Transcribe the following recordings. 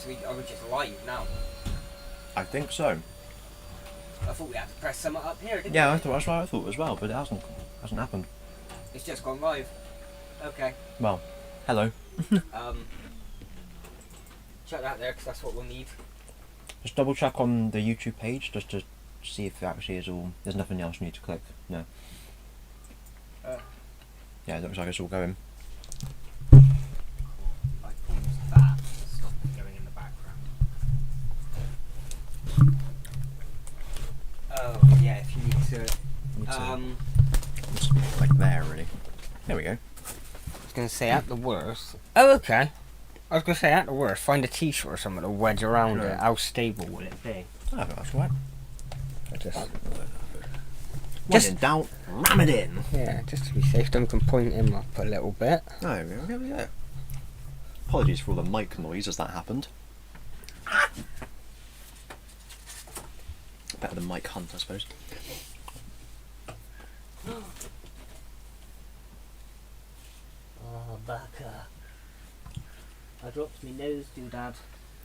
so are we just live now? I think so. I thought we had to press something up here, didn't we? Yeah, that's what I thought as well, but it hasn't happened. It's just gone live. Okay. Well, hello. Check that there, because that's what we'll need. Just double check on the YouTube page, just to see if it actually is all... There's nothing else you need to click, no. Yeah, it looks like it's all going. I paused that to stop it going in the background. Oh, yeah, if you need to... like there, really. There we go. I was going to say, at the worst... Oh, okay. I was going to say, at the worst, find a t-shirt or something to wedge around it. How stable will it be? Oh, that's right. Just in doubt, ram it in. Yeah, just to be safe, then we can point him up a little bit. Oh, yeah. Apologies for all the mic noise as that happened. Better than Mike Hunt, I suppose. Oh, Baka. I dropped my nose, doodad.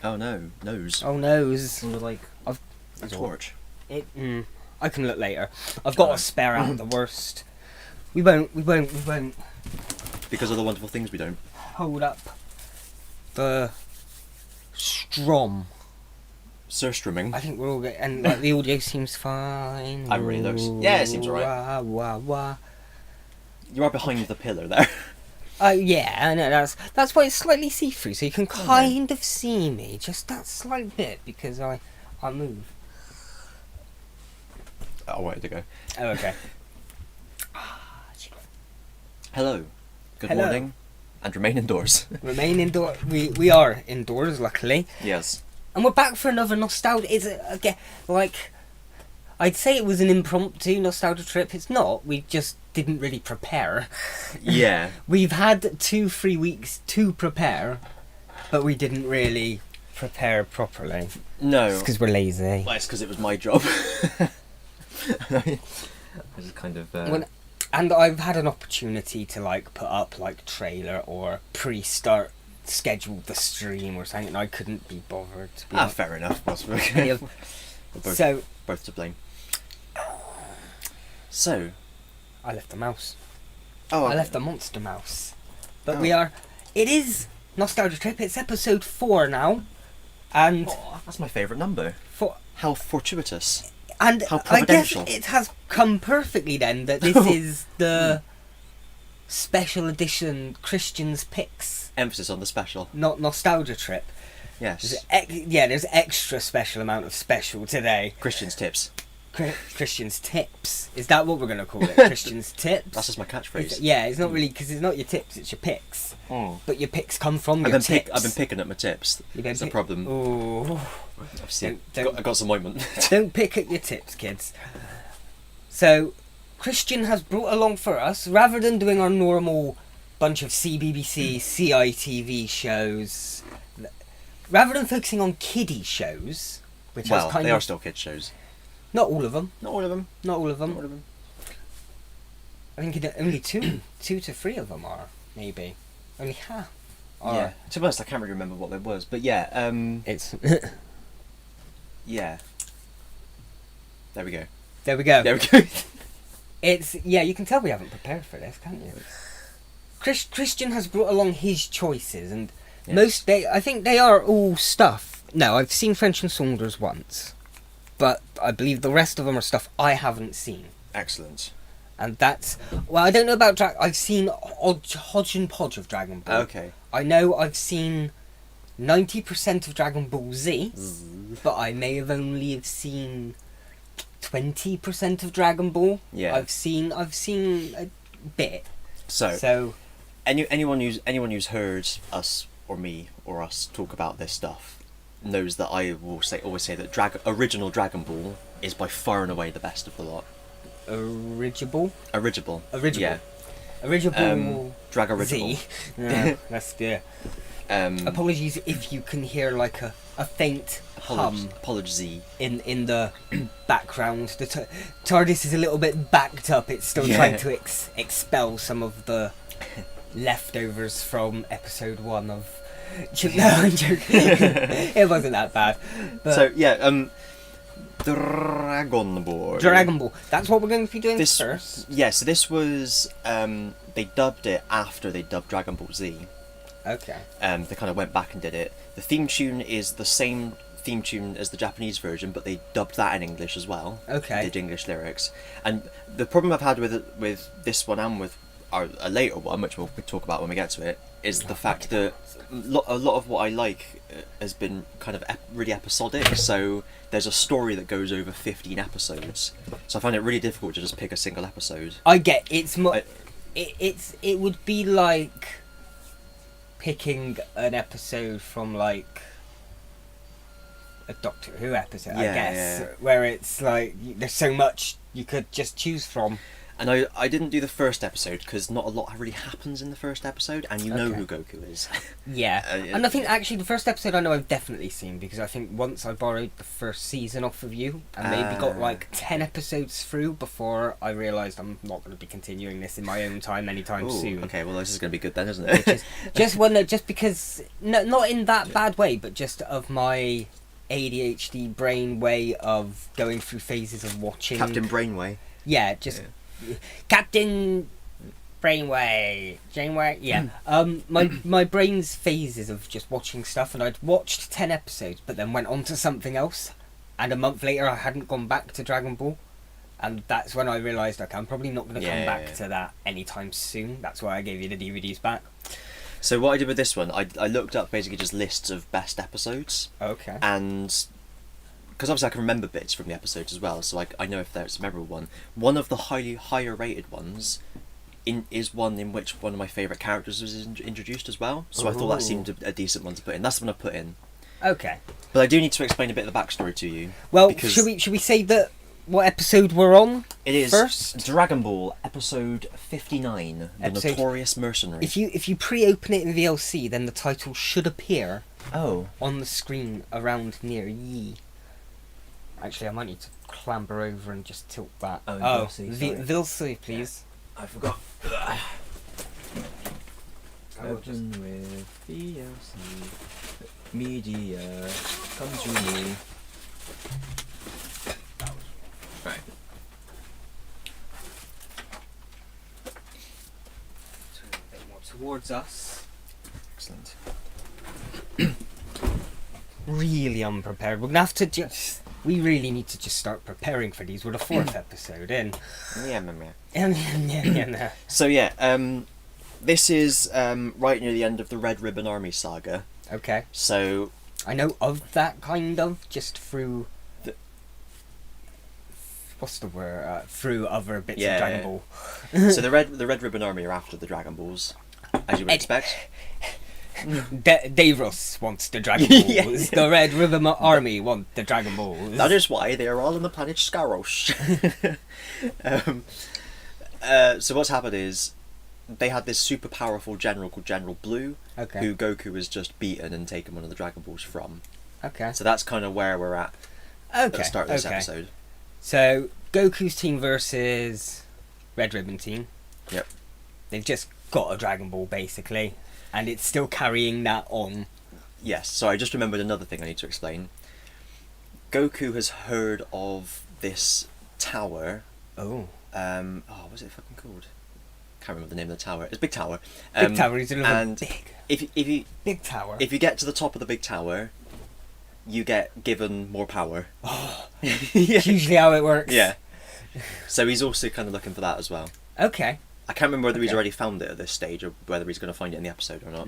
Oh no, nose. Oh, nose. Like I've a torch. I can look later. I've got a spare out of the worst. We won't Because of the wonderful things we don't. hold up the strom. Surstrumming. I think we're all good, and like the audio seems fine. It really looks. Yeah, it seems alright. Wah, wah, wah. You are behind the pillar there. Yeah, I know, that's why it's slightly see-through, so you can kind of see me, just that slight bit, because I move. Oh, where to go? Oh, okay. Hello. Good Hello. morning. And remain indoors. Remain indoors. We are indoors, luckily. Yes. And we're back for another nostalgia. It's again, like, I'd say it was an impromptu nostalgia trip. It's not. We just didn't really prepare. Yeah. We've had 2-3 weeks to prepare, but we didn't really prepare properly. No. It's because we're lazy. Well, it's because it was my job. I just kind of... And I've had an opportunity to like put up like trailer or pre-start schedule the stream or something, and I couldn't be bothered to be fair enough. Both to blame. So, I left the mouse. Oh, I left the monster mouse. But it is Nostalgia Trip. It's episode 4 now, and that's my favourite number. How fortuitous. And how I guess providential. it has come perfectly then that this is the special edition Kristians picks. Emphasis on the special. Not Nostalgia Trip. Yes. There's extra special amount of special today. Kristians tips. Kristians tips. Is that what we're going to call it? Kristians tips? That's just my catchphrase. It's not really, because it's not your tips, it's your picks. Mm. But your picks come from your tips. I've been picking up my tips. That's a problem. Ooh. I got some ointment. Don't pick at your tips, kids. So, Kristian has brought along for us, rather than doing our normal bunch of CBBC, CITV shows, rather than focusing on kiddie shows, which has kind they of... are still kids shows. Not all of them. Not all of them. Not all of them. Not all of them. I think only 2 to 3 of them are, maybe. Only half are. Yeah. To be honest, I can't really remember what it was, but yeah. It's... yeah. There we go. There we go. There we go. It's... Yeah, you can tell we haven't prepared for this, can't you? Kristian has brought along his choices, and yes. I think they are all stuff. No, I've seen French and Saunders once, but I believe the rest of them are stuff I haven't seen. Excellent. And that's... Well, I don't know about... I've seen Hodge and Podge of Dragon Ball. Okay. I know I've seen 90% of Dragon Ball Z, but I may have only seen 20% of Dragon Ball. Yeah. I've seen a bit. So anyone who's heard us or me or us talk about this stuff knows that I will always say that original Dragon Ball is by far and away the best of the lot. Original? Yeah. Original. Drag original. Z. No, that's good. Apologies if you can hear like a faint hum. Apology. In the background. The TARDIS is a little bit backed up. It's still trying to expel some of the leftovers from episode 1 of No, I'm joking. It wasn't that bad. But So yeah, Dragon Ball. Dragon Ball. That's what we're going to be doing This first. Yeah, so this was they dubbed it after they dubbed Dragon Ball Z. Okay. They kind of went back and did it. The theme tune is the same theme tune as the Japanese version, but they dubbed that in English as well. Okay. Did English lyrics. And the problem I've had with this one and with a later one, which we'll talk about when we get to it, is the fact that a lot of what I like has been kind of really episodic. So there's a story that goes over 15 episodes. So I find it really difficult to just pick a single episode. I get it's more. It would be like picking an episode from like a Doctor Who episode, I guess, where it's like there's so much you could just choose from. And I didn't do the first episode because not a lot really happens in the first episode, and you know who Goku is. Yeah, and I think actually the first episode I know I've definitely seen, because I think once I borrowed the first season off of you and maybe got like 10 episodes through before I realised I'm not going to be continuing this in my own time anytime soon. Okay, well this is going to be good then, isn't it? Which is just because, no, not in that bad way, but just of my ADHD brain way of going through phases of watching. Captain Brainway. Yeah, just... Yeah. Captain Brainway, Janeway, yeah. My brain's phases of just watching stuff, and I'd watched 10 episodes, but then went on to something else, and a month later I hadn't gone back to Dragon Ball, and that's when I realised, okay, I'm probably not going to come back to that anytime soon. That's why I gave you the DVDs back. So what I did with this one, I looked up basically just lists of best episodes. Okay. And because obviously I can remember bits from the episodes as well, so I know if there's a memorable one. One of the higher rated ones is one in which one of my favourite characters was introduced as well. So I thought that seemed a decent one to put in. That's the one I put in. Okay. But I do need to explain a bit of the backstory to you. Well, should we say that what episode we're on? It is first? Dragon Ball episode 59, The Notorious Mercenary. If you pre-open it in VLC, then the title should appear on the screen around near ye. Actually, I might need to clamber over and just tilt that. VLC, please. Yeah. I forgot. Open with VLC. Media. Come to me. Right. Turn a bit more towards us. Excellent. Really unprepared. We're gonna have to just. We really need to just start preparing for these. We're the 4th episode in. Yeah. So this is right near the end of the Red Ribbon Army saga. Okay. So I know of that kind of just through. What's the word? Through other bits of Dragon Ball. So the Red Ribbon Army are after the Dragon Balls, as you would expect. Davros wants the Dragon Balls. The Red Ribbon Army want the Dragon Balls. That is why they are all on the planet Scaros. So what's happened is they had this super powerful general called General Blue, who Goku has just beaten and taken one of the Dragon Balls from. Okay. So that's kind of where we're at the start of this episode. So Goku's team versus Red Ribbon team. Yep. They've just got a Dragon Ball basically. And it's still carrying that on. Yes, so I just remembered another thing I need to explain. Goku has heard of this tower. What's it fucking called? Can't remember the name of the tower. It's Big Tower. Big Tower is a big. Big Tower. If you get to the top of the Big Tower, you get given more power. Oh, it's usually how it works. Yeah. So he's also kind of looking for that as well. Okay. I can't remember whether he's already found it at this stage or whether he's going to find it in the episode or not.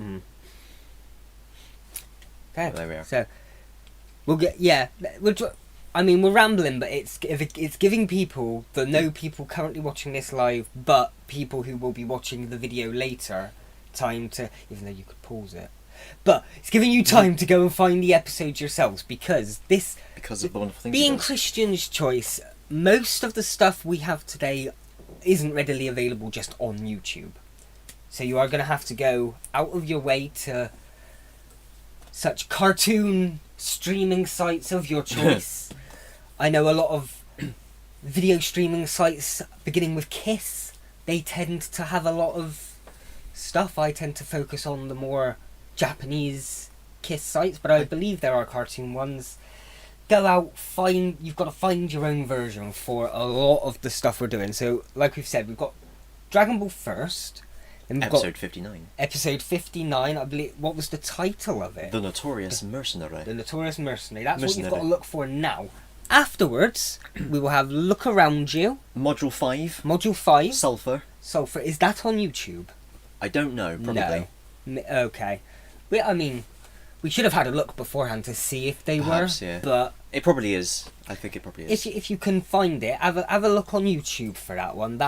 Okay, there we are. So we'll get we're rambling, but it's giving people that know people currently watching this live, but people who will be watching the video later, time to, even though you could pause it, but it's giving you time to go and find the episodes yourselves, because of the wonderful things being Kristian's choice, most of the stuff we have today isn't readily available just on YouTube. So you are going to have to go out of your way to such cartoon streaming sites of your choice. I know a lot of video streaming sites beginning with Kiss. They tend to have a lot of stuff. I tend to focus on the more Japanese Kiss sites, but I believe there are cartoon ones. Go out, you've got to find your own version for a lot of the stuff we're doing. So, like we've said, we've got Dragon Ball first. Then we've Episode got 59. Episode 59, I believe. What was the title of it? The Notorious Mercenary. The Notorious Mercenary. That's what Mercenary. you've got to look for now. Afterwards, we will have Look Around You. Module 5. Module 5. Sulphur. Sulphur. Is that on YouTube? I don't know, probably. No. Okay. I mean, we should have had a look beforehand to see if they Perhaps, were. yeah. But It probably is. I think it probably is. if you can find it, have a look on YouTube for that one.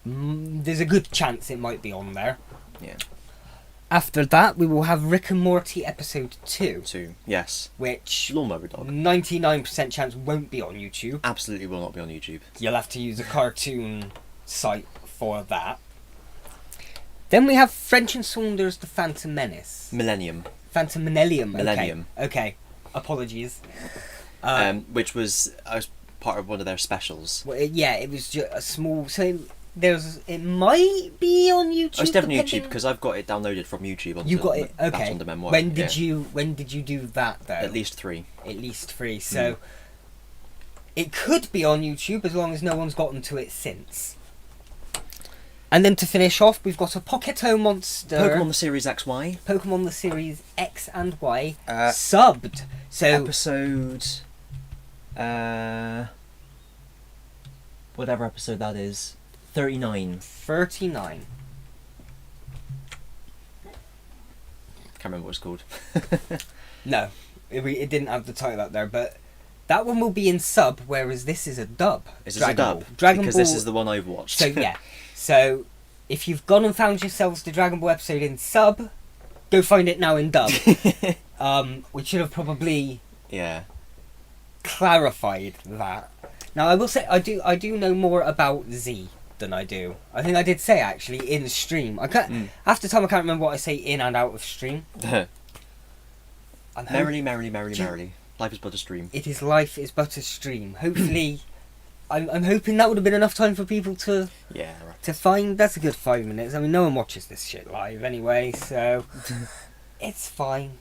There's a good chance it might be on there. Yeah. After that, we will have Rick and Morty episode 2. 2. Yes. Which Lawnmower Dog. 99% chance won't be on YouTube. Absolutely will not be on YouTube. You'll have to use a cartoon site for that. Then we have French and Saunders, The Phantom Menace. Millennium. Phantom Millennium. Millennium. Okay. Apologies. Which was part of one of their specials. Well, yeah, it was just a small. So it might be on YouTube. Oh, it's definitely depending- YouTube because I've got it downloaded from YouTube. Onto You got it. That's Okay. on the memoir. When did you do that though? At least 3. At least 3. So it could be on YouTube as long as no one's gotten to it since. And then to finish off, we've got a Pokémon Monster. Pokémon The Series XY. Pokemon The Series X and Y Uh, subbed. So Episode. Whatever episode that is. 39. 39. Can't remember what it's called. No, it didn't have the title up there, but that one will be in sub, whereas this is a dub. Is this a dub? Dragon because Ball. this is the one I've watched. So yeah, so if you've gone and found yourselves the Dragon Ball episode in sub, go find it now in dub. We should have probably Yeah. clarified that. Now I will say I do know more about Z than I do. I think I did say actually in stream. I can't after time I can't remember what I say in and out of stream. I'm Merrily, merrily, merrily, merrily. Life is but a stream. It is life is but a stream. Hopefully, I'm hoping that would have been enough time for people to Yeah, right. find. That's a good 5 minutes. I mean, no one watches this shit live anyway, so it's fine.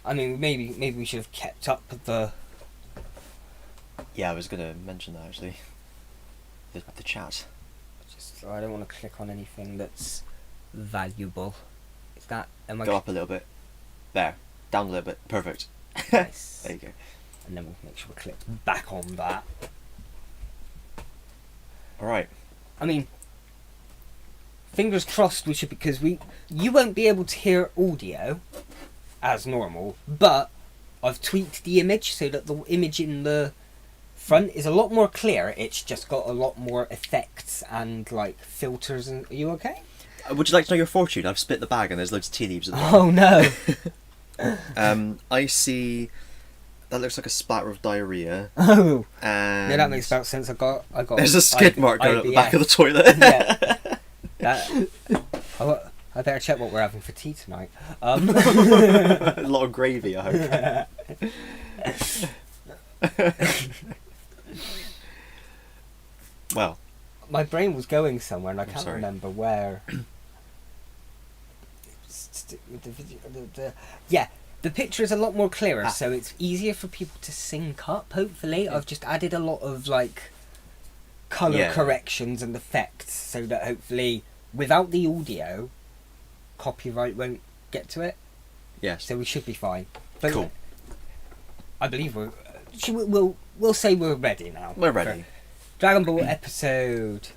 I mean, maybe we should have kept up with the. Yeah, I was gonna mention that actually. The chat. Just I don't want to click on anything that's valuable. Is that? Am I? Go up a little bit. There. Down a little bit. Perfect. Nice. There you go. And then we'll make sure we click back on that. Alright. I mean, fingers crossed we should, because you won't be able to hear audio as normal, but I've tweaked the image so that the image in the front is a lot more clear. It's just got a lot more effects and like filters. And are you okay? Would you like to know your fortune? I've split the bag and there's loads of tea leaves at the bottom. Oh no! I see. That looks like a splatter of diarrhea. Oh, And yeah, that makes about sense. I got. there's a skid mark going up the back of the IBS. toilet. Yeah. I better check what we're having for tea tonight. A lot of gravy, I hope. Well, My brain was going somewhere and I can't sorry. remember where. Yeah, the picture is a lot more clearer, so it's easier for people to sync up. Hopefully, I've just added a lot of like color corrections and effects, so that hopefully, without the audio, copyright won't get to it. yes. So we should be fine. But Cool. I believe we'll say we're ready now. We're ready. Dragon Ball episode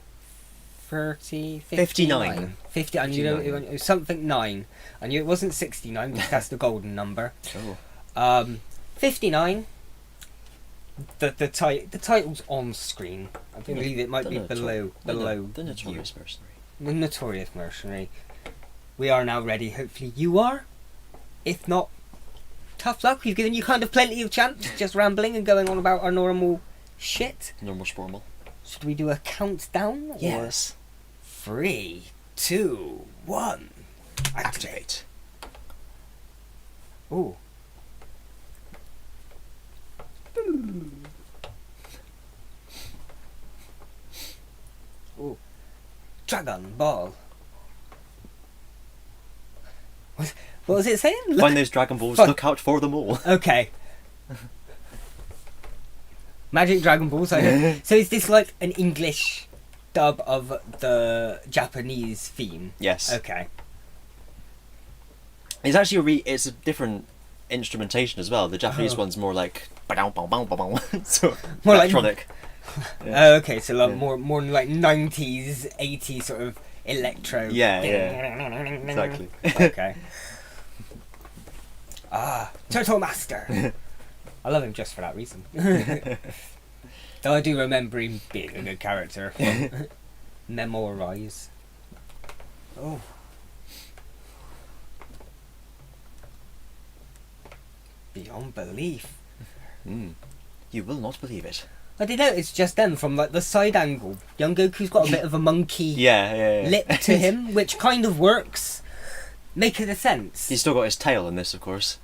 30, 59. 50, I knew it was something 9. I knew it wasn't 69 because that's the golden number. Oh. 59. The title's on screen. I believe it might be below The you. Notorious Mercenary. The Notorious Mercenary. We are now ready. Hopefully you are. If not, tough luck. We've given you kind of plenty of chance, just rambling and going on about our normal shit. Normal Spormal. Should we do a countdown? Yes. 3, 2, 1. Activate. Ooh. Ooh. Dragon Ball. What was it saying? Find those Dragon Balls, Fuck. look out for them all. Okay. Magic Dragon Balls. So is this like an English dub of the Japanese theme? Yes. Okay. It's actually it's a different instrumentation as well. The Japanese Oh. one's more like so More like- electronic. Oh, okay, so like more like 90s, 80s sort of electro. Yeah, exactly. Okay. Turtle Master. I love him just for that reason. Though I do remember him being a good character. Memorize. Oh. Beyond belief. You will not believe it. I did notice just then from like the side angle, young Goku's got a bit of a monkey Yeah. lip to him, which kind of works. Making a sense. He's still got his tail in this, of course.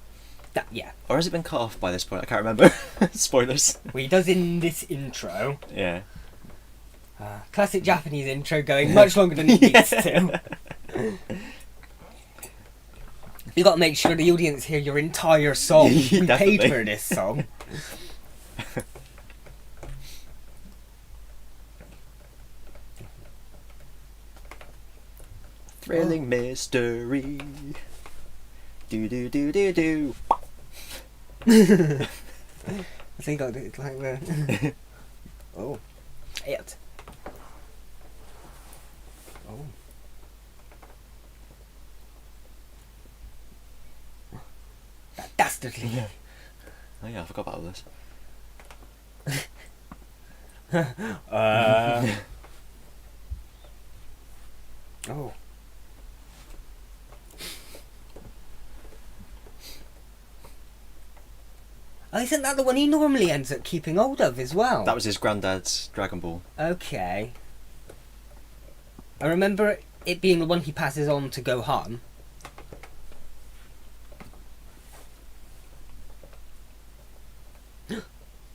Yeah. Or has it been cut off by this point? I can't remember. Spoilers. Well, he does in this intro. Yeah. Classic Japanese intro going much longer than it needs to. You got to make sure the audience hear your entire song. We paid Definitely. for this song. Thrilling mystery. Do do do do do. I think I'll do it like that. Oh. It. Oh. That dastardly. Oh yeah, I forgot about all this. Oh. Oh, isn't that the one he normally ends up keeping hold of as well? That was his granddad's Dragon Ball. Okay. I remember it being the one he passes on to Gohan.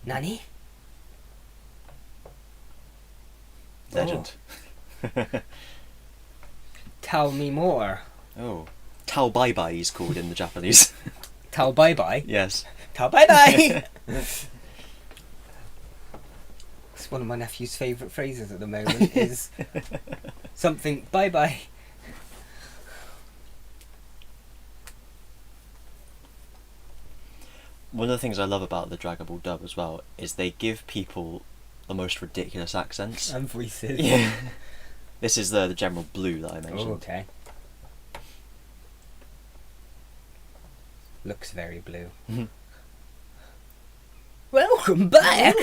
Nani? Legend. Tell me more. Oh. Tao Bai Bai he's called in the Japanese. Tell bye bye. Yes. Tell bye bye. It's one of my nephew's favourite phrases at the moment is something bye bye. One of the things I love about the Dragon Ball dub as well is they give people the most ridiculous accents. And voices. Yeah. This is the General Blue that I mentioned. Oh, okay. Looks very blue. Welcome back!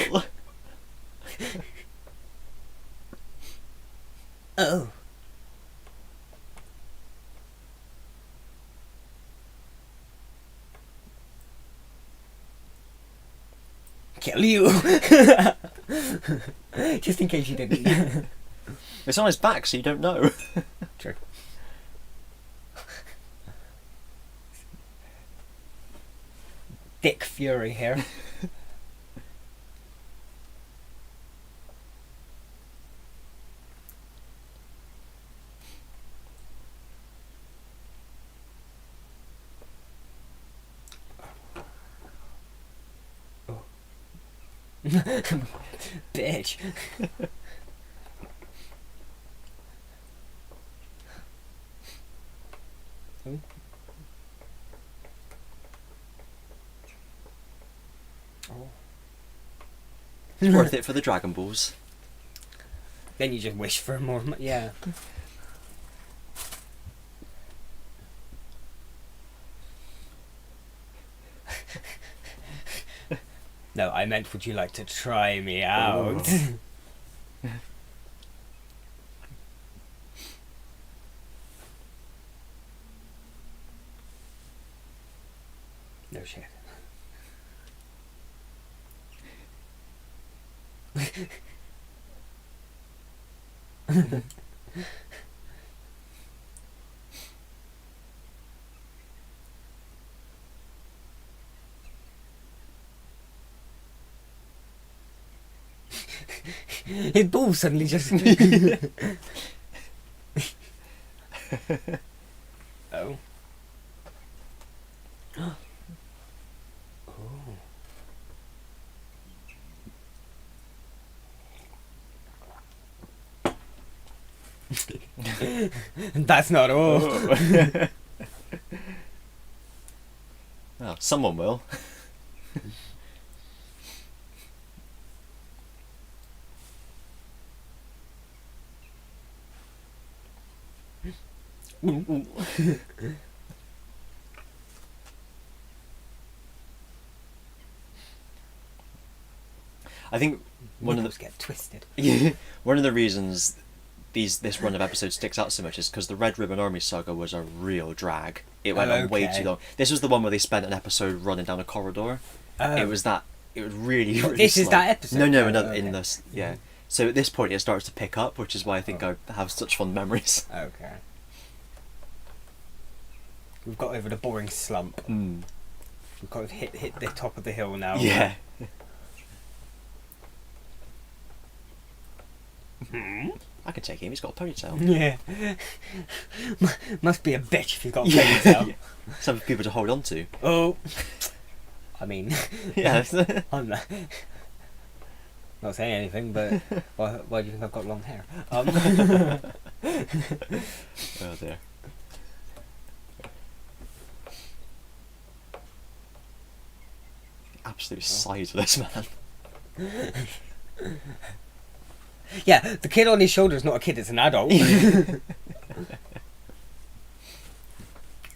Oh. Kill you! Just in case you didn't. It's on his back, so you don't know. True. Dick Fury here. Bitch. Oh. It's worth it for the Dragon Balls. Then you just wish for more. Yeah. No, I meant, would you like to try me out? No shit. His ball suddenly just. Oh. That's not all. Oh, someone will. I think one of Nipples the get twisted. one of the reasons this run of episodes sticks out so much is because the Red Ribbon Army saga was a real drag. It went on way Okay. too long. This was the one where they spent an episode running down a corridor. Oh. It was really, What, really this is slow. that episode? No, Oh, another okay. in this. Yeah. So at this point, it starts to pick up, which is why I think I have such fond memories. Okay. We've got over the boring slump. Mm. We've got to hit the top of the hill now. Yeah. I can take him. He's got a ponytail. Yeah. Must be a bitch if you've got a ponytail. Some people to hold on to. Oh. I mean, Yeah. I'm not saying anything, but why do you think I've got long hair? Oh dear. Absolute size of this man. Yeah, the kid on his shoulder is not a kid; it's an adult.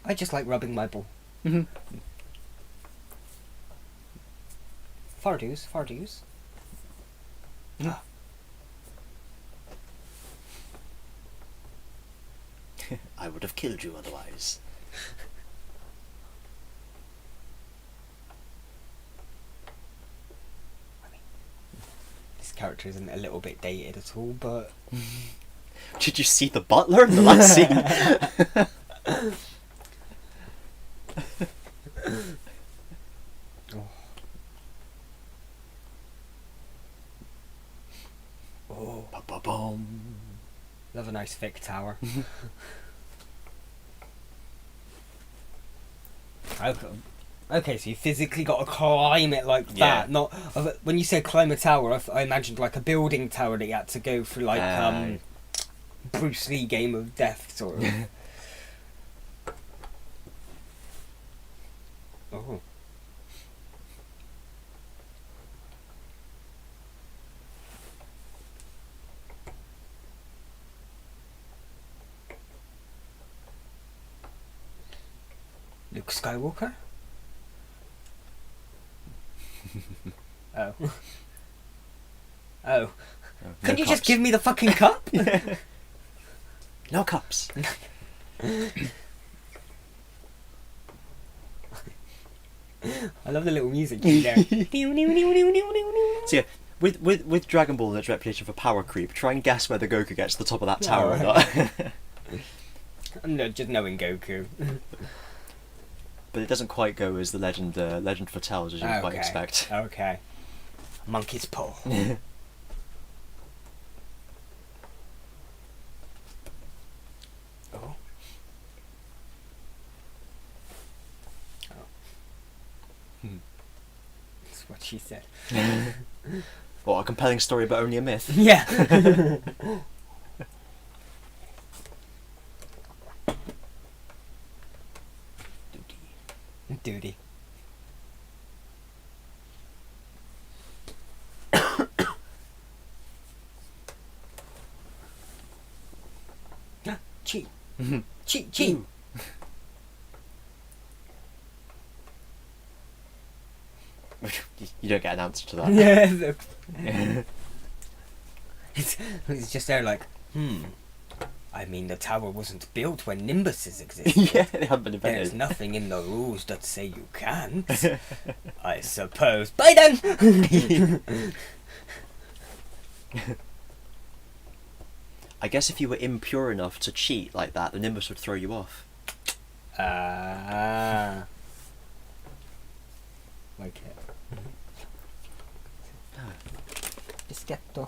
I just like rubbing my ball. Fardoos. I would have killed you otherwise. This character isn't a little bit dated at all, but Did you see the butler in the last scene? oh, Ba-ba-bum. love a nice thick tower. Okay, so you physically got to climb it like Yeah. that. Not when you say climb a tower, I imagined like a building tower that you had to go through, like Bruce Lee Game of Death sort of. Oh. Luke Skywalker? Oh. Oh. Can you just give me the fucking cup? No cups. I love the little music in there. So yeah, with Dragon Ball and its reputation for power creep, try and guess whether Goku gets to the top of that tower or not. No, just knowing Goku. But it doesn't quite go as the legend foretells, as you would quite expect. Okay. Monkey's paw. Oh. That's what she said. What a compelling story, but only a myth. Yeah. Duty. Cheat. Cheat. Ooh. You don't get an answer to that. Yeah. It's just there like, I mean, the tower wasn't built when Nimbuses existed. Yeah, they haven't been There's invented. nothing in the rules that say you can't. I suppose. Bye then! I guess if you were impure enough to cheat like that, the Nimbus would throw you off. Ah. Like it. Bischetto.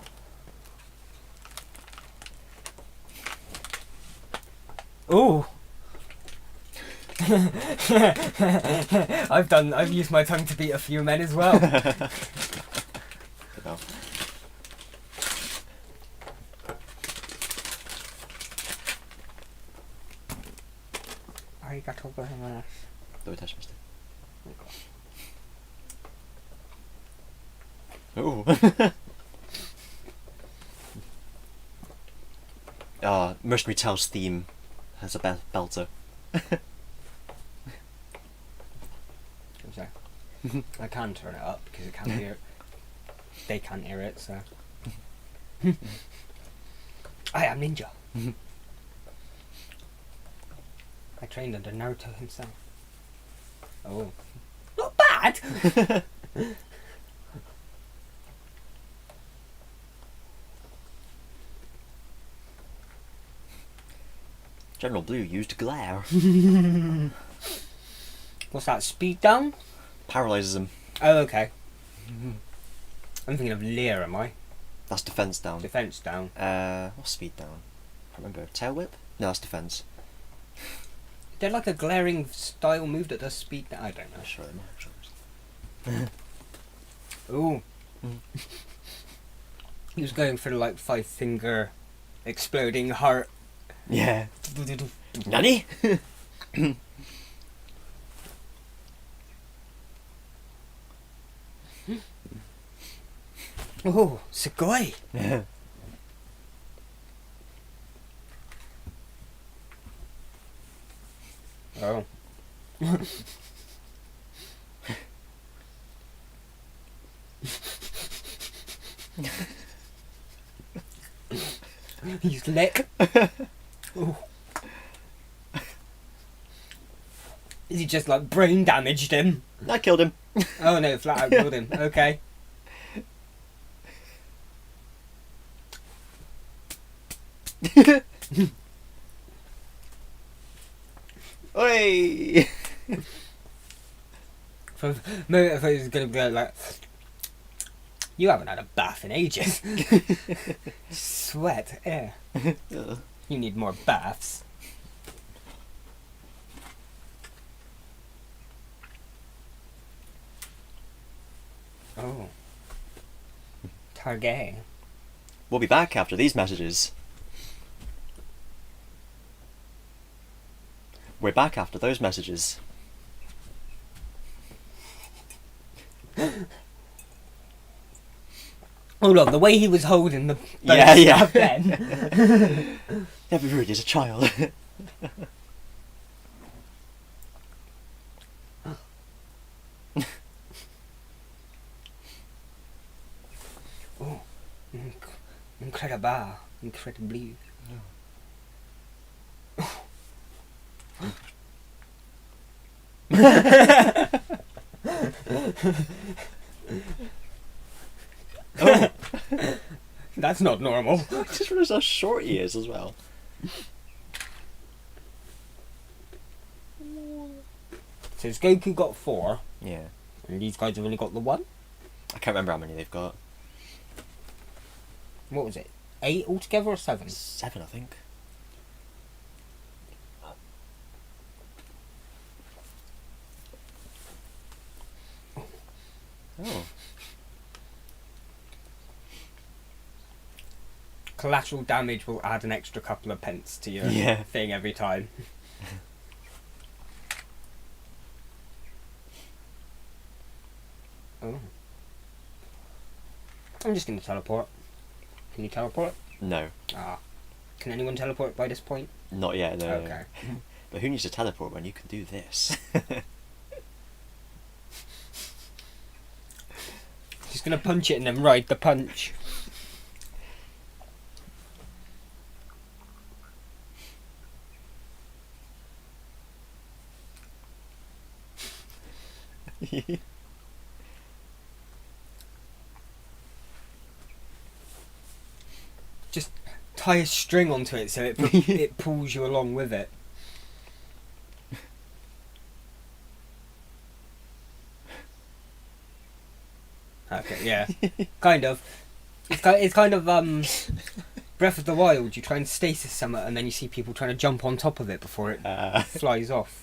Oh. I've used my tongue to beat a few men as well. No. Arigato gozaimasu. Do it, Mr. Oh. Mercenary Tales theme has a belter. So, I can turn it up because it can't hear. They can't hear it, so. I am ninja. I trained under Naruto himself. Oh, not bad. General Blue used glare. What's that? Speed down? Paralyzes him. Oh, okay. I'm thinking of Lear, am I? That's defense down. Defense down. What's speed down? I can't remember. Tail whip? No, that's defense. They're like a glaring style move that does speed down. I don't know. I'm sure they might. Ooh. He was going for the like 5-finger exploding heart. Yeah. Nani? Oh, sugoi. Yeah. Oh. He's lit. Oh. Is he just like brain damaged him? I killed him. Oh no, flat out killed him. Okay. Oi! For a moment I thought he was going to go like, you haven't had a bath in ages. Sweat, yeah. You need more baths. Oh. Target. We'll be back after these messages. We're back after those messages. Hold on, the way he was holding the Yeah. stuff then. Never rude as a child. Oh, incredible, incredibly. Oh, That's not normal. I just realised how short he is as well. So Goku got 4, Yeah. and these guys have only got the 1? I can't remember how many they've got. What was it? 8 altogether or 7? 7, I think. Oh. Collateral damage will add an extra couple of pence to your Yeah. thing every time. Oh. I'm just going to teleport. Can you teleport? No. Ah. Can anyone teleport by this point? Not yet, no. Okay. But who needs to teleport when you can do this? Just going to punch it and then ride the punch. Just tie a string onto it so it pulls you along with it. Okay, yeah, kind of. It's kind of Breath of the Wild, you try and stasis something, and then you see people trying to jump on top of it before it flies off.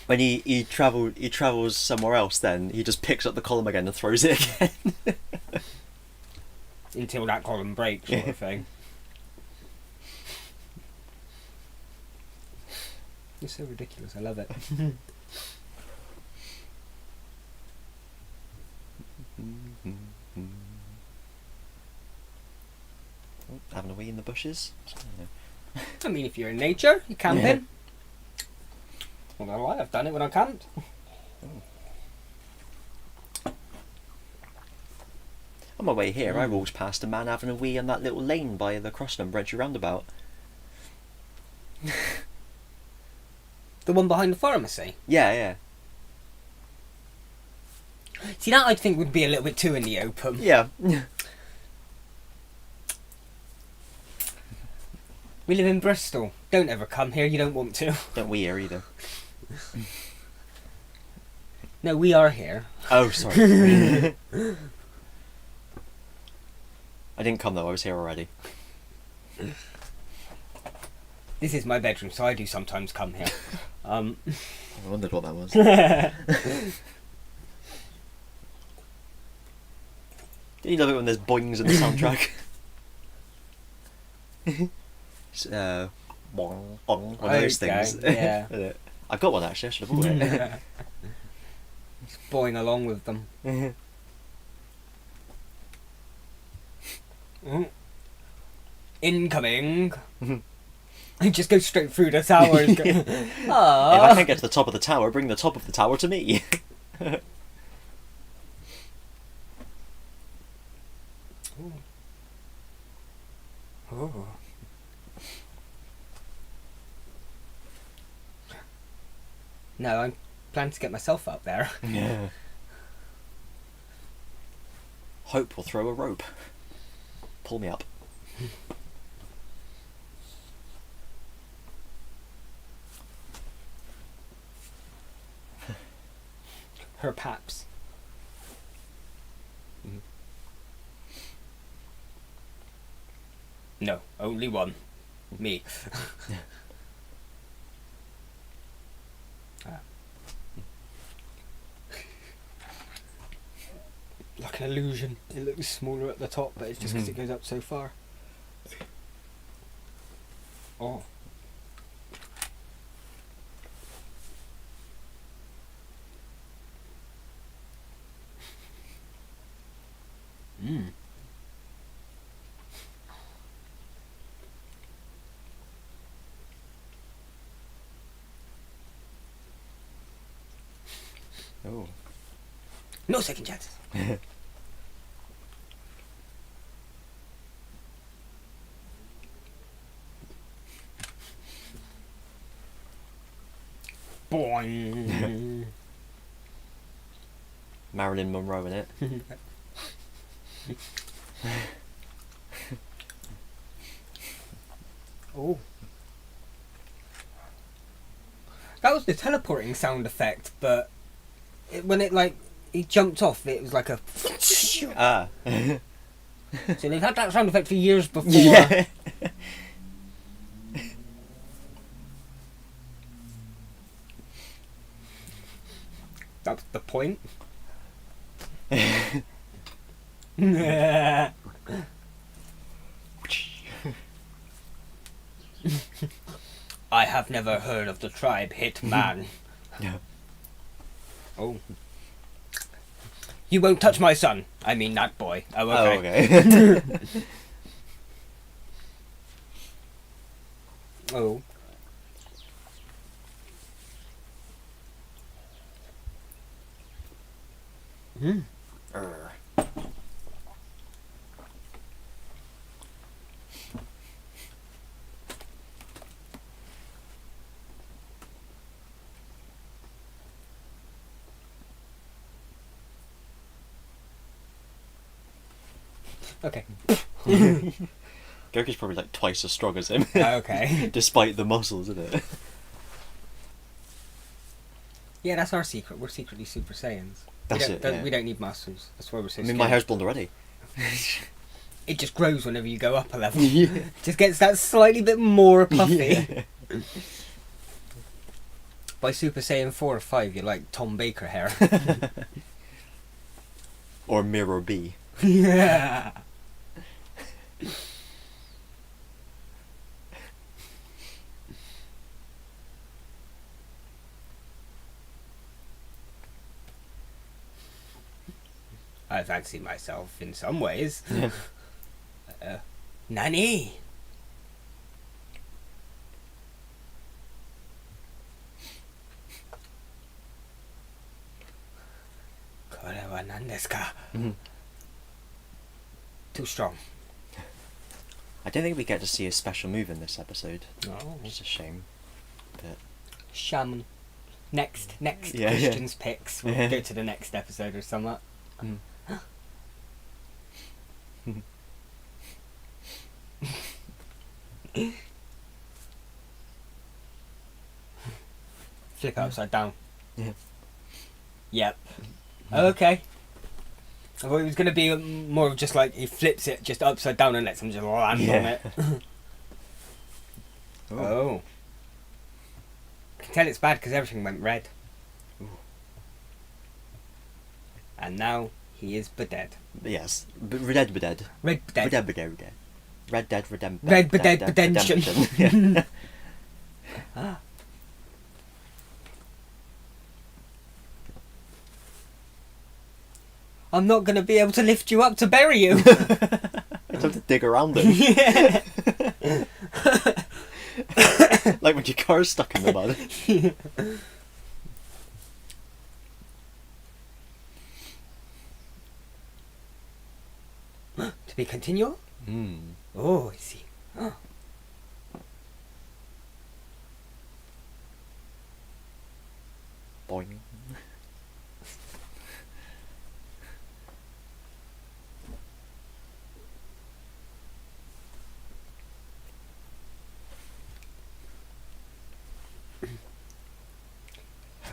When he travels somewhere else, then he just picks up the column again and throws it again. Until that column breaks, sort of thing. It's so ridiculous, I love it. Having a wee in the bushes. I mean, if you're in nature, you're camping. Yeah. Well, I don't know why, I've done it when I camped. On my way here, I walked past a man having a wee in that little lane by the crossing and Brencher roundabout. The one behind the pharmacy. Yeah. See, that I think would be a little bit too in the open. Yeah. We live in Bristol. Don't ever come here, you don't want to. Don't we here either. No, we are here. Oh, sorry. I didn't come though, I was here already. This is my bedroom, so I do sometimes come here. I wondered what that was. You love it when there's boings in the soundtrack. It's, bong, bong, one of those things. Yeah. I've got one actually, I should have bought it. Just boing along with them. Incoming. I just go straight through the tower. And go, If I can't get to the top of the tower, bring the top of the tower to me. Oh. No, I'm planning to get myself up there. Yeah. Hope will throw a rope. Pull me up. Her paps. No, only one. Me. Like an illusion. It looks smaller at the top, but it's just because it goes up so far. Oh. Oh. No second chances. Boing. Marilyn Monroe in it. Oh. That was the teleporting sound effect, but when it he jumped off, it was like a. Ah. So they've had that sound effect for years before. Yeah. That's the point. I have never heard of the tribe Hitman. Yeah. Oh. You won't touch my son. I mean that boy. Oh, okay. Oh, okay. Oh. Okay. Goku's probably like twice as strong as him. Okay. Despite the muscles, isn't it? Yeah, that's our secret. We're secretly Super Saiyans. That's it. Yeah. We don't need muscles. That's why we're so I'm in skinny. my house blonde already. it just grows whenever you go up a level. Yeah. Just gets that slightly bit more puffy. Yeah. By Super Saiyan 4 or 5, you're like Tom Baker hair. Or Mirror B. Yeah. I fancy myself in some ways. Nani? Kore wa nan desu ka? Too strong. I don't think we get to see a special move in this episode. Oh. Which is a shame. But Shaman. Next Yeah, Christian's picks. We'll go to the next episode or something. Flip it upside down. Yeah. Yep. Okay. I thought it was going to be more of just like he flips it just upside down and lets him just land on it. Oh. I can tell it's bad because everything went red. Ooh. And now he is dead. Yes. Red Dead. Red dead. Red Dead. Red Dead Redemption. Red Dead Redemption. Yeah. I'm not going to be able to lift you up to bury you. I have to dig around it. Yeah. Like when your car's stuck in the mud. To be continual? Oh, I see. Oh. Boing.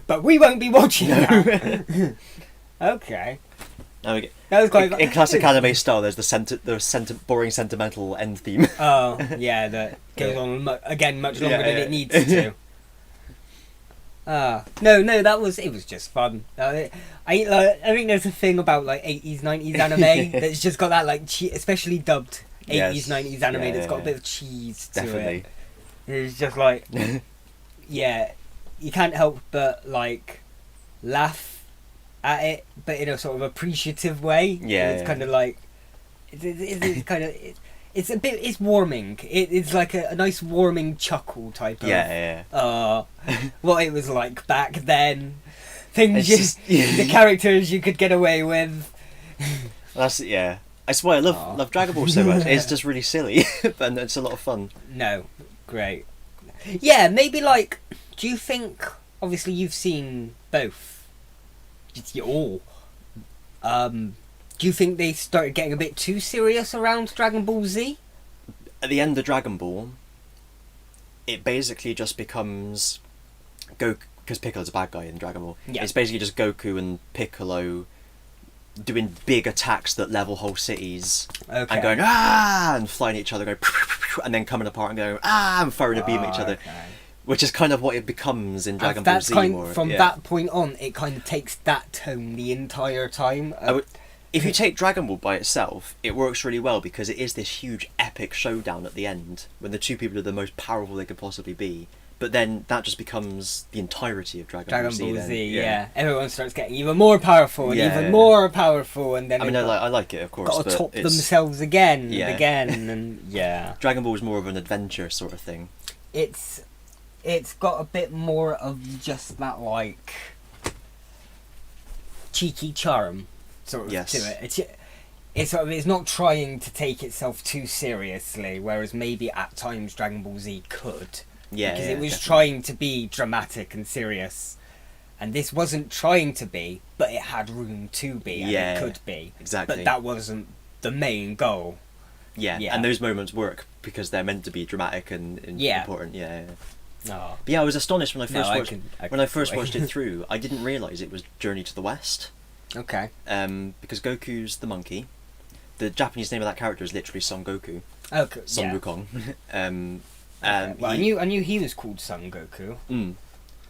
But we won't be watching that. Okay. Now we get, That was quite in classic anime style, there's the boring sentimental end theme. Oh, yeah, that goes on again much longer than it needs to. No, it was just fun. I think there's a thing about like 80s, 90s anime that's just got that like especially dubbed 80s, 90s anime that's got a bit of cheese to Definitely. it. It's just like, yeah, you can't help but like laugh at it, but in a sort of appreciative way. Yeah, It's kind of like, it's kind of... It's a bit. It's warming. It's like a nice warming chuckle type of. Yeah. What it was like back then. Things It's the characters you could get away with. That's That's why I love Dragon Ball so much. It's just really silly, and it's a lot of fun. No, great. Yeah, maybe like. Do you think? Obviously, you've seen both. All. Do you think they started getting a bit too serious around Dragon Ball Z? At the end of Dragon Ball, it basically just becomes Goku, because Piccolo's a bad guy in Dragon Ball. Yeah. It's basically just Goku and Piccolo doing big attacks that level whole cities, Okay. and going and flying at each other, going and then coming apart and going and firing a beam at each other. Okay. Which is kind of what it becomes in Dragon And Ball that's Z kind, more. from yeah. that point on, it kind of takes that tone the entire time. If you take Dragon Ball by itself, it works really well because it is this huge epic showdown at the end when the two people are the most powerful they could possibly be. But then that just becomes the entirety of Dragon Ball Z. Ball then. Z, yeah. Everyone starts getting even more powerful and even more powerful, and then I mean, I like it, of course. got to but top it's- themselves again Yeah. and again, and yeah. Dragon Ball is more of an adventure sort of thing. It's got a bit more of just that like cheeky charm sort of Yes. to it. It's not trying to take itself too seriously, whereas maybe at times Dragon Ball Z could. Yeah, Because yeah, it was definitely. trying to be dramatic and serious. And this wasn't trying to be, but it had room to be, and Yeah, it could be. exactly. But that wasn't the main goal. Yeah, Yeah. and those moments work because they're meant to be dramatic and Yeah. important. Yeah. Oh. But yeah, I was astonished when I first watched when I first wait. watched it through. I didn't realise it was Journey to the West. Okay. Because Goku's the monkey, the Japanese name of that character is literally Son Goku. Okay. Son Yeah. Wukong. Well, I knew he was called Son Goku.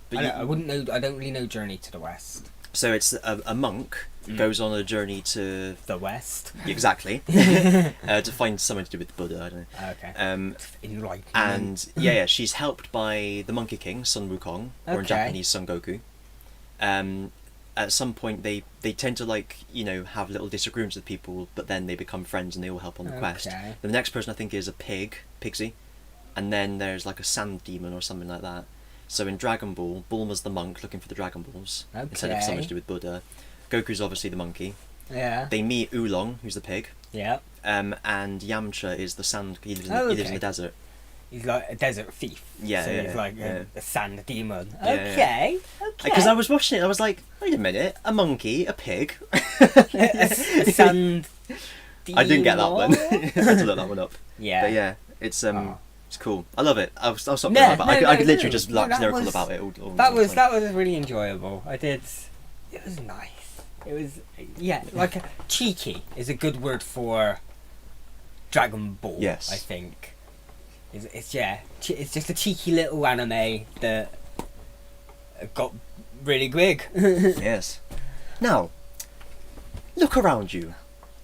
But I wouldn't know. I don't really know Journey to the West. So it's a monk goes on a journey to The West. exactly to find something to do with Buddha. I don't know. Okay. Enlightenment. And yeah, she's helped by the Monkey King, Son Wukong, or in Okay. Japanese, Son Goku. At some point, they tend to have little disagreements with people, but then they become friends and they all help on the quest. Okay. The next person I think is a Pigsy, and then there's like a sand demon or something like that. So in Dragon Ball, Bulma's the monk looking for the Dragon Balls instead of something to do with Buddha. Goku's obviously the monkey. Yeah. They meet Oolong, who's the pig. Yeah. And Yamcha is the sand. He lives in the desert. He's like a desert thief. Yeah, So yeah, he's like yeah. a sand demon. Yeah, Okay. Okay. Because I was watching it, I was like, wait a minute, a monkey, a pig. a sand demon. I didn't get that one. I had to look that one up. Yeah. But yeah, it's cool. I love it. I'll stop No, going on about it. no, I could no, literally just no, like that lyrical was- about it all That the was time. really enjoyable. It was nice. It was like cheeky is a good word for Dragon Ball. Yes. I think it's just a cheeky little anime that got really big. Yes. Now, look around you.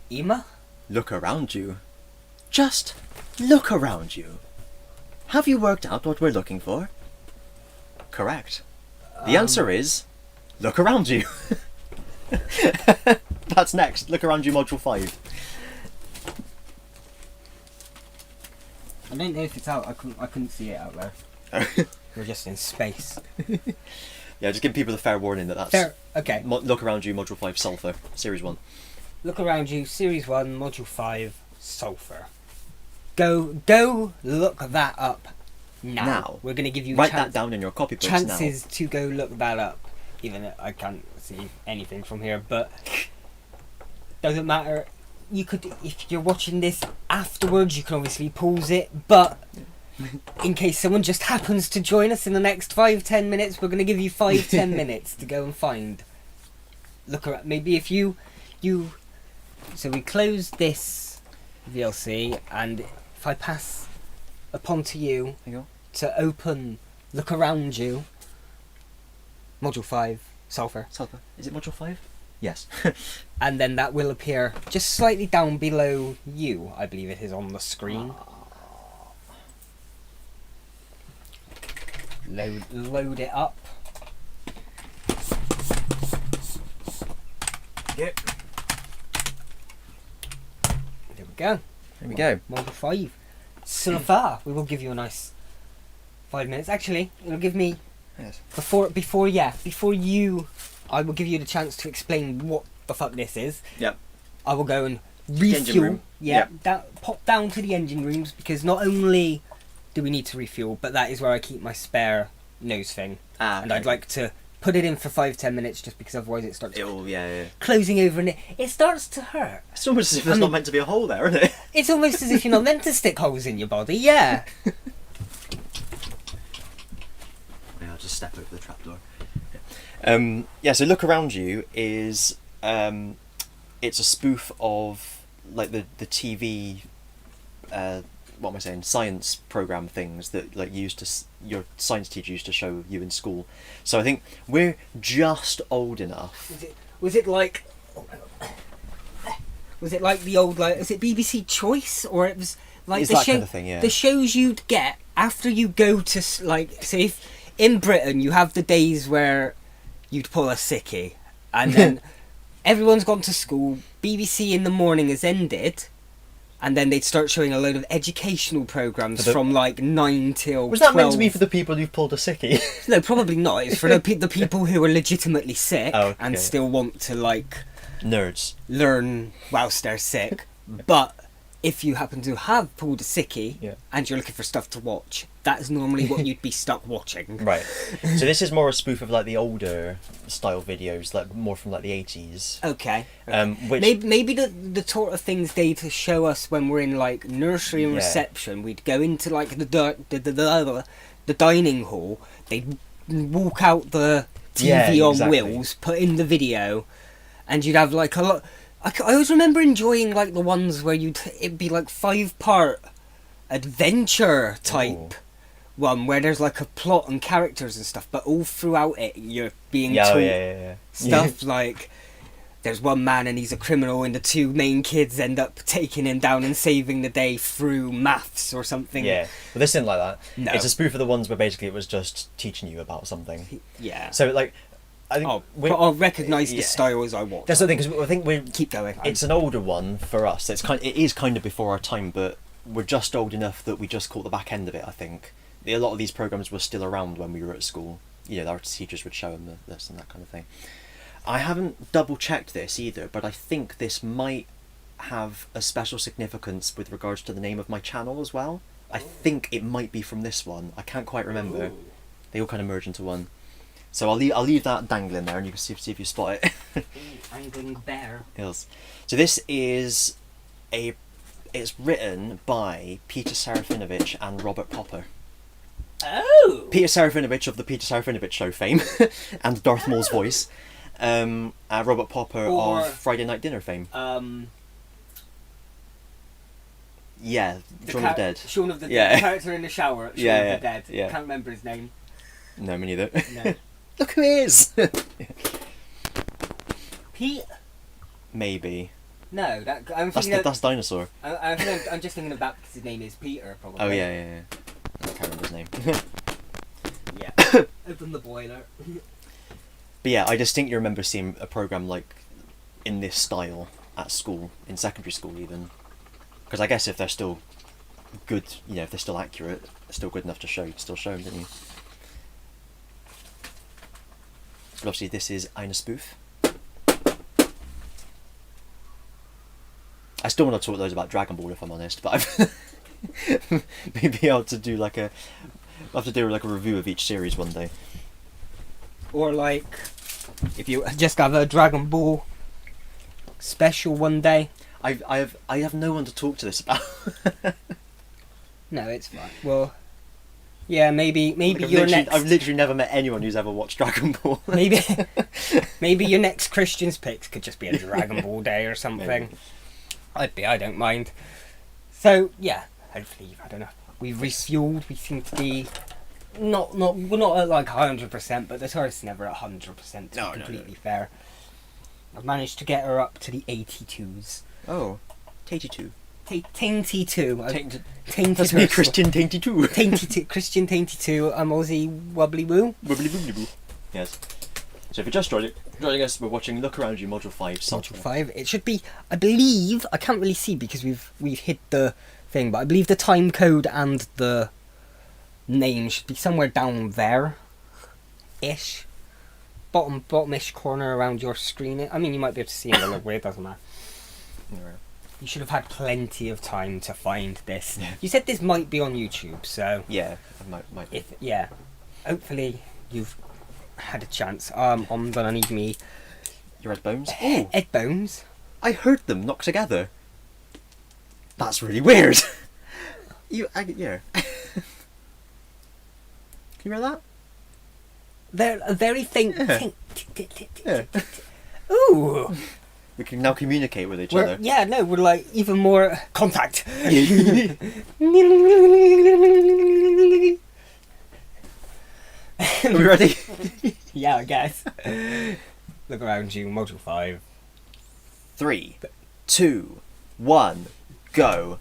Ema? Look around you. Just look around you. Have you worked out what we're looking for? Correct. The answer is, look around you. That's next. Look around you, Module 5. I don't know if it's out. I couldn't see it out there. We're just in space. Yeah, just give people the fair warning that that's... Fair. Okay. Look around you, Module 5, Sulphur, Series 1. Look around you. Series 1, Module 5, Sulphur. Go look that up now. We're going to give you Write that down in your copybooks chances to go look that up, even though I can't see anything from here, but doesn't matter. You could, if you're watching this afterwards, you can obviously pause it, but in case someone just happens to join us in the next 5-10 minutes, we're going to give you 5-10 minutes to go and find. Look around. Maybe if you so we close this VLC, and if I pass upon to you Hang on. to open Look Around You, Module 5, Sulphur, Sulphur. Is it Module 5? Yes. and then that will appear just slightly down below you, I believe it is on the screen. Load it up. Yep. There we go. There we go. Module 5. Sulphur. We will give you a nice 5 minutes. Actually, it'll give me Yes. before you, I will give you the chance to explain what the fuck this is. Yep. I will go and engine refuel. room. Yeah, Yep. pop down to the engine rooms, because not only do we need to refuel, but that is where I keep my spare nose thing. And I'd like to put it in for 5-10 minutes, just because otherwise it starts yeah. closing over and it starts to hurt. It's almost as if there's not meant to be a hole there, isn't it? It's almost as if you're not meant to stick holes in your body. Yeah. Yeah, I'll just step over the trapdoor. Yeah, so Look Around You is it's a spoof of like the TV what am I saying, science program things that like your science teacher used to show you in school. So I think we're just old enough. Was it like the old, like, is it BBC Choice, or it was like It's the that show, kind of thing, yeah. the shows you'd get after you go to, like, say if in Britain you have the days where you'd pull a sickie and then everyone's gone to school, BBC in the morning has ended, and then they'd start showing a load of educational programmes from like 9 till Was that 12. meant to be for the people who've pulled a sickie? No, probably not. It's for the people who are legitimately sick Oh, and okay. still want to, like, Nerds. learn whilst they're sick. But if you happen to have pulled a sickie Yeah. and you're looking for stuff to watch, that's normally what you'd be stuck watching. Right. So this is more a spoof of like the older style videos, like more from like the 80s. Okay. Which Maybe the sort of things they'd show us when we're in like nursery and Yeah. reception. We'd go into like the dining hall. They'd walk out the TV Yeah, on exactly. wheels, put in the video, and you'd have like a lot. I always remember enjoying like the ones where it'd be like 5-part adventure type Ooh. one where there's like a plot and characters and stuff, but all throughout it you're being Yeah, taught yeah. stuff like there's one man and he's a criminal and the two main kids end up taking him down and saving the day through maths or something. Yeah, but this isn't like that. No. It's a spoof of the ones where basically it was just teaching you about something. Yeah. So like, I think But I'll recognise the yeah. style as I watch. That's the thing, because I think we're Keep going. It's an older one for us. It is kind of before our time, but we're just old enough that we just caught the back end of it. I think a lot of these programs were still around when we were at school. You know, our teachers would show them this and that kind of thing. I haven't double checked this either, but I think this might have a special significance with regards to the name of my channel as well. I think it might be from this one. I can't quite remember. Ooh. They all kind of merge into one. So I'll leave that dangling there, and you can see if you spot it. Angling bear. Yes. So this is it's written by Peter Serafinovich and Robert Popper. Oh! Peter Serafinovich of the Peter Serafinovich Show fame and Darth Maul's voice. Robert Popper Or- of Friday Night Dinner fame. Yeah, Shaun of the Dead. Shaun of the Yeah. Dead. The character in the shower. Shaun Yeah, of yeah, the Dead. yeah. Can't remember his name. No, me neither. No. Look who he is! Pete? Maybe. No, I'm thinking That's Dinosaur. I'm just thinking of that because his name is Peter, probably. Oh, yeah. I can't remember his name. Yeah. Open the boiler. But yeah, I distinctly remember seeing a program like in this style at school, in secondary school even. Because I guess if they're still good, you know, if they're still accurate, they're still good enough to show, you can still show them, don't you? But obviously this is Eine Spoof. I still want to talk loads about Dragon Ball if I'm honest, but I've maybe I'll have to do like a review of each series one day. Or like, if you just have a Dragon Ball special one day. I have no one to talk to this about. No, it's fine. Well, yeah, maybe Like, your next. I've literally never met anyone who's ever watched Dragon Ball. maybe your next Christians picks could just be a Dragon Ball day or something. Maybe. I don't mind. So yeah, hopefully you've had enough. We've refueled. We seem to be we're not at like 100%, but the TARDIS is never at 100%. To be completely fair, I've managed to get her up to the 82s. Oh, Tainty 2. Tainty 2. Tainted. That's me, Christian Tainty 2. Tainty Christian Tainty 2. I'm Aussie Wobbly Woo. Wibbly boobly boo. Yes. So if you're just joining us, we're watching Look Around You, Module 5. Module 5. It should be, I believe, I can't really see because we've hid the thing, but I believe the time code and the name should be somewhere down there ish. Bottom-ish corner around your screen. I mean, you might be able to see it a little weird, doesn't matter. You should have had plenty of time to find this. Yeah. You said this might be on YouTube, so Yeah, I might. hopefully you've had a chance. I'm gonna need me Your red bones? Ooh, Ed Bones. I heard them knock together. That's really weird. Yeah. Can you hear that? They're a very faint. Yeah. Yeah. Ooh. We can now communicate with each We're other. we're like even more contact. Are we ready? Yeah, I guess. Look around you, Module 5. 3, 2, 1, go.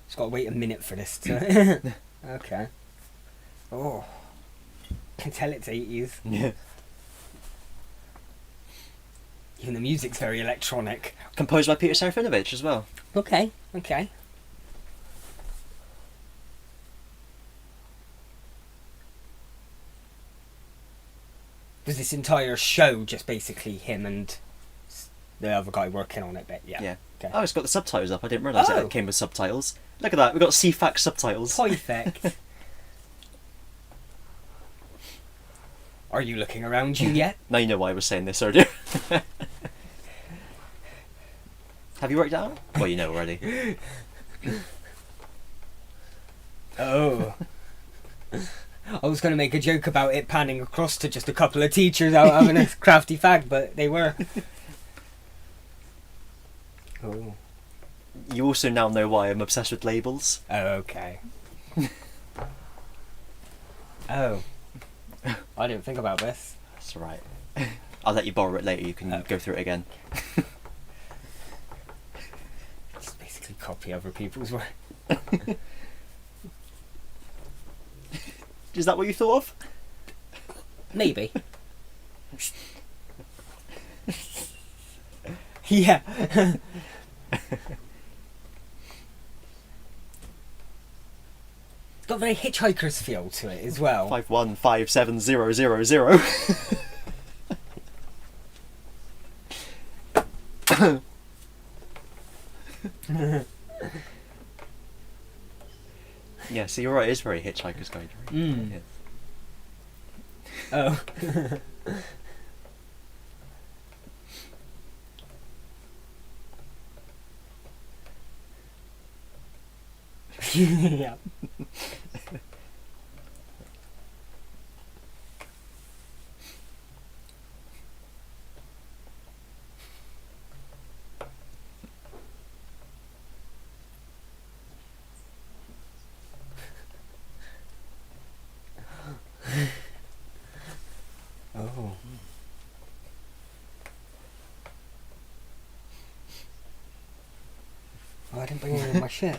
Just gotta wait a minute for this to. Okay. Oh. Can tell it's 80s. Yeah. Even the music's very electronic. Composed by Peter Serafinovich as well. Okay. Was this entire show just basically him and the other guy working on it? But yeah. Yeah. Okay. Oh, it's got the subtitles up. I didn't realise Oh. it came with subtitles. Look at that. We've got CFAX subtitles. Perfect. Are you looking around you yet? Now you know why I was saying this earlier. Have you worked it out? Well, you know already. Oh. I was going to make a joke about it panning across to just a couple of teachers out having a crafty fag, but they were. Oh. You also now know why I'm obsessed with labels. Oh, okay. Oh. I didn't think about this. That's alright. I'll let you borrow it later, you can go through it again. Just basically copy other people's work. Is that what you thought of? Maybe. Yeah. Got a very Hitchhiker's feel to it as well. 5157000. Yeah, so you're right, it is very Hitchhiker's Guide. Mm. Yeah. Oh. Yeah. Oh. Oh, I didn't bring any of my shit.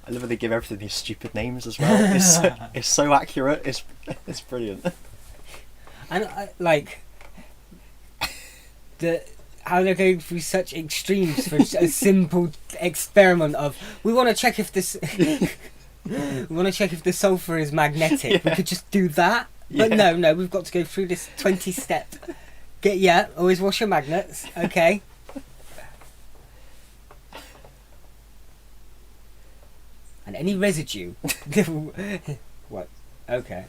I love how they give everything these stupid names as well. It's so accurate. It's brilliant. And like how they're going through such extremes for a simple experiment of we want to check if this we want to check if the sulphur is magnetic. We could just do that, but no, we've got to go through this 20-step. Always wash your magnets. Okay. And any residue. What? Okay.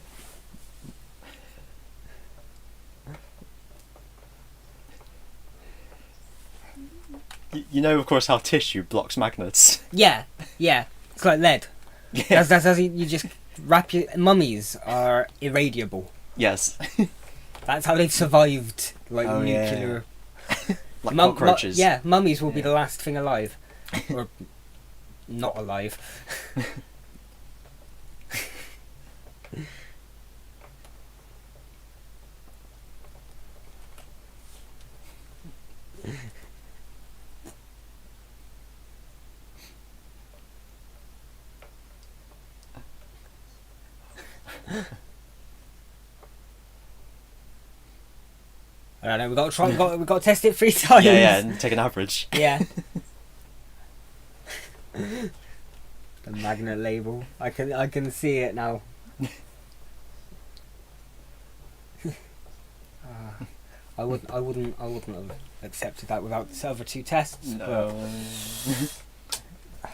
You know, of course, how tissue blocks magnets. Yeah. It's like lead. Yeah. That's how you just wrap your mummies are irradiable. Yes. That's how they've survived, like Oh, yeah. nuclear. Like cockroaches. Mummies will be the last thing alive, or not alive. I don't know. We've got to try. We've got to test it 3 times. Yeah, and take an average. Yeah. The magnet label. I can see it now. I wouldn't have accepted that without the other 2 tests. No. But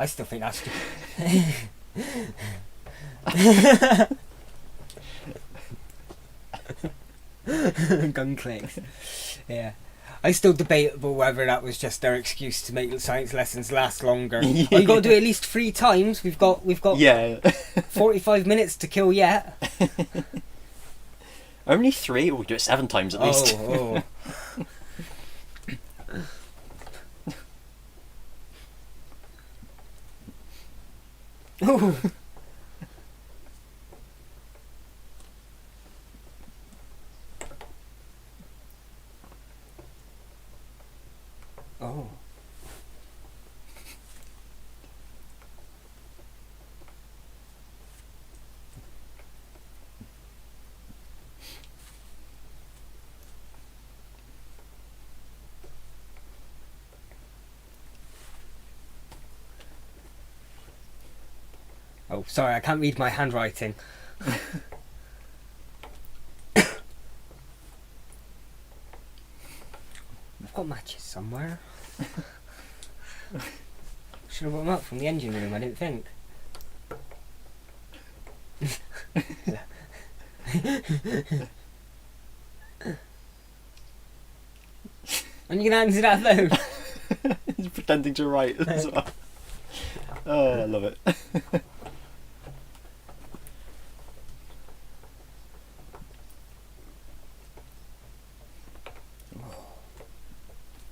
I still think that's. Gun clicks. Yeah. I still debatable whether that was just their excuse to make science lessons last longer. Yeah. Oh, you got to do it at least 3 times. We've got Yeah. 45 minutes to kill yet. Only 3? Or we do it 7 times at least. Oh. Ooh. Oh. Oh, sorry, I can't read my handwriting. I've got matches somewhere. Should have brought them up from the engine room, I didn't think. And you can answer that phone. He's pretending to write as well. Oh, I love it.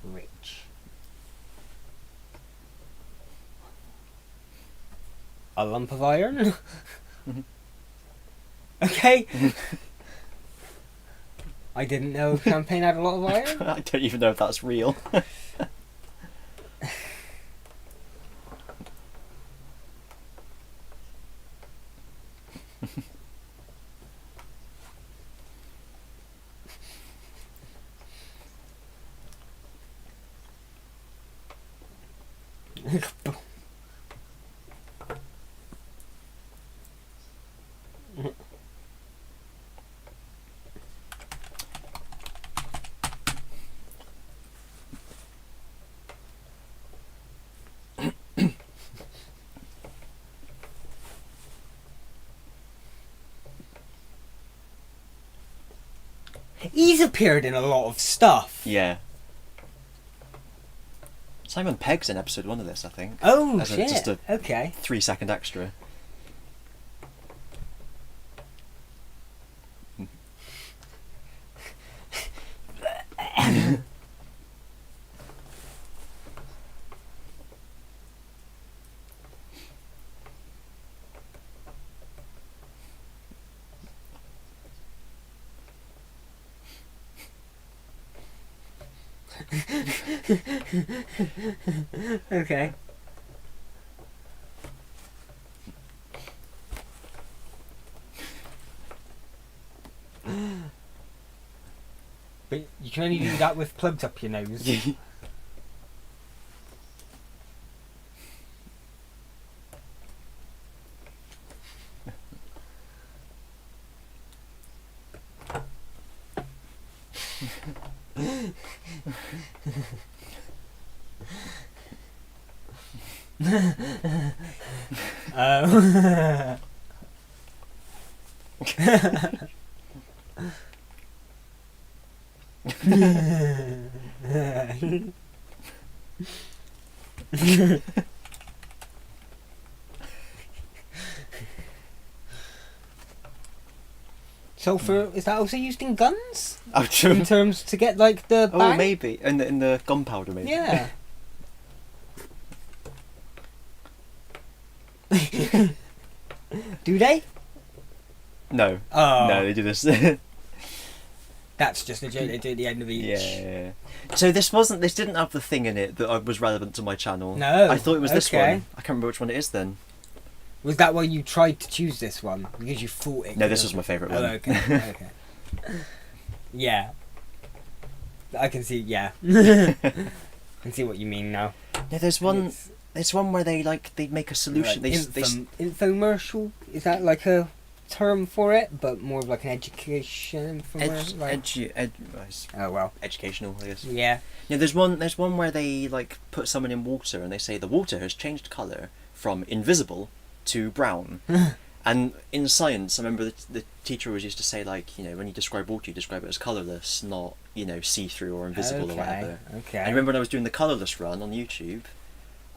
Rich. A lump of iron? Okay. I didn't know champagne had a lot of iron. I don't even know if that's real. He's appeared in a lot of stuff. Yeah. Simon Pegg's in episode 1 of this, I think. Oh, As a- shit. just a- Okay. 3-second extra. Okay. But you can only do that with plugs up your nose. Oh. Sulphur, is that also used in guns? Oh, true. In terms to get like the Oh, bang? maybe. In the gunpowder, maybe. Yeah. Do they? No. Oh. No, they do this. That's just a joke they do at the end of each. Yeah. So this didn't have the thing in it that was relevant to my channel. No. I thought it was this Okay. one. I can't remember which one it is then. Was that why you tried to choose this one? Because you thought it No, this could've- was my favourite Oh, one. okay. Okay. Yeah. I can see, yeah. I can see what you mean now. No, there's one. It's There's one where they make a solution. like infomercial? Is that like a term for it? But more of like an education infomercial? Oh, well. educational, I guess. Yeah. Yeah, there's one where they like put someone in water and they say the water has changed colour from invisible to brown. And in science, I remember the teacher always used to say, like, you know, when you describe water, you describe it as colourless, not, you know, see-through or invisible or whatever. Okay. I remember when I was doing the colourless run on YouTube,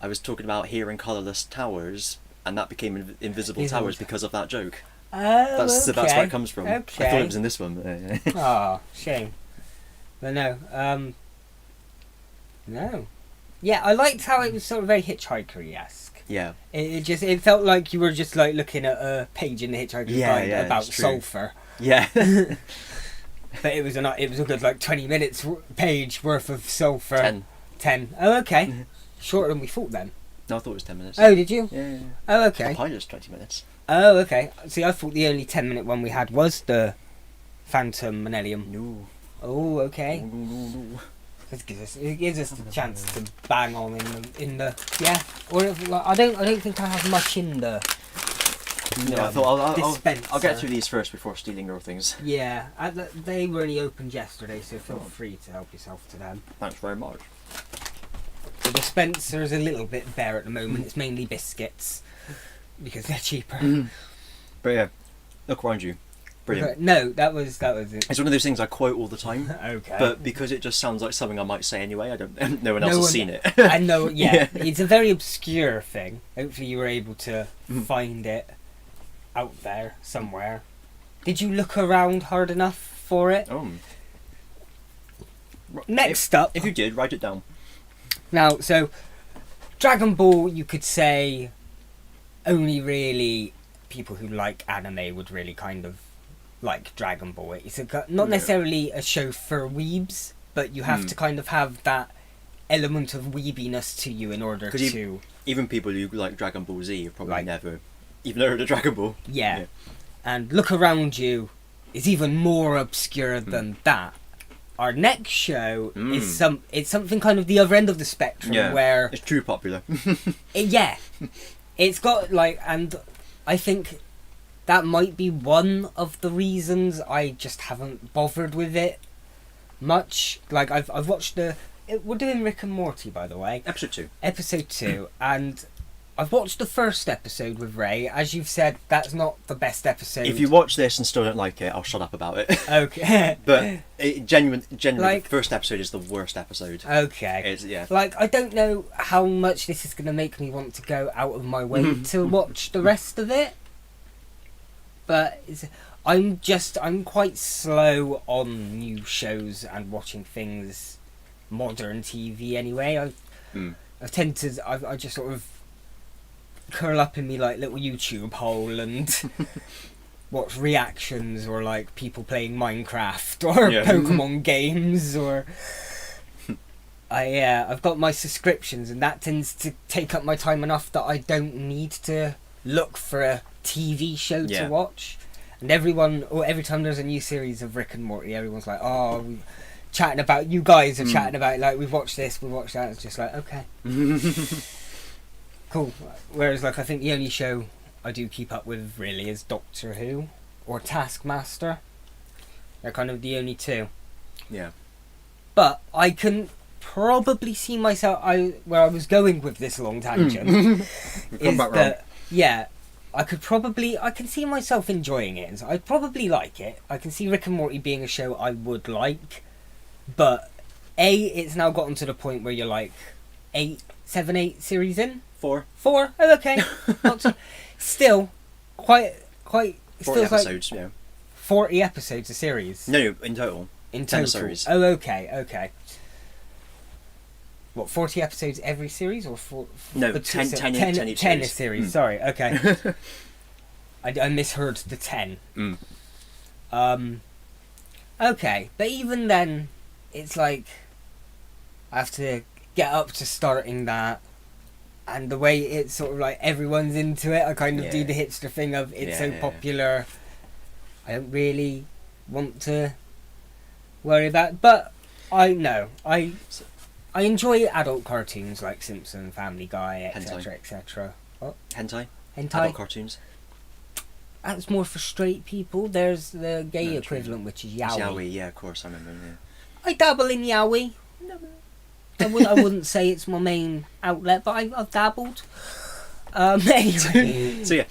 I was talking about hearing colourless towers, and that became invisible towers because of that joke. Oh, So that's where it comes from. I thought Okay. it was in this one. Oh, shame. But no, no. Yeah, I liked how it was sort of very Hitchhiker-esque. Yeah. It felt like you were just like looking at a page in the Hitchhiker's Guide about it's true. sulphur. Yeah. But it was a good like 20 minutes page worth of sulphur. 10. 10. Oh, okay. Shorter than we thought then. No, I thought it was 10 minutes. Oh, did you? Yeah. Oh, okay. The pilot's 20 minutes. Oh, okay. See, I thought the only 10-minute one we had was the Phantom Millennium. No. Oh, okay. No. It gives us the chance to bang on in the yeah. Or if, like, I don't think I have much in the. No, I thought dispenser. I'll get through these first before stealing your things. Yeah, they were only opened yesterday, so feel free to help yourself to them. Thanks very much. The dispenser is a little bit bare at the moment. It's mainly biscuits because they're cheaper. But yeah, look around you. Brilliant. No, that was it. It's one of those things I quote all the time. Okay. But because it just sounds like something I might say anyway, I don't. No one else No has one- seen it. I know, yeah, Yeah. it's a very obscure thing. Hopefully you were able to Mhm. find it out there somewhere. Did you look around hard enough for it? Oh. Next up, If you did, write it down. now, so Dragon Ball, you could say only really people who like anime would really kind of like Dragon Ball. It's not necessarily a show for weebs, but you have to kind of have that element of weebiness to you in order 'Cause to... Even people who like Dragon Ball Z have probably Right. never even heard of Dragon Ball. Yeah. Yeah. And Look Around You is even more obscure than that. Our next show is it's something kind of the other end of the spectrum where It's true popular. it's got like, and I think that might be one of the reasons I just haven't bothered with it much. Like I've watched we're doing Rick and Morty, by the way. Episode 2. And I've watched the first episode with Ray. As you've said, that's not the best episode. If you watch this and still don't like it, I'll shut up about it. Okay. But genuinely, Like- the first episode is the worst episode. Okay. It's, yeah. Like, I don't know how much this is going to make me want to go out of my way to watch the rest of it. But I'm quite slow on new shows and watching things modern TV anyway. I tend to, I just sort of curl up in me like little YouTube hole and watch reactions or like people playing Minecraft or Pokemon games or I've got my subscriptions and that tends to take up my time enough that I don't need to look for a TV show to watch. And every time there's a new series of Rick and Morty, everyone's like, oh, we chatting about, you guys are chatting about like, we've watched this, we've watched that. It's just like, okay. Cool. Whereas, like, I think the only show I do keep up with really is Doctor Who or Taskmaster. They're kind of the only two. Yeah. But I can probably see myself. Where I was going with this long tangent is that I can see myself enjoying it. So I'd probably like it. I can see Rick and Morty being a show I would like, but it's now gotten to the point where you're like 8 series in. 4. Oh, okay. Not too, still, quite. 40 Feels episodes, like yeah. 40 episodes a series. No, in total. In 10 total. series. Oh, okay. What, 40 episodes every series or No, 10 each 10 a series. series. Sorry. Okay. I misheard the 10. Okay, but even then, it's like I have to get up to starting that, and the way it's sort of like everyone's into it, I kind of do the hipster thing of it's so popular. I don't really want to worry about it, but I enjoy adult cartoons like Simpson, Family Guy, etc., etc. What? Hentai? Hentai? Adult cartoons? That's more for straight people. There's the gay equivalent, which is yaoi. Yaoi, yeah, of course, I remember, yeah. I dabble in yaoi. I wouldn't say it's my main outlet, but I've dabbled. Anyway. So yeah,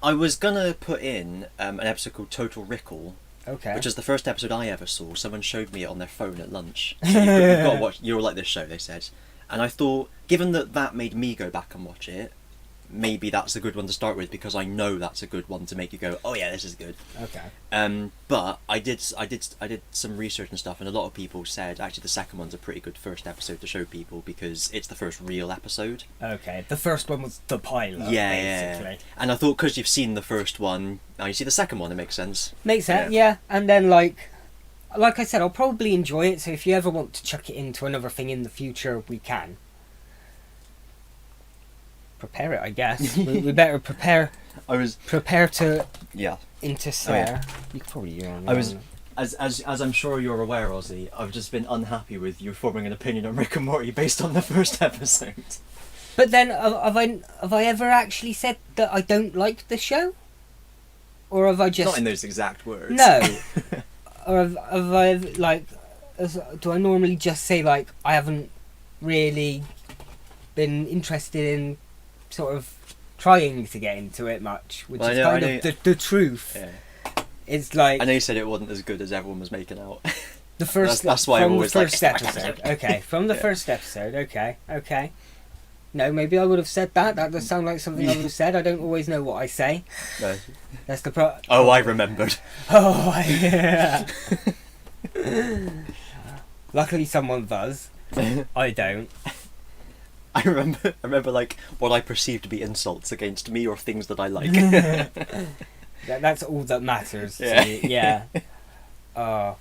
I was gonna put in an episode called Total Recall, Okay. which is the first episode I ever saw. Someone showed me it on their phone at lunch. So you've got to watch. You'll like this show, they said. And I thought, given that made me go back and watch it, maybe that's a good one to start with because I know that's a good one to make you go, oh yeah, this is good. Okay. But I did some research and stuff, and a lot of people said actually the second one's a pretty good first episode to show people because it's the first real episode. Okay. The first one was the pilot. Basically. Yeah. And I thought because you've seen the first one, now you see the second one, it makes sense. Makes sense. Yeah. And then like I said, I'll probably enjoy it. So if you ever want to chuck it into another thing in the future, we can. Prepare it, I guess. we better prepare to interswear. You could probably As I'm sure you're aware, Ozzy, I've just been unhappy with you forming an opinion on Rick and Morty based on the first episode. But then, have I ever actually said that I don't like the show? Or have I just... Not in those exact words. No. Or have I, like... Do I normally just say, like, I haven't really been interested in sort of trying to get into it much, which is kind of the truth. Yeah. It's like I know you said it wasn't as good as everyone was making out. the first. That's why I'm from the always like, first episode. Okay, from the first episode. Okay. No, maybe I would have said that. That does sound like something I would have said. I don't always know what I say. No. That's the Oh, I remembered. Oh, yeah. Luckily, someone does. I don't. I remember like what I perceived to be insults against me or things that I like. That's all that matters. Yeah. To you. Yeah.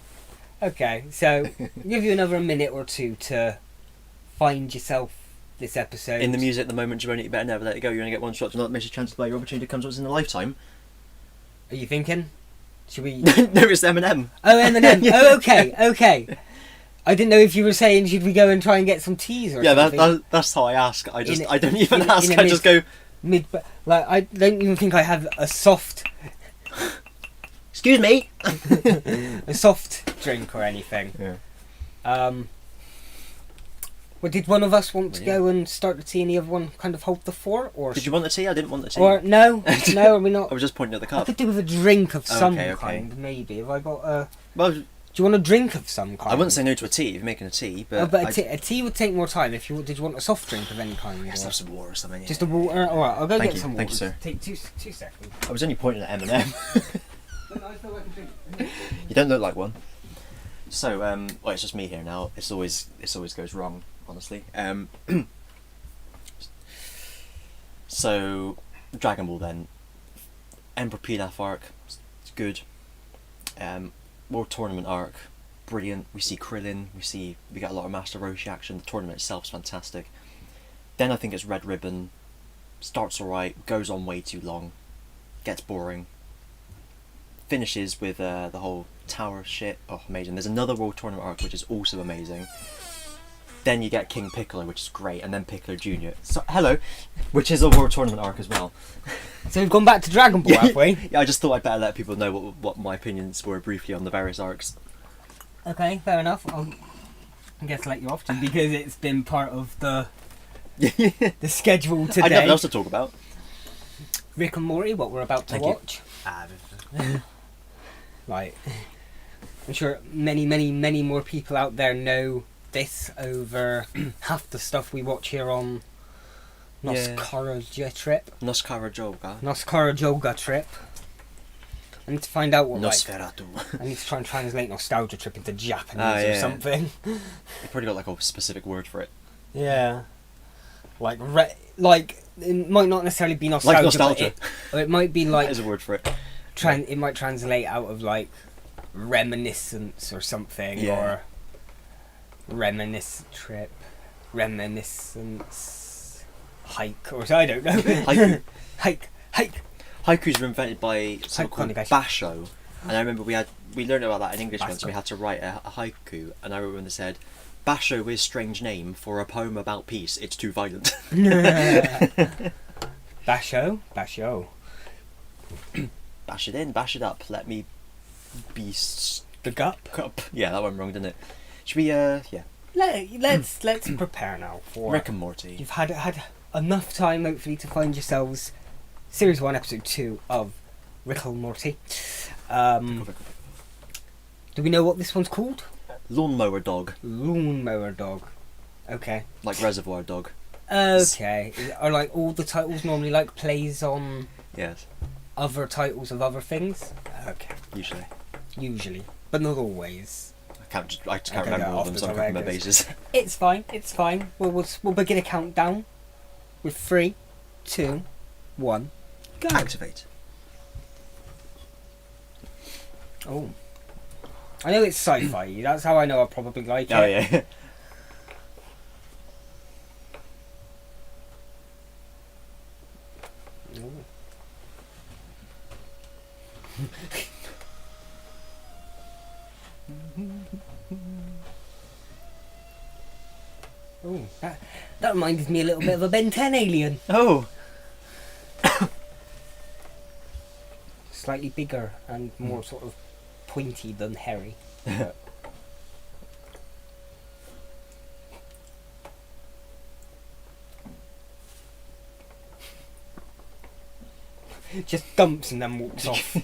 Okay, so give you another minute or two to find yourself this episode. In the music at the moment, you better never let it go. You only get one shot. Do not miss your chance to play. Your opportunity comes once in a lifetime. Are you thinking? Should we? No, it's Eminem. Oh, Eminem. Yeah. Oh, okay. I didn't know if you were saying should we go and try and get some teas or something. That's how I ask. I don't in even ask. a I just go. Like I don't even think I have a soft. Excuse me. A soft drink or anything. Yeah. Well, did one of us want to go and start the tea and the other one kind of hold the fort? Or Did you want the tea? I didn't want the tea. Or no, are we not? I was just pointing at the I cup. could do with a drink of some Okay. kind, maybe. Have I got a... Well, Do you want a drink of some kind? I wouldn't say no to a tea if you're making a tea, but, But a tea would take more time. Did you want a soft drink of any kind? Yes, or- have some water or something. Yeah. Just a water? Alright, I'll go Thank get you, some water. thank you, sir. Take two seconds. I was only pointing at Eminem. I feel like a drink. You don't look like one. So, well, it's just me here now. It always goes wrong, honestly. So, Dragon Ball then. Emperor Pilaf arc, it's good. World Tournament arc, brilliant. We see Krillin, we get a lot of Master Roshi action. The tournament itself's fantastic. Then I think it's Red Ribbon. Starts alright, goes on way too long, gets boring. Finishes with the whole tower shit. Oh, amazing. There's another World Tournament arc which is also amazing. Then you get King Piccolo, which is great, and then Piccolo Jr. So, hello, which is a World Tournament arc as well. So we've gone back to Dragon Ball, have we? Yeah, I just thought I'd better let people know what my opinions were briefly on the various arcs. Okay, fair enough. I guess let you off to because it's been part of the schedule today. I have nothing else to talk about. Rick and Morty, what we're about to Thank you. watch. Like, I'm sure many more people out there know this over half the stuff we watch here on Noskara Trip. Noskara Joga. Noskara Joga Trip. I need to find out what Nosferatu. I need to try and translate Nostalgia Trip into Japanese or something. You probably got like a specific word for it. Yeah. Like it might not necessarily be nostalgia. Like nostalgia. Or it might be like There's a word for it. it might translate out of like reminiscence or something, Yeah. or reminiscence trip, reminiscence hike, or I don't know. Haiku. hike. Haikus were invented by someone called Haiku. Basho, and I remember we learned about that in English once. Basho. We had to write a haiku, and I remember when they said, "Basho is strange name for a poem about peace. It's too violent." Basho. Bash it in, bash it up. Let me be The gup. up. Yeah, that went wrong, didn't it? Should we? Yeah. Let's prepare now for Rick and Morty. You've had enough time, hopefully, to find yourselves Series 1, Episode 2 of Rick and Morty. Do we know what this one's called? Lawnmower Dog, Lawnmower Dog. Okay. like Reservoir Dog. Okay. Are like all the titles normally like plays on Yes, other titles of other things? Okay. usually. But not always. I just can't Okay, remember all off of them, the so I'm top of covering my my head. bases. It's fine. We'll begin a countdown with 3, 2, 1, go. Activate. Oh. I know it's sci-fi. That's how I know I probably like it. Oh yeah. Oh, that reminded me a little bit of a Ben 10 alien. Oh. Slightly bigger and more sort of pointy than Harry. Just dumps and then walks off.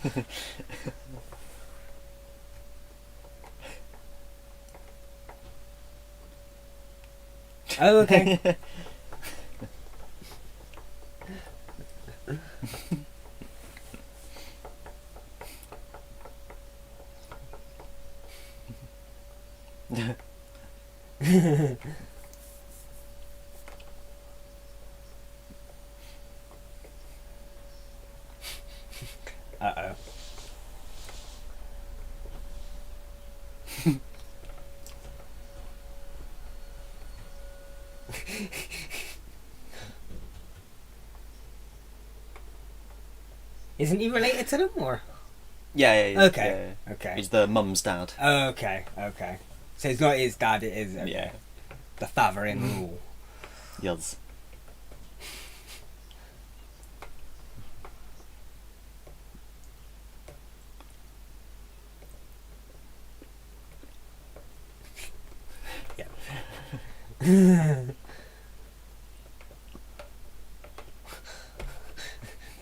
Oh, okay. Uh-oh. Isn't he related to them, or? Yeah. Okay. Yeah. Okay. He's the mum's dad. Okay. So it's not his dad, it is Yeah. the father-in-law. Yes.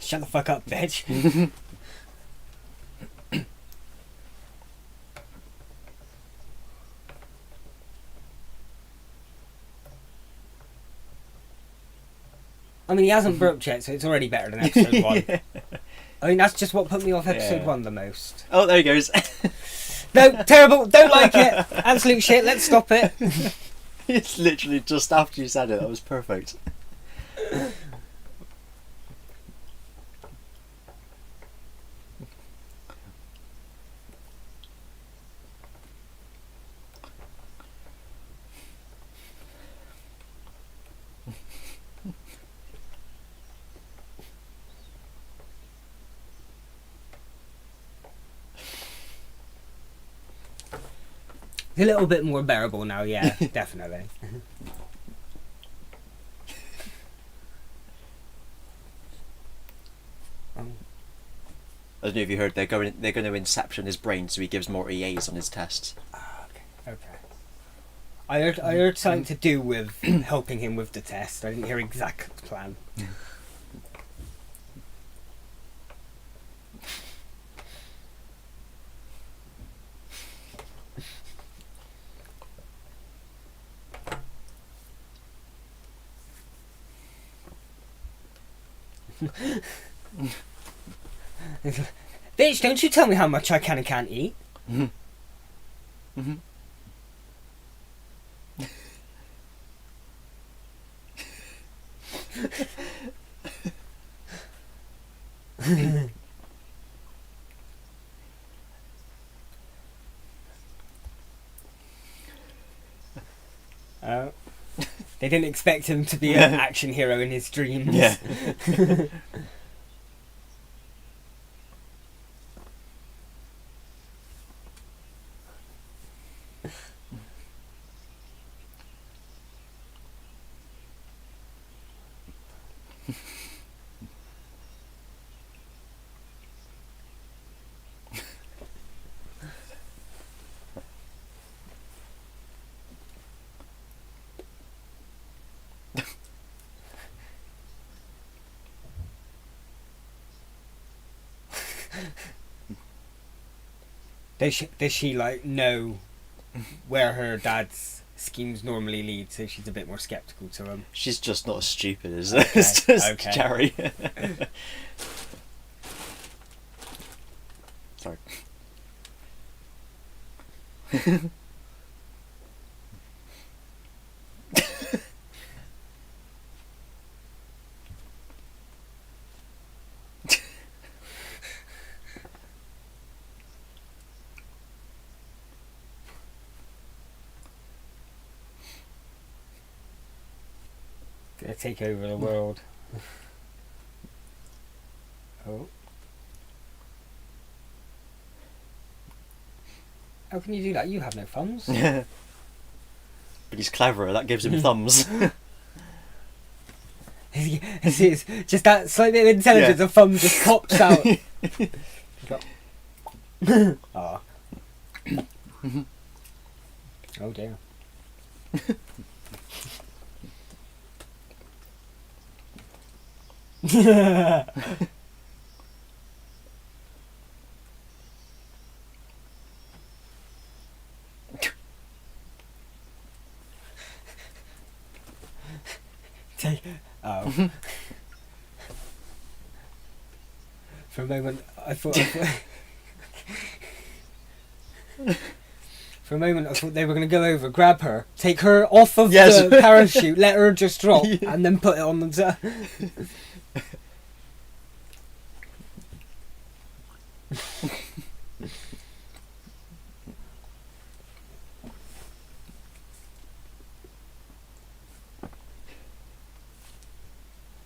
Shut the fuck up, bitch. I mean, he hasn't broke yet, so it's already better than episode 1. I mean, that's just what put me off episode 1 the most. Oh, there he goes. No, terrible, don't like it. Absolute shit, let's stop it. It's literally just after you said it. That was perfect. A little bit more bearable now, yeah, definitely. I don't know if you heard. They're going to inception his brain, so he gives Morty A's on his tests. Okay. I heard something to do with helping him with the test. I didn't hear exact plan. Bitch, don't you tell me how much I can and can't eat. Oh. They didn't expect him to be an action hero in his dreams. Yeah. Does she like know where her dad's schemes normally lead, so she's a bit more skeptical to him? She's just not as stupid as Okay. Carrie. Sorry. Gonna take over the world. Oh. How can you do that? You have no thumbs. But he's cleverer. That gives him thumbs. It's just that slight bit of intelligence, a thumb just pops out. Oh. Oh dear. Oh. For a moment, I thought. For a moment, I thought they were going to go over, grab her, take her off of Yes. the parachute, let her just drop, Yeah. and then put it on themselves.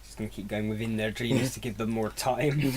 Just going to keep going within their dreams to give them more time.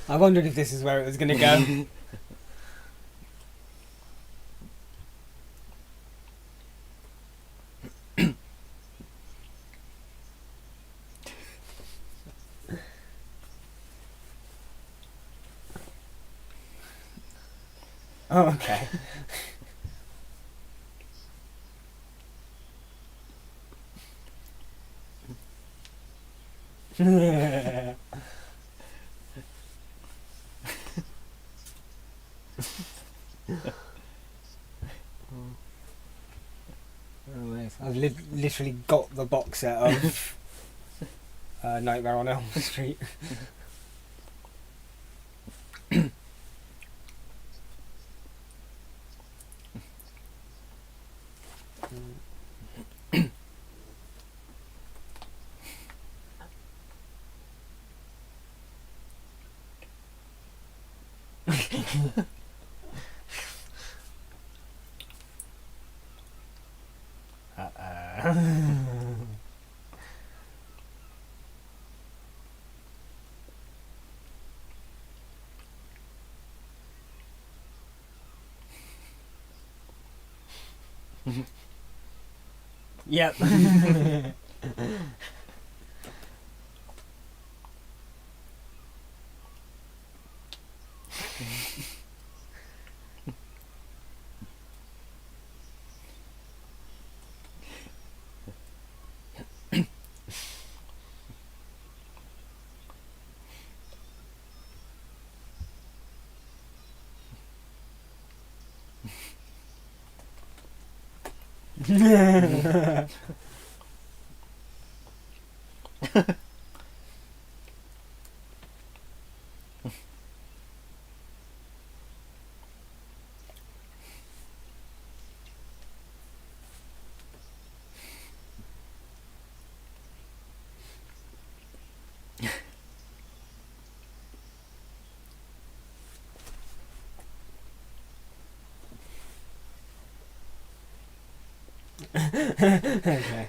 I wondered if this is where it was going to go. Oh, okay. I've literally got the box set of Nightmare on Elm Street. Yep. Okay.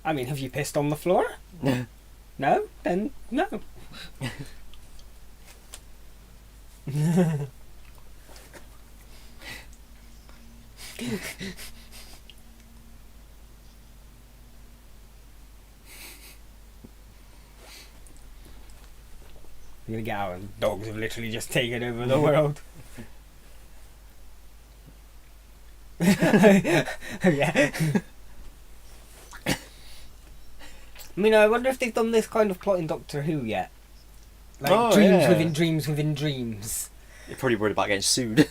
I mean, have you pissed on the floor? No? Then no. I'm gonna get out and dogs have literally just taken over the world. Yeah. I mean, I wonder if they've done this kind of plot in Doctor Who yet. Like dreams within dreams within dreams. You're probably worried about getting sued.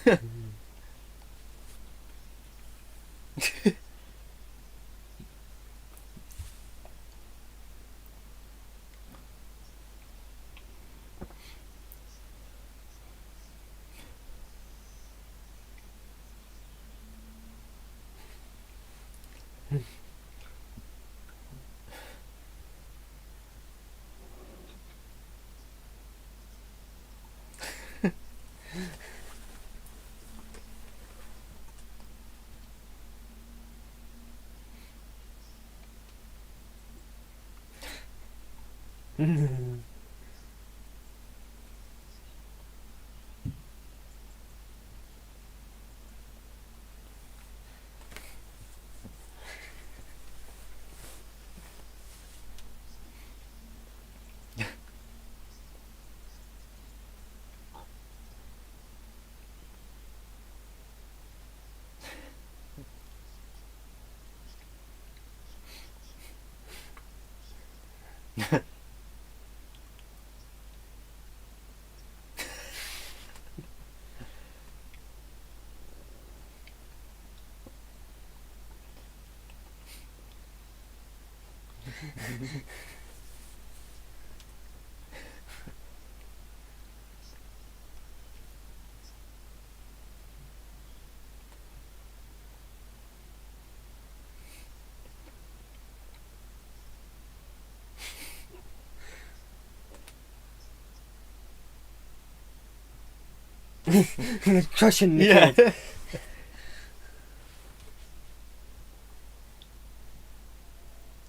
Crushing the Yeah. kid.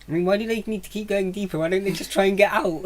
I mean, why do they need to keep going deeper? Why don't they just try and get out?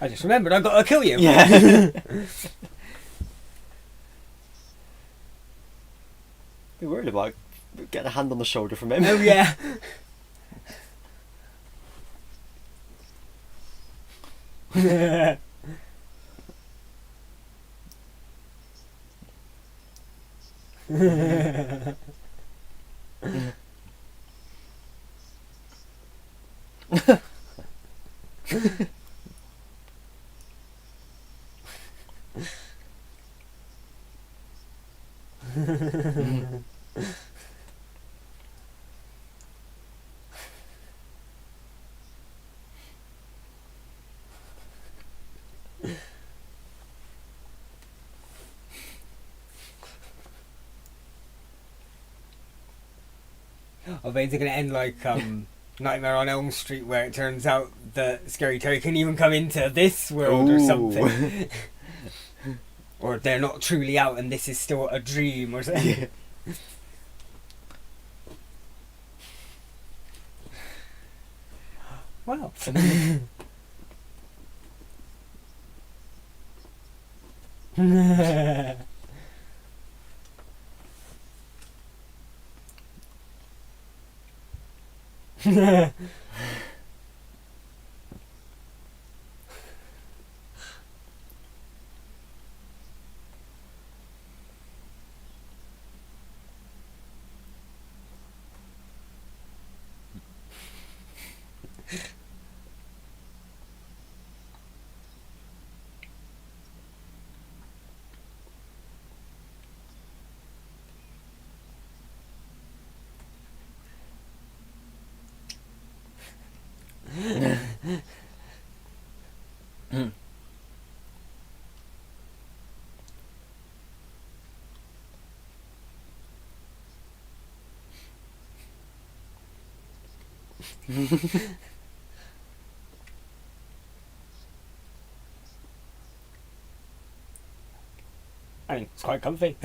I just remembered I've got to kill you. Yeah. Be worried about getting a hand on the shoulder from him. Oh yeah. I bet it's going to end like Nightmare on Elm Street, where it turns out that Scary Terry can even come into this world or Ooh. something. Or they're not truly out and this is still a dream or something. Yeah. Well. I mean, it's quite comfy.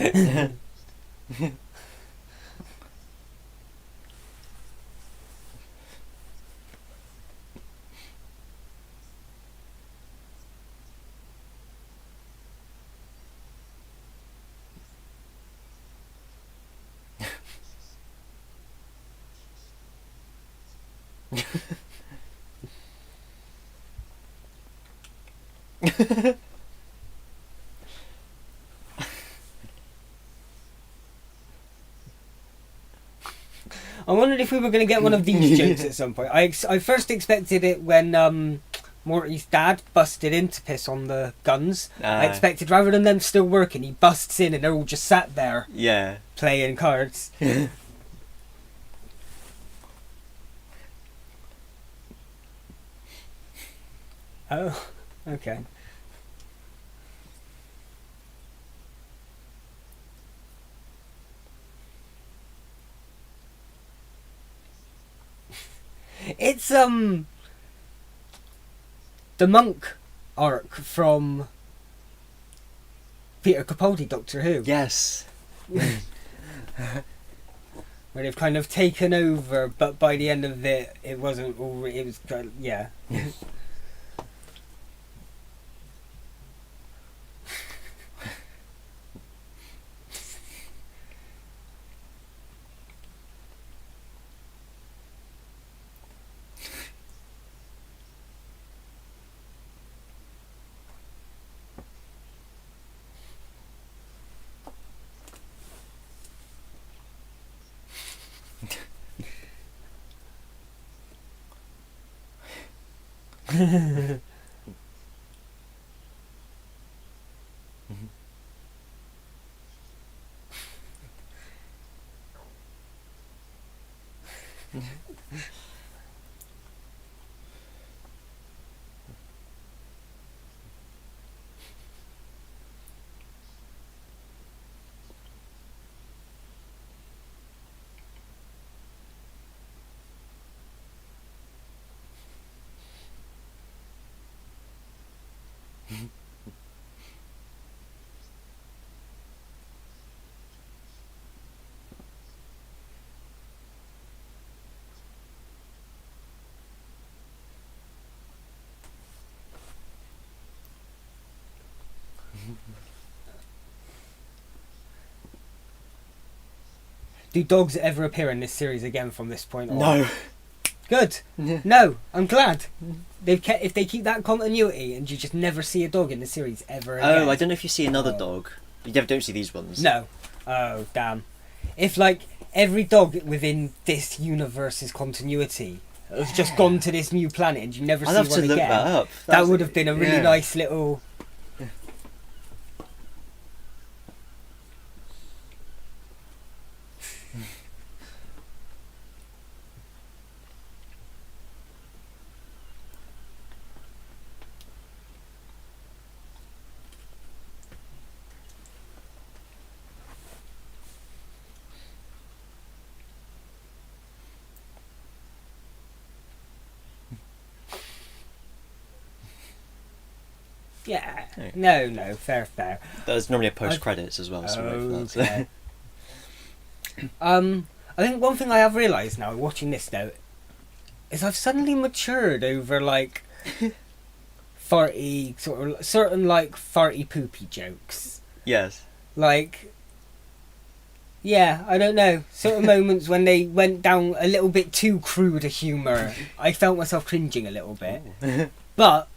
I wondered if we were going to get one of these jokes at some point. I first expected it when Morty's dad busted in to piss on the guns. I expected rather than them still working, he busts in and they're all just sat there Yeah. playing cards. Oh, okay. It's the monk arc from Peter Capaldi, Doctor Who. Yes. Where they've kind of taken over, but by the end of it, it wasn't all. It was yeah. Do dogs ever appear in this series again from this point on? No. Good. No, I'm glad. If they keep that continuity and you just never see a dog in the series ever again. Oh, I don't know if you see another dog. You don't see these ones. No. Oh, damn. If, like, every dog within this universe's continuity has just gone to this new planet and you never I'd see have one to look again, that up. that would have been a really nice little... Yeah. No, fair. There's normally a post credits as well. So Okay. I think one thing I have realised now watching this though, is I've suddenly matured over like farty sort of certain like farty poopy jokes. Yes. Like, yeah, I don't know. Certain moments when they went down a little bit too crude a humour, I felt myself cringing a little bit. But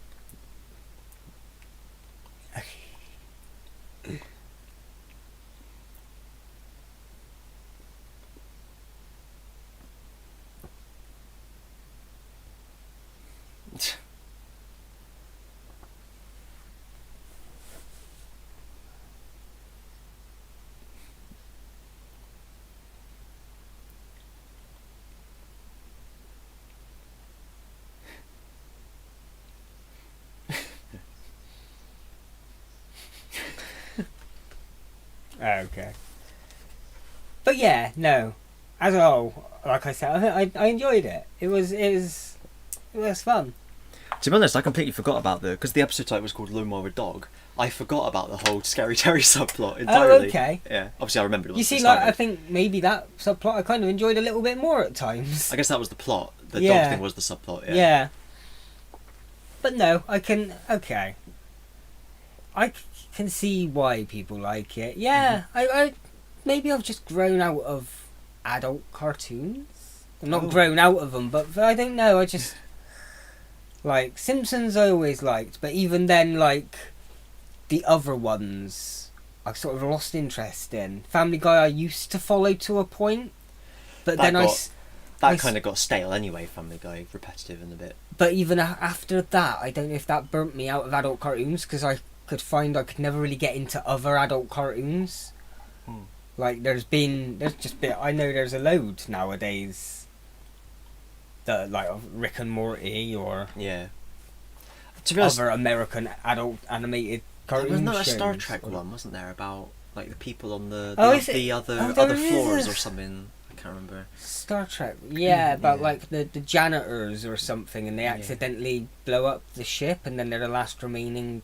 okay. But yeah, no. As a whole, like I said, I enjoyed it. It was fun. To be honest, I completely forgot about because the episode title was called Lawnmower Dog. I forgot about the whole Scary Terry subplot entirely. Oh, okay. Yeah, obviously I remembered it. You see, like, I think maybe that subplot I kind of enjoyed a little bit more at times. I guess that was the plot. The Yeah. dog thing was the subplot. Yeah. Yeah. But no, I can. Okay. I can see why people like it. Yeah, I maybe I've just grown out of adult cartoons. I'm not grown out of them, but I don't know. I just like Simpsons. I always liked, but even then, like the other ones, I sort of lost interest in. Family Guy, I used to follow to a point, but That then got- I That kind of got stale anyway. Family Guy, repetitive and a bit. But even after that, I don't know if that burnt me out of adult cartoons because I could find I could never really get into other adult cartoons. Like there's just been, I know there's a load nowadays that like of Rick and Morty or Yeah. To be honest, other American adult animated there cartoons. was not a Star Trek one, wasn't there? About like the people on the is it? the other Oh, there other is floors a- or something. I can't remember. Star Trek, yeah, about Yeah. like the janitors or something, and they Yeah. accidentally blow up the ship, and then they're the last remaining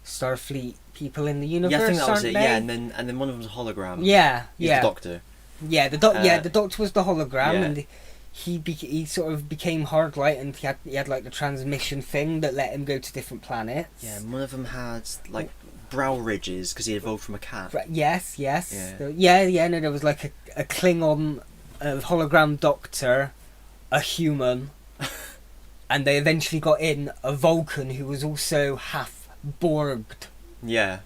Starfleet people in the universe. Yeah, I think that was aren't it. they? Yeah, and then one of them's a hologram. Yeah, He's yeah, the Doctor. yeah. The Doctor was the hologram, Yeah. and he sort of became hard light, and he had like the transmission thing that let him go to different planets. Yeah, and one of them had like brow ridges because he evolved from a cat. Yes. Yeah. No, there was like a Klingon, a hologram Doctor, a human, and they eventually got in a Vulcan who was also half Borged, Yeah,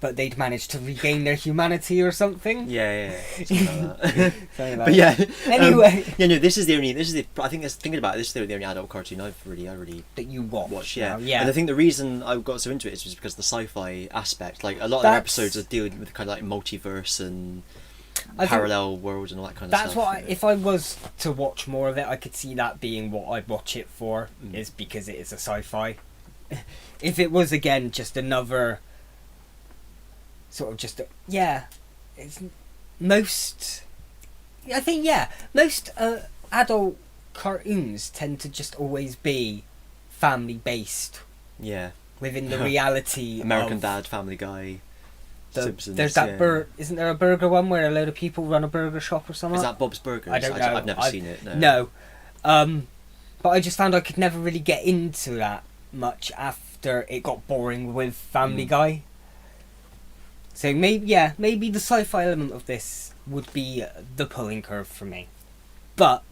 but they'd managed to regain their humanity or something. yeah. Something like that. Something like But yeah. Anyway. Yeah, no. This is the. I think thinking about it, this is the only adult cartoon I really that you watch. watched. Yeah. now, yeah. And I think the reason I got so into it is just because of the sci-fi aspect. Like a lot of their That's- episodes are dealing with kind of like multiverse and I think parallel worlds and all that kind of that's stuff. what if I was to watch more of it, I could see that being what I'd watch it for, is because it is a sci-fi. If it was again just another sort of just it's most. I think most adult cartoons tend to just always be family based Yeah. within the reality. American of Dad, Family Guy, Simpsons. There's that yeah. Isn't there a burger one where a load of people run a burger shop or something? Is that Bob's Burgers? I don't know. I've never seen it. No. No. But I just found I could never really get into that much after it got boring with Family Guy. So maybe the sci-fi element of this would be the pulling curve for me. But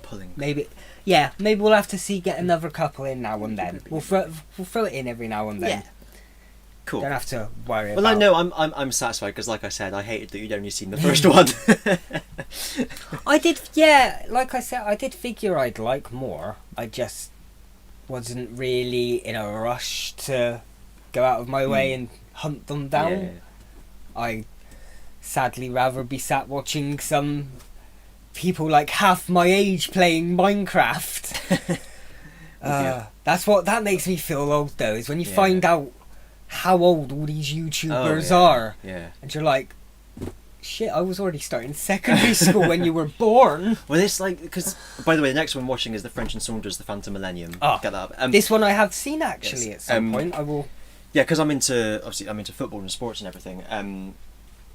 Pulling. maybe we'll have to get another couple in now and then. We'll throw it in every now and then. Yeah. Cool. Don't have to worry Well, about. I know I'm satisfied because, like I said, I hated that you'd only seen the first one. I did, like I said, I did figure I'd like more. I just wasn't really in a rush to go out of my way and hunt them down. Yeah. I sadly rather be sat watching some people like half my age playing Minecraft. That makes me feel old though, is when you find out how old all these YouTubers are. Yeah. And you're like, shit, I was already starting secondary school when you were born. Well, it's like, because, by the way, the next one I'm watching is the French and Saunders, the Phantom Millennium. Oh, get that up. This one I have seen actually Yes. at some point. I will. Yeah, because I'm into football and sports and everything.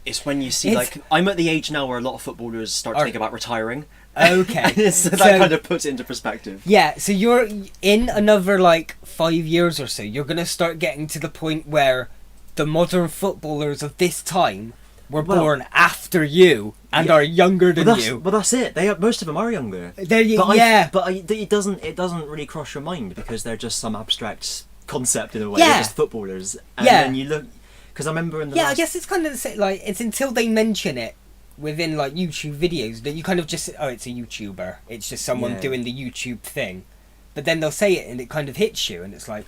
It's when you see, It's- like, I'm at the age now where a lot of footballers start to think about retiring. Okay. So that kind of puts it into perspective. Yeah, so you're in another like 5 years or so, you're gonna start getting to the point where the modern footballers of this time were Well- born after you and Yeah. are younger than But that's, you. but that's it. Most of them are younger. There you, But yeah. it doesn't really cross your mind because they're just some abstract concept in a way. Yeah. They're just footballers. And Yeah. then you look, because I remember in the Yeah, I last, guess it's kind of the same. Like, it's until they mention it within like YouTube videos that you kind of just it's a YouTuber. It's just someone Yeah. doing the YouTube thing. But then they'll say it and it kind of hits you, and it's like,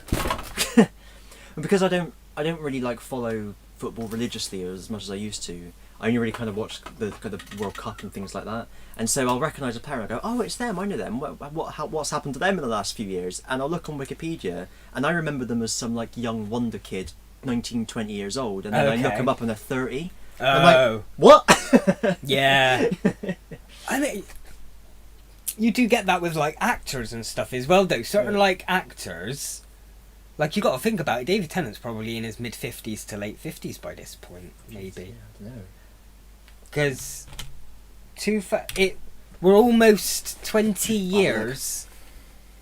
because I don't really like follow football religiously as much as I used to. I only really kind of watch the kind of World Cup and things like that, and so I'll recognise a player and I go, oh, it's them, I know them. What's happened to them in the last few years? And I'll look on Wikipedia and I remember them as some like young wonder kid, 19, 20 years old, and then I look Okay. them up and they're 30. oh, I'm like, what? yeah. I mean, you do get that with like actors and stuff as well, though. Certain Yeah. like actors, like you got to think about it. David Tennant's probably in his mid 50s to late 50s by this point, maybe. No. Because we're almost 20 years.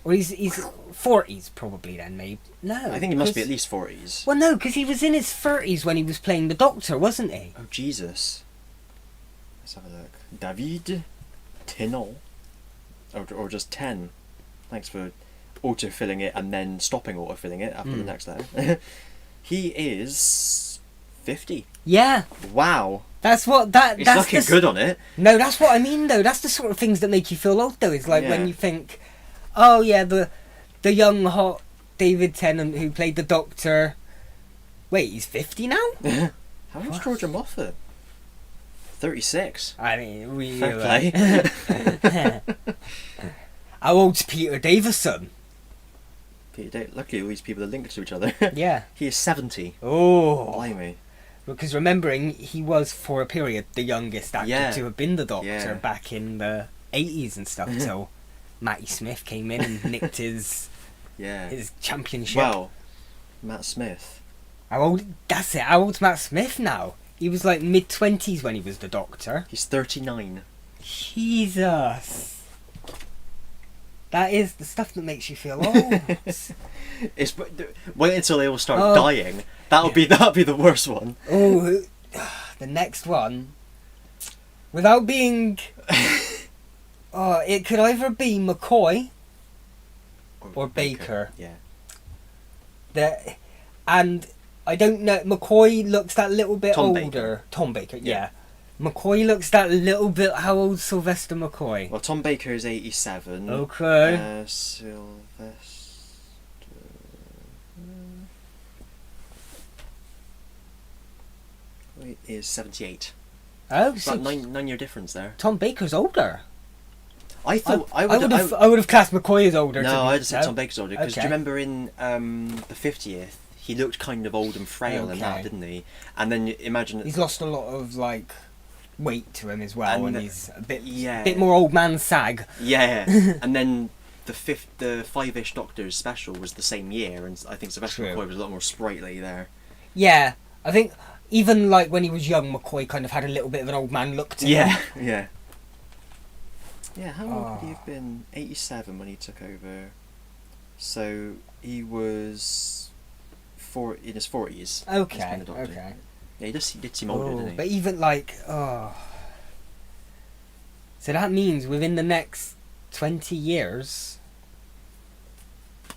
Or he's 40s probably then, maybe. No. I think he must be 'cause- at least 40s. Well, no, because he was in his 30s when he was playing the Doctor, wasn't he? Oh, Jesus. Let's have a look. David Tennant. Or just 10. Thanks for auto-filling it and then stopping auto-filling it after the next letter. He is 50. Yeah. Wow. That's He's looking the, good on it. No, that's what I mean, though. That's the sort of things that make you feel old, though. It's like Yeah. when you think, oh, yeah, the young, hot David Tennant who played the Doctor. Wait, he's 50 now? How old's Georgia Moffat? 36. I mean, really. Fair play. How old's Peter Davison? Luckily, all these people are linked to each other. Yeah. He is 70. Oh. Blimey. Because remembering, he was, for a period, the youngest actor Yeah. to have been the Doctor Yeah. back in the 80s and stuff, till Matty Smith came in and nicked his Yeah. championship. Well, Matt Smith. How old? That's it. How old's Matt Smith now? He was like mid-20s when he was the Doctor. He's 39. Jesus. That is the stuff that makes you feel old. It's wait until they all start Oh. dying. That'll be the worst one. Oh, the next one. Without being... it could either be McCoy or Baker. Yeah. And I don't know, McCoy looks that little bit Tom older. Baker. Tom Baker, Yeah. yeah. McCoy looks that little bit... How old's Sylvester McCoy? Well, Tom Baker is 87. Okay. Sylvester is 78. Oh, It's so about 9-year difference there. Tom Baker's older. I thought I would have classed McCoy as older. No, I'd have said no? Tom Baker's older because do you Okay. remember in the 50th he looked kind of old and frail in that, Okay. didn't he? And then you imagine He's lost a lot of like weight to him as well, and And he's a bit yeah. bit more old man sag. yeah, and then the 5-ish Doctors special was the same year, and I think Sylvester True. McCoy was a lot more sprightly there. Yeah, I think even like when he was young, McCoy kind of had a little bit of an old man look to him. Yeah. Yeah, how old would he Oh. have been? 87 when he took over. So he was in his 40s. He's Okay, been the Doctor. okay. Yeah, he did seem older, Oh, didn't he? but even like so that means within the next 20 years,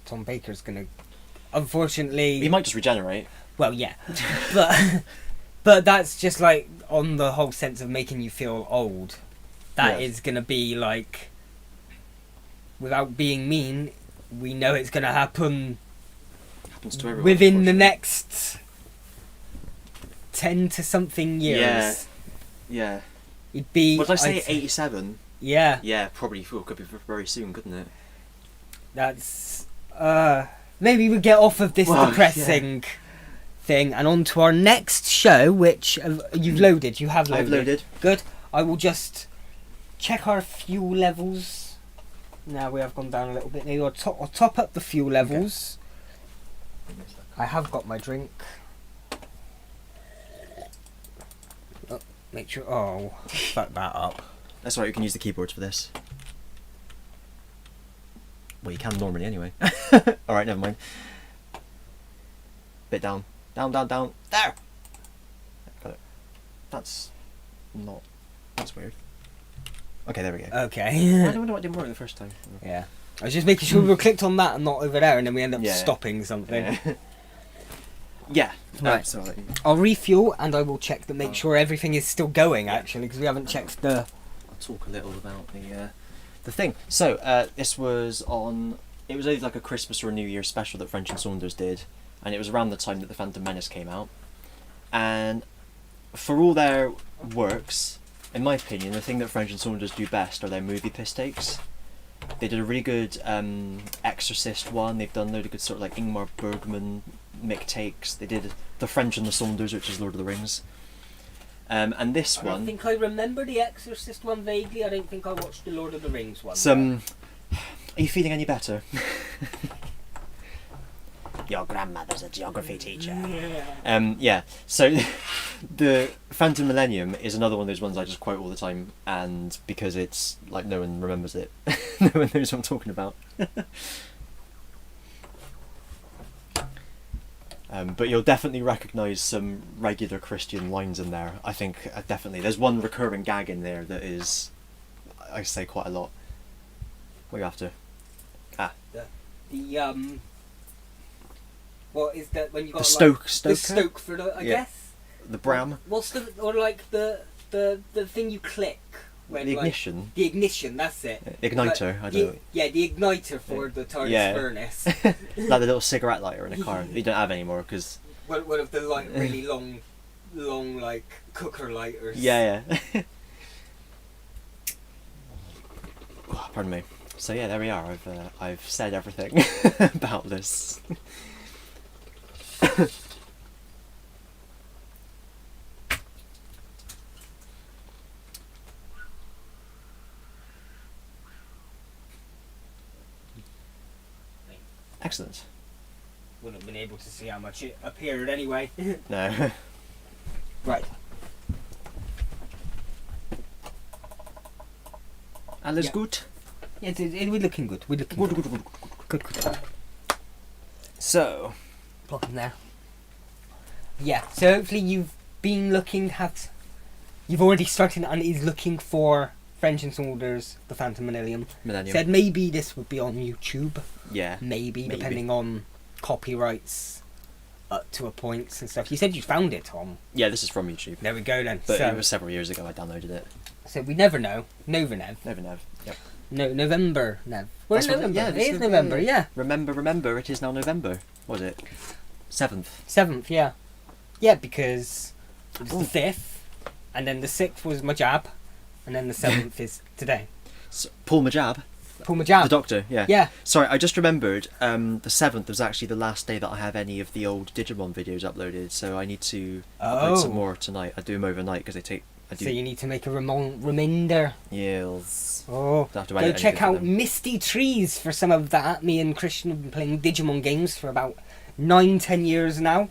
Tom Baker's gonna, unfortunately. He might just regenerate. Well, yeah, but that's just like on the whole sense of making you feel old. That Yeah. is gonna be like, without being mean, we know it's gonna happen Happens to everyone. within the unfortunately. next 10 to something years. Yeah. It'd be. What did I say? I'd 87? Yeah, Yeah, probably could be very soon, couldn't it? that's. Maybe we get off of this Well, depressing thing and on to our next show, which you've loaded. You have loaded. I've loaded. Good. I will just check our fuel levels. Now we have gone down a little bit. Maybe I'll top up the fuel levels. I have got my drink. Make sure. Oh, fuck that up. That's right. You can use the keyboards for this. Well, you can normally anyway. All right, never mind. Bit down, down, down, down. There. Got it. That's not. That's weird. Okay, there we go. Okay. I don't know what didn't work the first time. Yeah. I was just making sure we were clicked on that and not over there, and then we end up Yeah. stopping something. Yeah. Yeah. Right. So I'll refuel and I will check to make sure everything is still going, actually, because we haven't checked the... I'll talk a little about the thing. So this was on. It was either like a Christmas or a New Year special that French and Saunders did, and it was around the time that the Phantom Menace came out. And for all their works, in my opinion, the thing that French and Saunders do best are their movie piss takes. They did a really good Exorcist one. They've done a load of good sort of like Ingmar Bergman Mick takes. They did the French and the Saunders, which is Lord of the Rings. And this I one. don't think I remember the Exorcist one vaguely. I don't think I watched the Lord of the Rings one. Are you feeling any better? Your grandmother's a geography teacher. Yeah. So the Phantom Millennium is another one of those ones I just quote all the time, and because it's like no one remembers it, no one knows what I'm talking about. But you'll definitely recognise some regular Kristian lines in there. I think definitely. There's one recurring gag in there that is, I say quite a lot. What are you after? What is that when you got The Stoker? the Stoke for the Yeah. guess? The Bram? What's the or like the thing you click when The ignition? the ignition, that's it. Igniter, I don't know. Yeah, the igniter for the TARDIS Yeah. furnace. Like the little cigarette lighter in a car. You don't have anymore because. one of the like really long like cooker lighters. Yeah. Oh, pardon me. So yeah, there we are. I've said everything about this. Excellent. Wouldn't have been able to see how much it appeared anyway. No. Right. Alles Yeah. gut? Yeah, we're looking good. We're looking good. Good. So, Plug in there. Yeah, so hopefully you've been looking, you've already started and is looking for French and Saunders, The Phantom Millennium. Said maybe this would be on YouTube. yeah. Maybe. Depending on copyrights up to a point and stuff. You said you found it, Tom. Yeah, this is from YouTube. There we go then. But so, it was several years ago I downloaded it. so we never know. Never. Never know. Yep. No, November. We're That's in what- November. yeah, It this is is- November, yeah. Remember, it is now November. Was it? 7th. 7th, yeah. Yeah, because it was Ooh. the 5th, and then the 6th was my jab, and then the 7th is today. So, Paul Majab, Pull my jab. the doctor, yeah. Yeah. Sorry, I just remembered, the 7th was actually the last day that I have any of the old Digimon videos uploaded, so I need to upload some more tonight. I do them overnight because they take... So you need to make a reminder. Yes. Oh, Don't have to go edit check anything for out them. Misty Trees for some of that. Me and Kristian have been playing Digimon games for about 9-10 years now.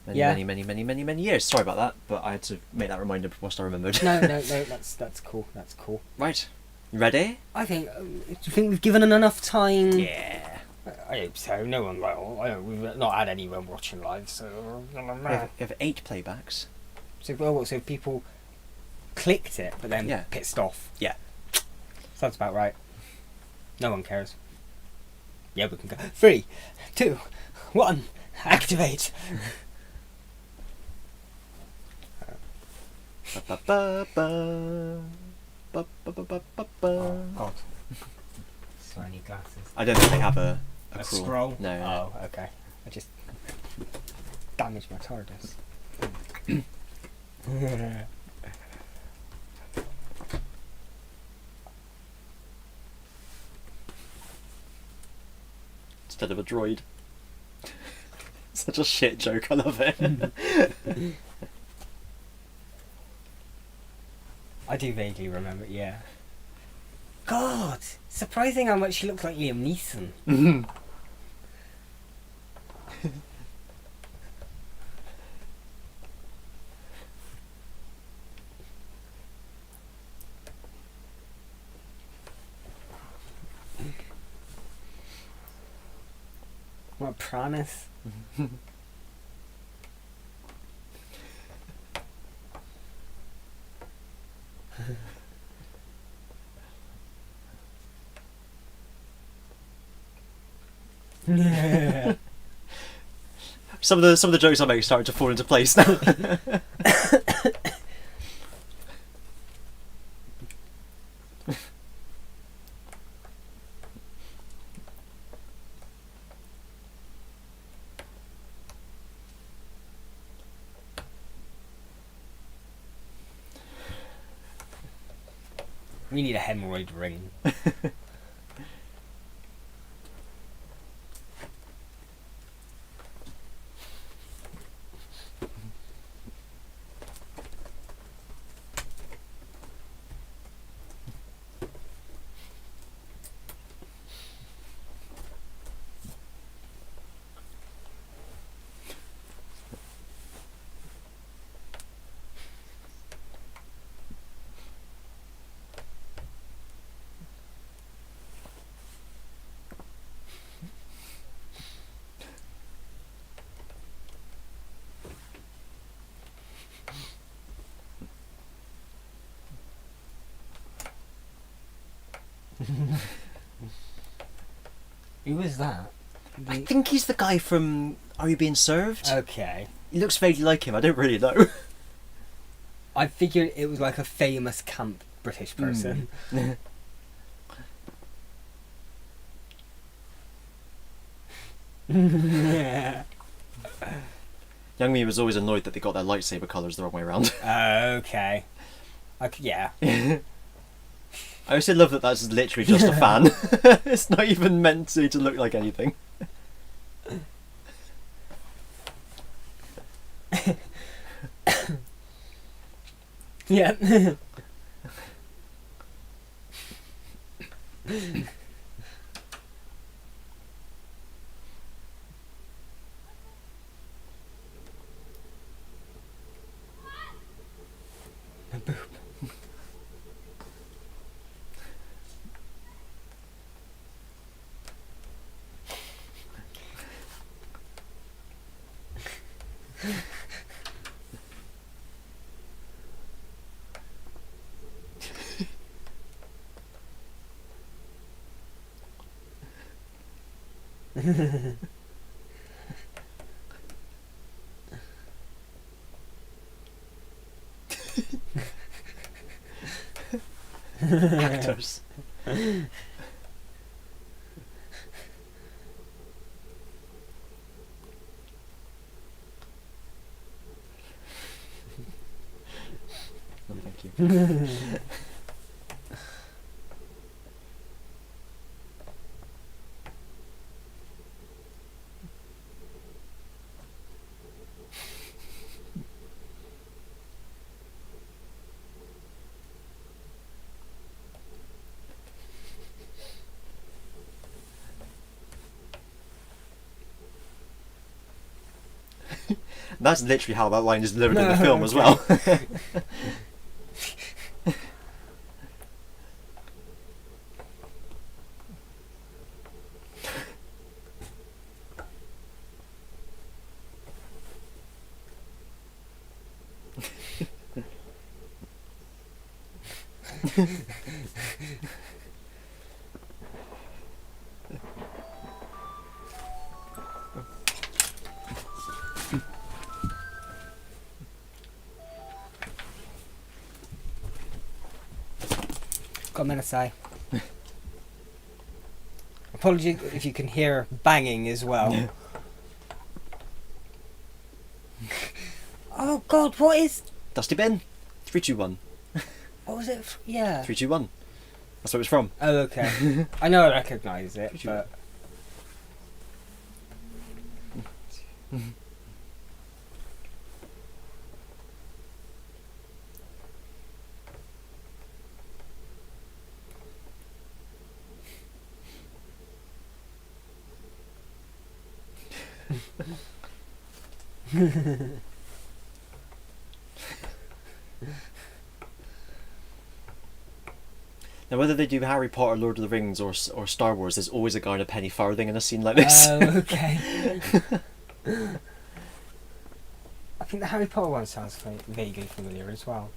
Many years. Sorry about that, but I had to make that reminder whilst I remembered. No, that's cool. That's cool. Right. You ready? I think. Do you think we've given enough time? Yeah. I hope so. No one. Well, we've not had anyone watching live, so. We have 8 playbacks. So, so if people clicked it, but then Yeah. pissed off. Yeah. Sounds about right. No one cares. Yeah, we can go. 3, 2, 1, activate. Oh, God. So I need glasses. I don't think they have a A crawl. scroll? No. Oh, okay. I just damaged my TARDIS. Instead of a droid. Such a shit joke, I love it. I do vaguely remember, yeah. God! Surprising how much he looks like Liam Neeson. I promise. Some of the jokes I make are starting to fall into place now. We need a hemorrhoid ring. Who was that? I think he's the guy from Are You Being Served? Okay. He looks vaguely like him. I don't really know. I figured it was like a famous camp British person. Yeah. Young me was always annoyed that they got their lightsaber colours the wrong way around. Okay. Yeah. I also love that that's literally just a fan. It's not even meant to look like anything. Yeah. Actors. No, thank you. That's literally how that line is delivered in the film as well. Got a minute to say. Apologies if you can hear banging as well. Oh God, what is? Dusty Bin. 321. What was it? Yeah. 321. That's where it's from. Oh, okay. I know I recognise it, but. Now, whether they do Harry Potter, Lord of the Rings, or Star Wars, there's always a guy in a penny farthing in a scene like this. Oh, okay. I think the Harry Potter one sounds vaguely familiar as well.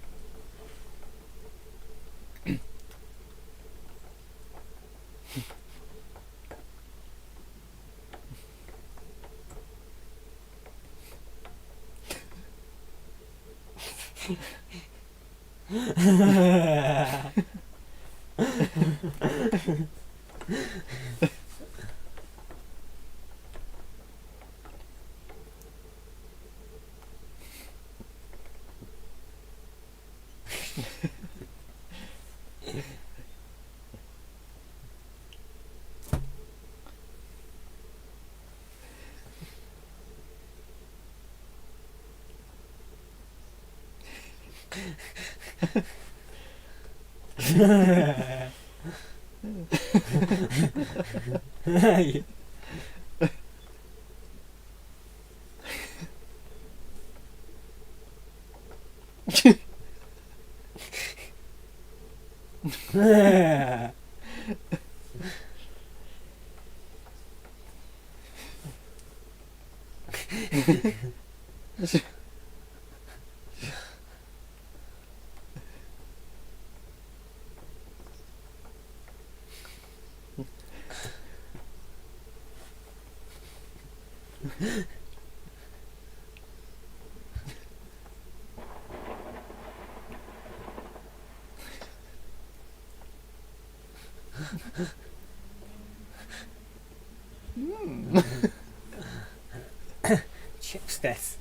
Chips this.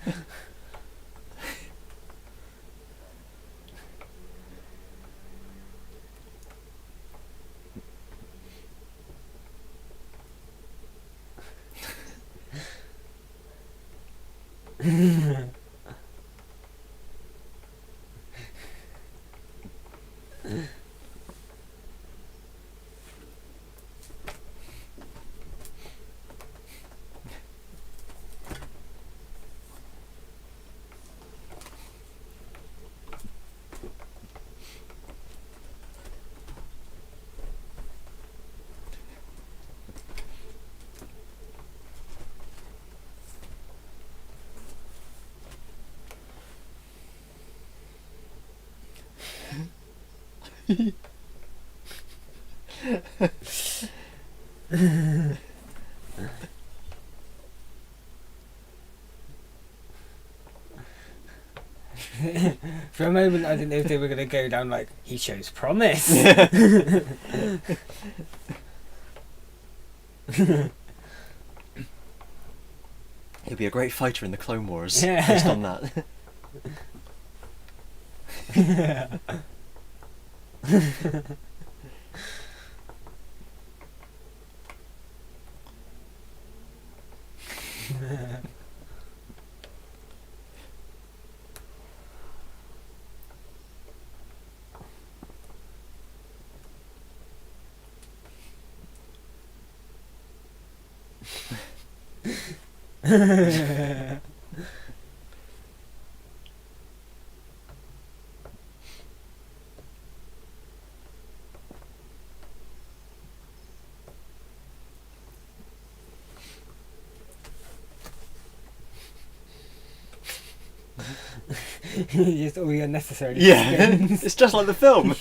For a moment, I didn't know if they were going to go down like he shows promise. He'll be a great fighter in the Clone Wars, Yeah. based on that. Just all the unnecessary Yeah, spins. it's just like the film.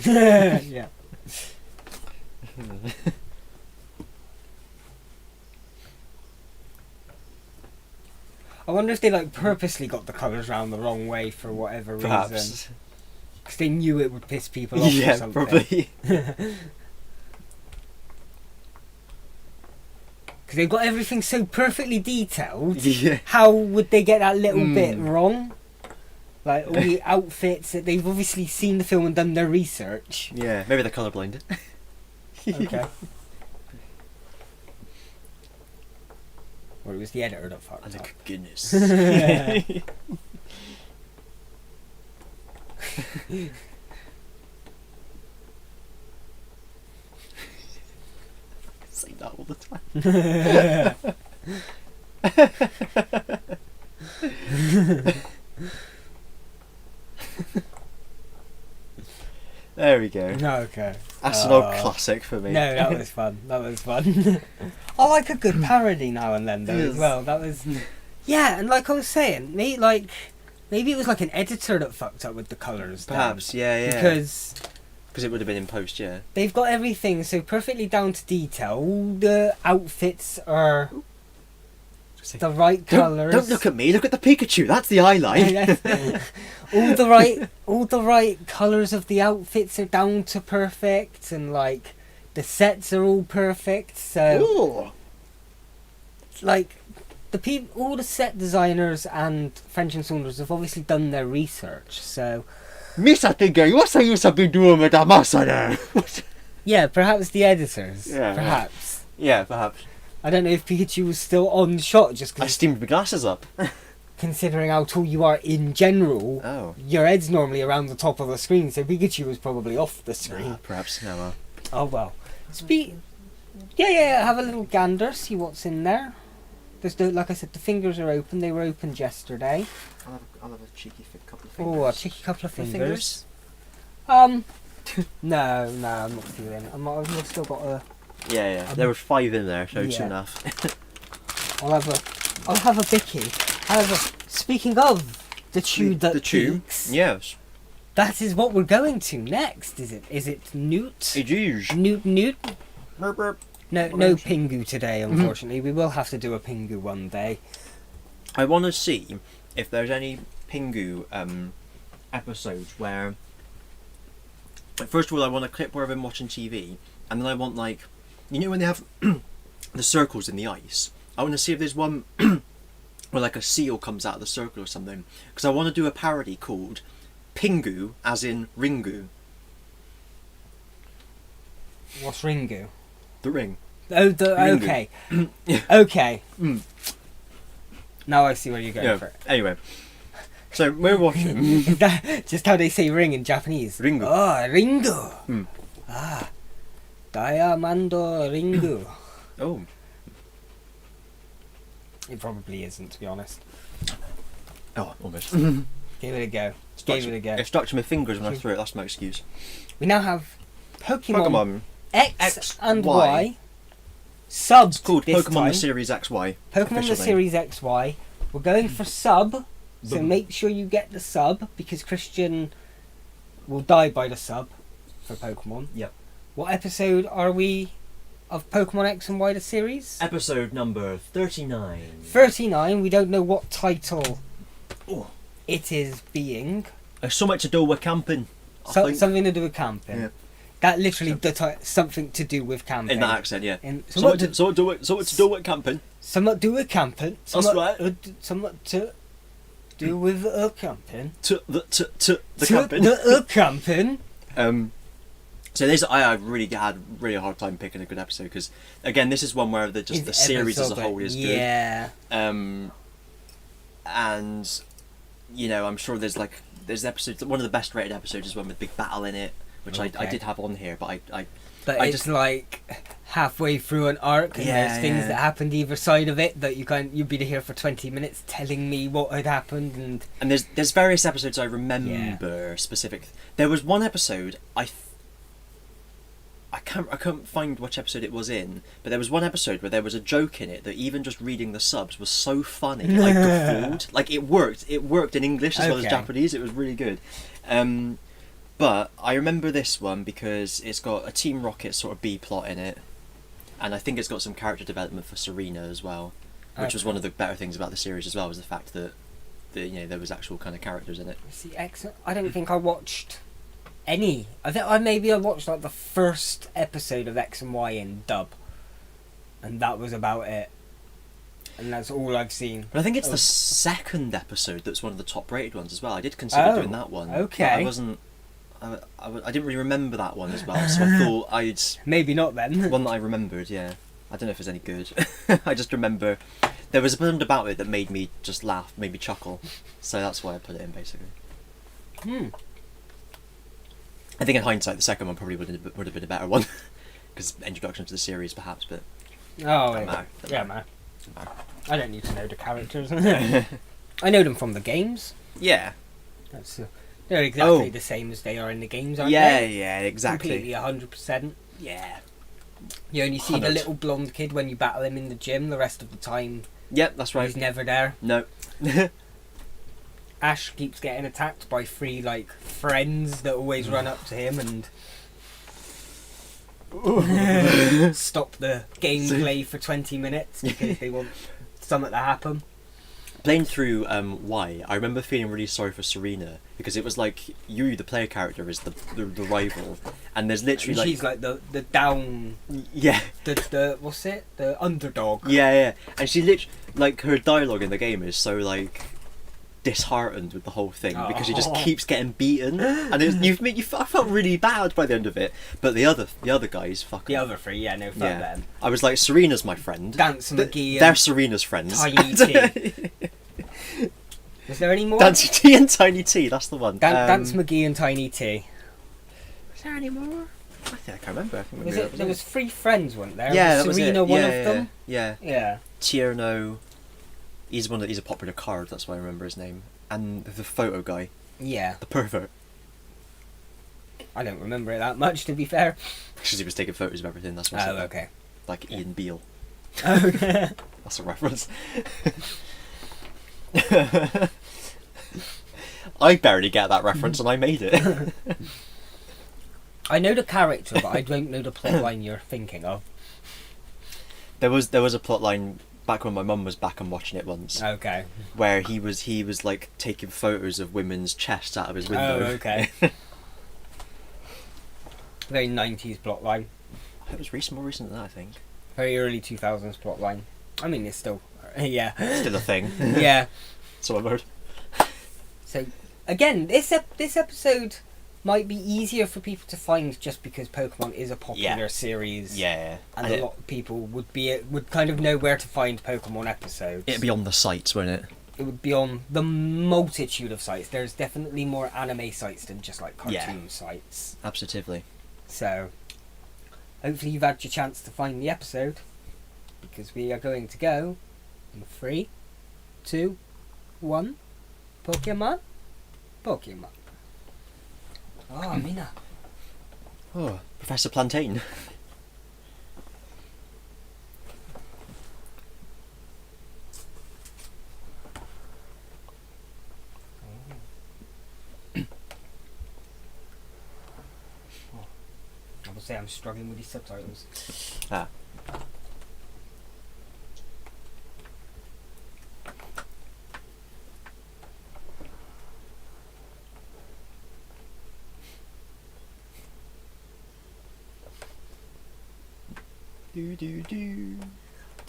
Yeah. I wonder if they like purposely got the colours round the wrong way for whatever reason. Perhaps. because they knew it would piss people off or Yeah, something. probably. Because they've got everything so perfectly detailed. Yeah. How would they get that little bit wrong? Like all the outfits that they've obviously seen the film and done their research. Yeah, maybe they're colourblind. Okay. Or it was the editor that fucked Oh, up. look, goodness. Say that all the time. There we go. Okay. That's an old classic for me. No, that was fun. That was fun. I like a good parody now and then, though, as Yes. well. That was, yeah, and like I was saying, maybe it was like an editor that fucked up with the colours. Perhaps, yeah. Because it would have been in post, yeah. they've got everything so perfectly down to detail. All the outfits are the right colours. Don't look at me. Look at the Pikachu. That's the eye line. all the right colours of the outfits are down to perfect, and like the sets are all perfect. So Ooh. like all the set designers and French and Saunders have obviously done their research. So Misa thinking, what's I used to be doing with that massa there? yeah, perhaps the editors. Yeah. Perhaps. Yeah, perhaps. I don't know if Pikachu was still on shot just I because, steamed my glasses up. considering how tall you are in general, Oh. your head's normally around the top of the screen, so Pikachu was probably off the screen. Perhaps. No, well. Oh well. Yeah. Have a little gander, see what's in there. There's like I said, the fingers are open. They were opened yesterday. I'll have a cheeky couple of Oh, a cheeky couple of fingers. Fingers? No, I'm not feeling it. I've still got a. Yeah. There were 5 in there, so Yeah. 2.5. I'll have a bicky. However, speaking of the chew that The chew. peaks, Yes. that is what we're going to next. Is it? Is it Newt? It is. Newt. Burp, burp. No Pingu today, unfortunately. We will have to do a Pingu one day. I want to see if there's any Pingu episodes where. First of all, I want a clip where I've been watching TV, and then I want, like, you know when they have the circles in the ice? I want to see if there's one where, like, a seal comes out of the circle or something. Because I want to do a parody called Pingu, as in Ringu. What's Ringu? The ring. Oh, Ringu. okay. Yeah. Okay. Mm. Now I see where you're going Yeah. for it. Anyway, so we're watching. Is that just how they say ring in Japanese? Ringu. Oh, Ringu. Hmm. Ah. Diamando Ringu. Oh. It probably isn't, to be honest. Oh, almost. Give it a go. Give it a go. It stuck to my fingers when I threw it. That's my excuse. We now have Pokemon, X X and Y. Y. Sub. It's called this Pokemon time. The Series XY. Pokemon official The name. Series XY. We're going for sub, so Boom. make sure you get the sub, because Kristian will die by the sub for Pokemon. Yep. What episode are we of Pokemon X and Y the series? Episode number 39. 39. We don't know what title Oh. it is being. There's so much to do with camping. I think. Something to do with camping. Yeah. That literally something to do with camping. In that accent, yeah. Somewhat So to do with camping. somewhat do with camping. That's right. Somewhat to do with camping. To the To camping. the camping. So this, I really had really a hard time picking a good episode because again, this is one where the series as a whole is good. Yeah. And you know, I'm sure there's episodes. One of the best rated episodes is one with big battle in it, which I Okay. did have on here, but But I it's just- like halfway through an arc, and Yeah, there's things yeah. that happened either side of it that you'd be here for 20 minutes telling me what had happened, and there's various episodes I remember specific. There was one episode I can't find which episode it was in, but there was one episode where there was a joke in it that even just reading the subs was so funny. I guffawed. Like it worked in English as well as Okay. Japanese. It was really good. But I remember this one because it's got a Team Rocket sort of B plot in it, and I think it's got some character development for Serena as well, which was one of the better things about the series as well, was the fact that there was actual kind of characters in it. see, excellent. I don't think I watched any. I think I watched like the first episode of X and Y in dub, and that was about it. And that's all I've seen. But I think it's the second episode that's one of the top rated ones as well. I did consider doing that one. Okay. But I wasn't. I didn't really remember that one as well, so I thought I'd. Maybe not then. One that I remembered, yeah. I don't know if it's any good. I just remember there was a bit about it that made me just laugh, made me chuckle. So that's why I put it in, basically. I think in hindsight, the second one probably would have been a better one, because introduction to the series, perhaps. But man. I don't need to know the characters. I know them from the games. Yeah. They're exactly the same as they are in the games, aren't they? Yeah, exactly. Completely 100%. Yeah. You only see the little blonde kid when you battle him in the gym. The rest of the time, yep, that's right. he's never there. No. Ash keeps getting attacked by 3 like friends that always run up to him and stop the gameplay for 20 minutes because they want something to happen. Playing through Y, I remember feeling really sorry for Serena because it was like you, the player character, is the rival, and there's literally she's like the down, the what's it, the underdog. Yeah, and she literally, like, her dialogue in the game is so like disheartened with the whole thing because she just keeps getting beaten, and I felt really bad by the end of it. But the other guys, the other 3, fuck them. I was like, Serena's my friend. Dance McGee. They're Serena's friends. Tiny T. Was there any more? Dancey T and Tiny T, that's the one. Dance McGee and Tiny T. Was there any more? I can't remember. There was 3 friends, weren't there? Yeah, was Serena one of them? Yeah. Tierno. He's a popular card, that's why I remember his name. And the photo guy. Yeah. The pervert. I don't remember it that much, to be fair. Because he was taking photos of everything, that's what I said. Okay. Like Ian Beale. Okay. That's a reference. I barely get that reference and I made it. I know the character, but I don't know the plotline you're thinking of. There was a plotline back when my mum was back and watching it once. Okay. Where he was like taking photos of women's chests out of his window. Oh, okay. Very 90s plotline. It was more recent than that, I think. Very early 2000s plotline. I mean, it's still... yeah. Still a thing. Yeah. So I've heard. So, again, this episode might be easier for people to find just because Pokemon is a popular series. Yeah. And a lot of people would kind of know where to find Pokemon episodes. It'd be on the sites, won't it? It would be on the multitude of sites. There's definitely more anime sites than just like cartoon sites. Absolutely. So, hopefully you've had your chance to find the episode, because we are going to go in 3, 2, 1. Pokemon. Oh, Mina. Oh, Professor Plantain. I will say I'm struggling with these subtitles. Ah.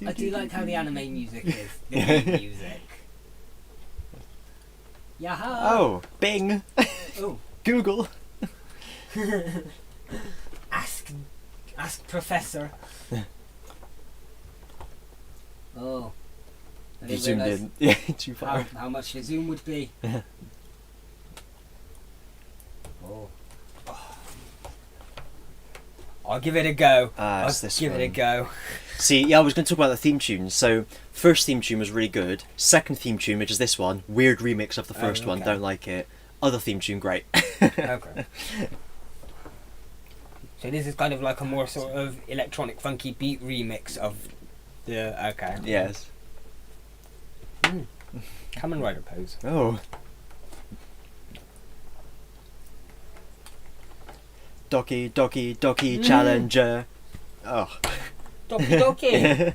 I do like how the anime music is. The game music. Yaha! Oh, Bing! Oh. Google! Ask Professor. Oh. I You didn't zoomed realise in. Yeah, too far. how much the zoom would be. Oh. I'll give it a go. I'll give it a go. See, yeah, I was going to talk about the theme tunes. So, first theme tune was really good. Second theme tune, which is this one, weird remix of the first one, don't like it. Other theme tune, great. Okay. So this is kind of like a more sort of electronic funky beat remix of the... Okay. Yes. Kamen Rider pose. Oh. Doki Challenger. Oh. Doki.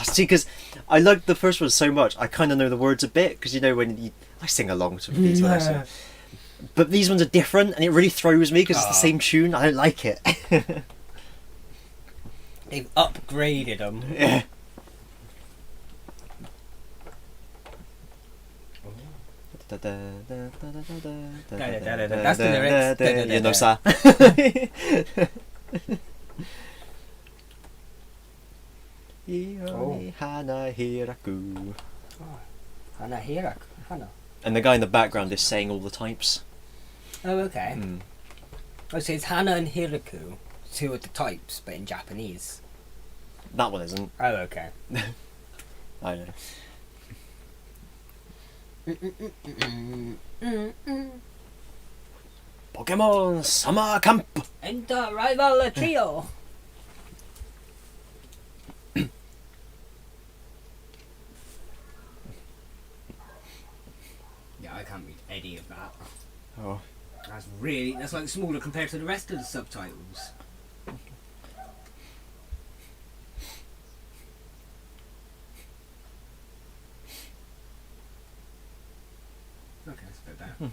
See, because I liked the first one so much, I kind of know the words a bit, because you know when I sing along to these when I sing. But these ones are different, and it really throws me because it's the Ah. same tune. I don't like it. They've upgraded them. Yeah. That's the lyrics. You know, sir. Hana Hiraku. Hana Hirak. Hana. And the guy in the background is saying all the types. Oh, okay. Mm. Oh, so it's Hana and Hiraku, two of the types, but in Japanese. That one isn't. Oh, okay. I know. Pokémon Summer Camp. Enter rival trio. Yeah, I can't read any of that. Oh. That's like smaller compared to the rest of the subtitles. Okay, let's put that.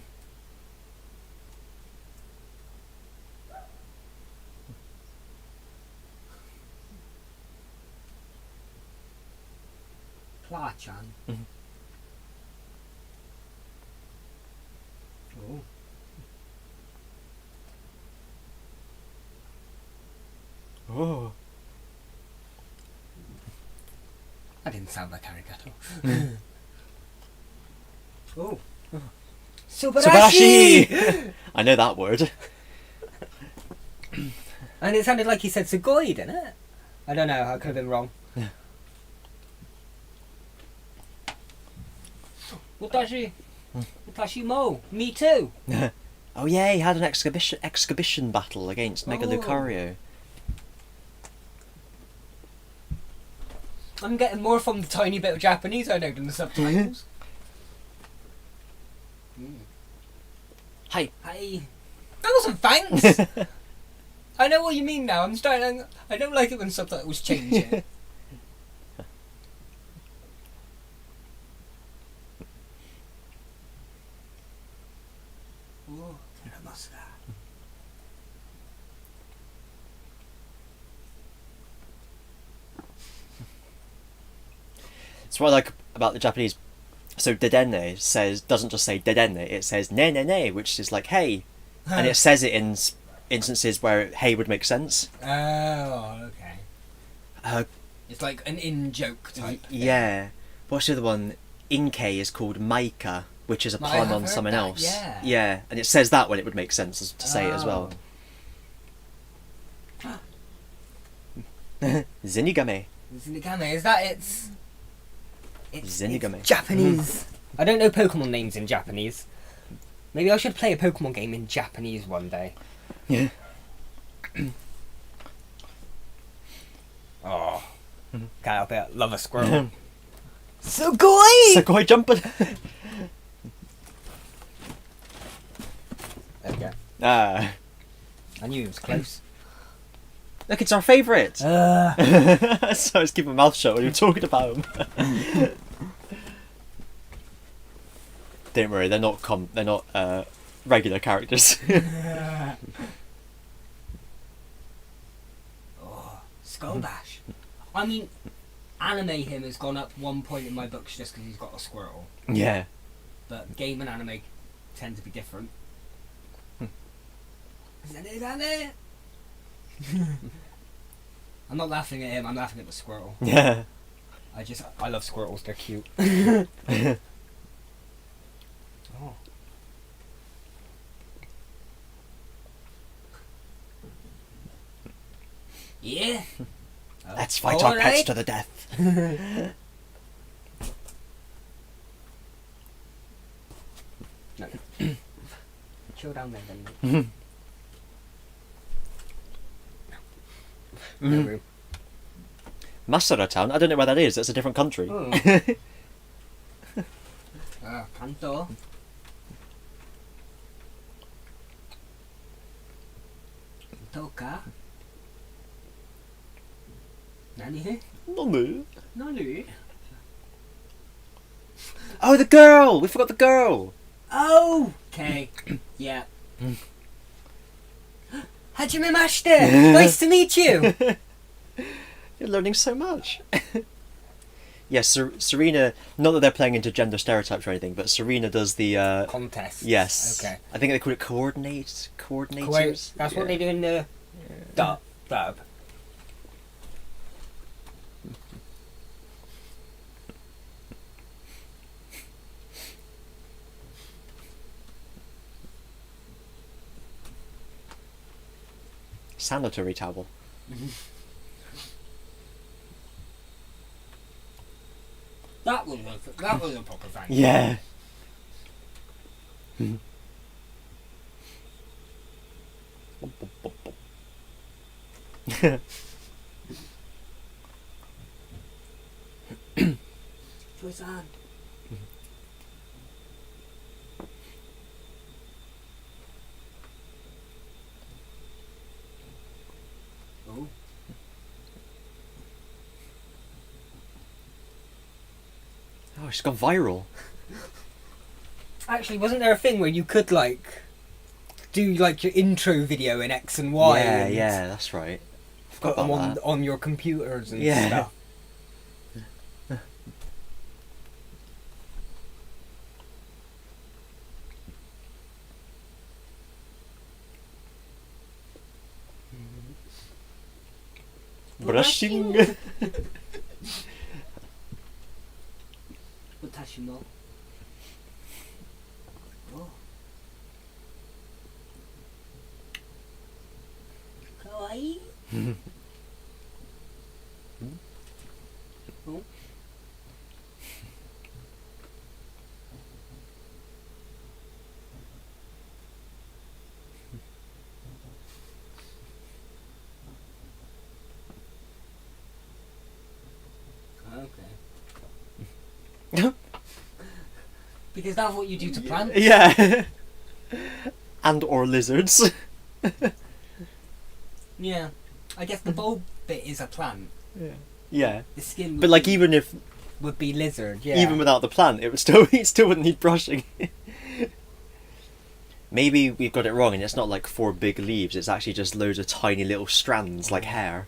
Plachan. Mhm. Oh. Oh. That didn't sound like arigato. Oh. Subarashi! I know that word. And it sounded like he said Sugoi, didn't it? I don't know, I could have been wrong. Watashi. Watashi mo. Me too. Oh yeah, he had an exhibition battle against Mega Oh. Lucario. I'm getting more from the tiny bit of Japanese I know than the subtitles. Hi. Hi. That wasn't thanks. I know what you mean now. I'm starting. I don't like it when subtitles change it. Oh, Teramasa. It's what I like about the Japanese. So dedenne doesn't just say dedenne, it says ne ne ne, which is like hey, and it says it in instances where hey would make sense. Oh, okay. Uh, It's like an in-joke type. thing. Yeah. What's the other one? Inkei is called maika, which is a I pun have on heard someone that, else. yeah. Yeah, and it says that when it would make sense to say it as well. Zenigame. Zenigame, is that it's Zenigame. Japanese. I don't know Pokemon names in Japanese. Maybe I should play a Pokemon game in Japanese one day. Yeah. Oh. Can't help it. Love a squirrel. Sugoi! Sakoi jumping. There we go. Ah. I knew it was close. Look, it's our favourite. So I was keeping my mouth shut when you were talking about them. Don't worry, they're not regular characters. Oh, Skull Dash. I mean, anime him has gone up 1 point in my books just because he's got a squirrel. Yeah. But game and anime tend to be different. Zenigame! I'm not laughing at him, I'm laughing at the squirrel. Yeah. I love squirrels, they're cute. Oh. Yeah. Let's fight our pets Alright. to the death. No. Chill down there then. No room. Masura Town? I don't know where that is. That's a different country. Oh. Kanto. Kanto. Nani? Nani? Oh, the girl! We forgot the girl! Oh! Okay. Yeah. Hajime Mashite! Nice to meet you! You're learning so much. Yes, Serena. Not that they're playing into gender stereotypes or anything, but Serena does the Contest. Yes. Okay. I think they call it coordinators. That's what Yeah. they do in the dub. Sanitary towel. That was a proper thing. Yeah. Choice hand. Oh. Oh, she's gone viral. Actually, wasn't there a thing where you could like do like your intro video in X and Y? Yeah, and yeah, that's right. put them about that. on your computers and Yeah. stuff. Brushing. Watashimo. Oh. Kawaii. Oh. Okay. Because that's what you do to plants. Yeah. And or lizards. Yeah. I guess the bulb bit is a plant. Yeah. The skin would But like be, even if would be lizard, yeah. even without the plant, it still wouldn't need brushing. Maybe we've got it wrong and it's not like 4 big leaves, it's actually just loads of tiny little strands like hair.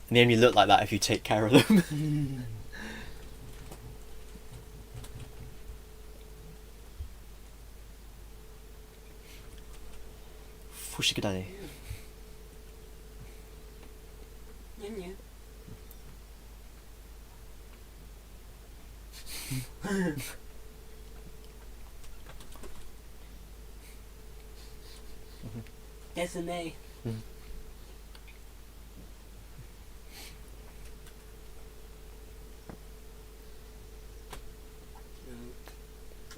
And they only look like that if you take care of them. Fushikadane. Desane.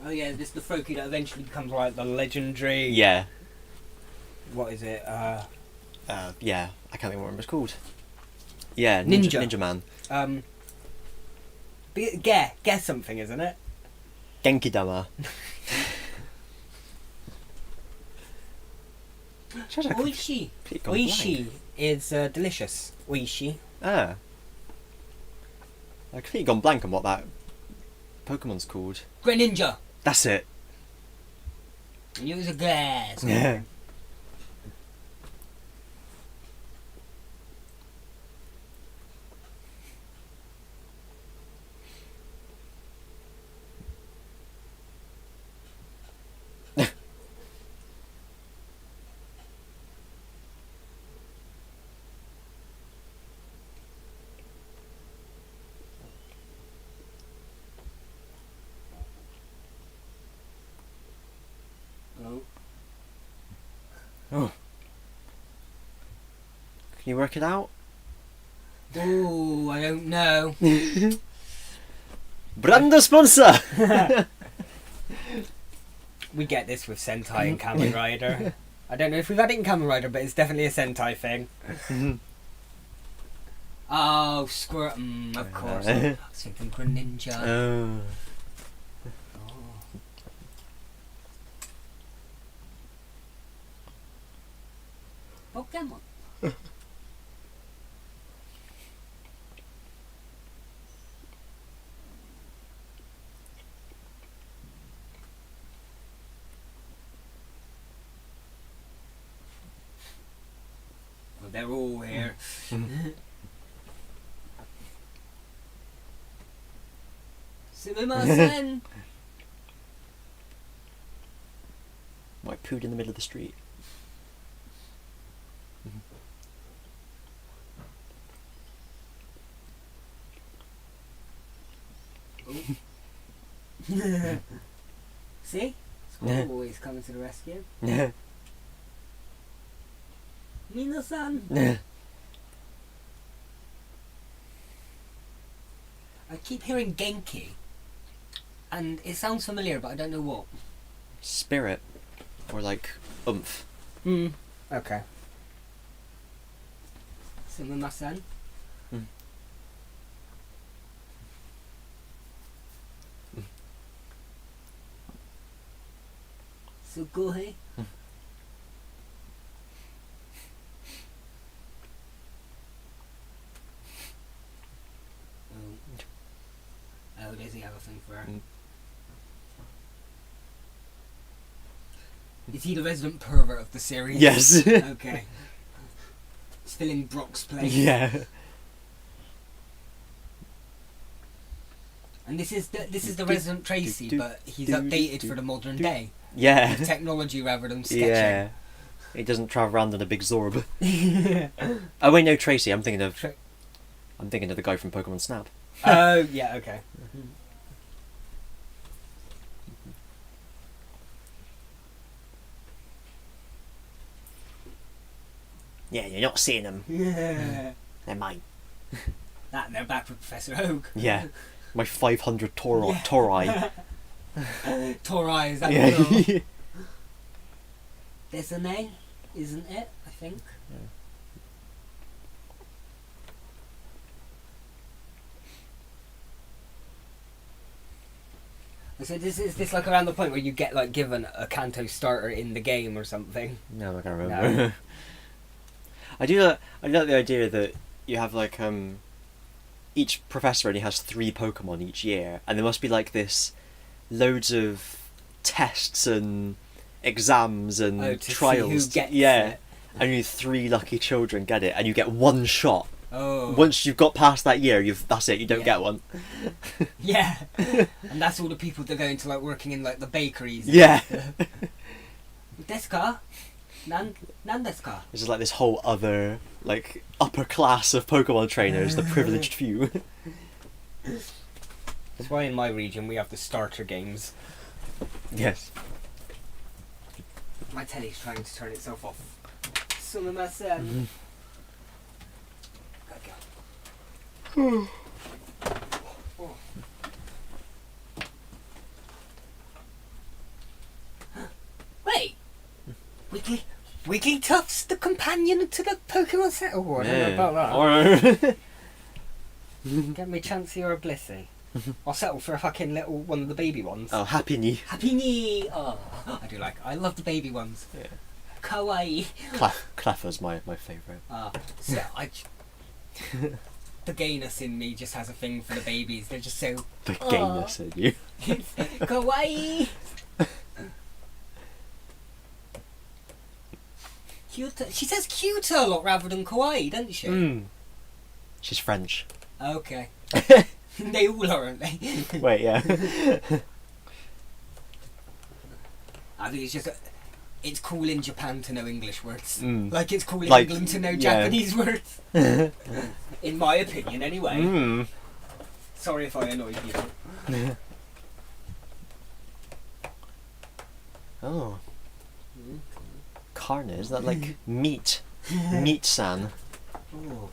Oh yeah, this is the Froki that eventually becomes like the legendary. Yeah. What is it? Yeah, I can't think what it's called. Yeah, Ninja. Ninja Man. Guess something, isn't it? Genkidama. Oishi. Oishi is delicious. Oishi. Ah. I completely gone blank on what that Pokemon's called. Greninja. That's it. Use a glass. Yeah. Oh. Oh. Can you work it out? Ooh, I don't know. Brand sponsor! We get this with Sentai and Kamen Rider. I don't know if we've had it in Kamen Rider, but it's definitely a Sentai thing. Oh, Squirt. Of course. I was thinking Greninja. Oh. Pokémon. they're all here. Sumimasen! I pooed in the middle of the street. See? Squirrel always coming to the rescue. Mina-san! I keep hearing Genki. And it sounds familiar, but I don't know what. Spirit. Or like, oomph. Okay. Sumimasen. Sugoi. Oh, does he have a thing for her? Is he the resident pervert of the series? Yes. Okay. He's filling Brock's place. Yeah. And this is the resident Tracy, but he's updated for the modern day. Yeah. With technology rather than sketching. Yeah. He doesn't travel around in a big Zorb. Oh wait, no, Tracy. I'm thinking of the guy from Pokemon Snap. Oh, yeah, okay. Yeah, you're not seeing them. Yeah. They're mine. That and they're back with Professor Oak. Yeah. My 500 Torai. Torai, is that Yeah. the girl? There's an A, isn't it? I think. So is this like around the point where you get like given a Kanto starter in the game or something? No, I can't remember. I do like the idea that you have like each professor only has 3 Pokemon each year, and there must be like this loads of tests and exams and to trials. see who gets yeah, it. only 3 lucky children get it, and you get 1 shot. Oh. Once you've got past that year, that's it. You don't Yeah. get one. Yeah. And that's all the people that go into like working in like the bakeries. Yeah. Desu ka? Nan desu ka? This is like this whole other like upper class of Pokemon trainers, the privileged few. That's why in my region we have the starter games. Yes. My telly's trying to turn itself off. Sumimasen. Go. Oh. Wait! Wigglytuff's the companion to the Pokemon set? Oh, I don't know about that. Get me Chansey or a Blissey. I'll settle for a fucking little one of the baby ones. Oh, Happy Knee. Happy Knee! Oh, I love the baby ones. Yeah. Kawaii. Cleffer's my favourite. So the gayness in me just has a thing for the babies. They're just so... The gayness in you. Kawaii! Cute. She says cuter a lot rather than kawaii, doesn't she? She's French. Okay. They all are, aren't they? Wait, yeah. I think it's just... It's cool in Japan to know English words. Like it's cool in like, England to know yeah. Japanese words. In my opinion, anyway. Sorry if I annoyed you. Oh. Carne, is that like meat? Meat-san. Oh.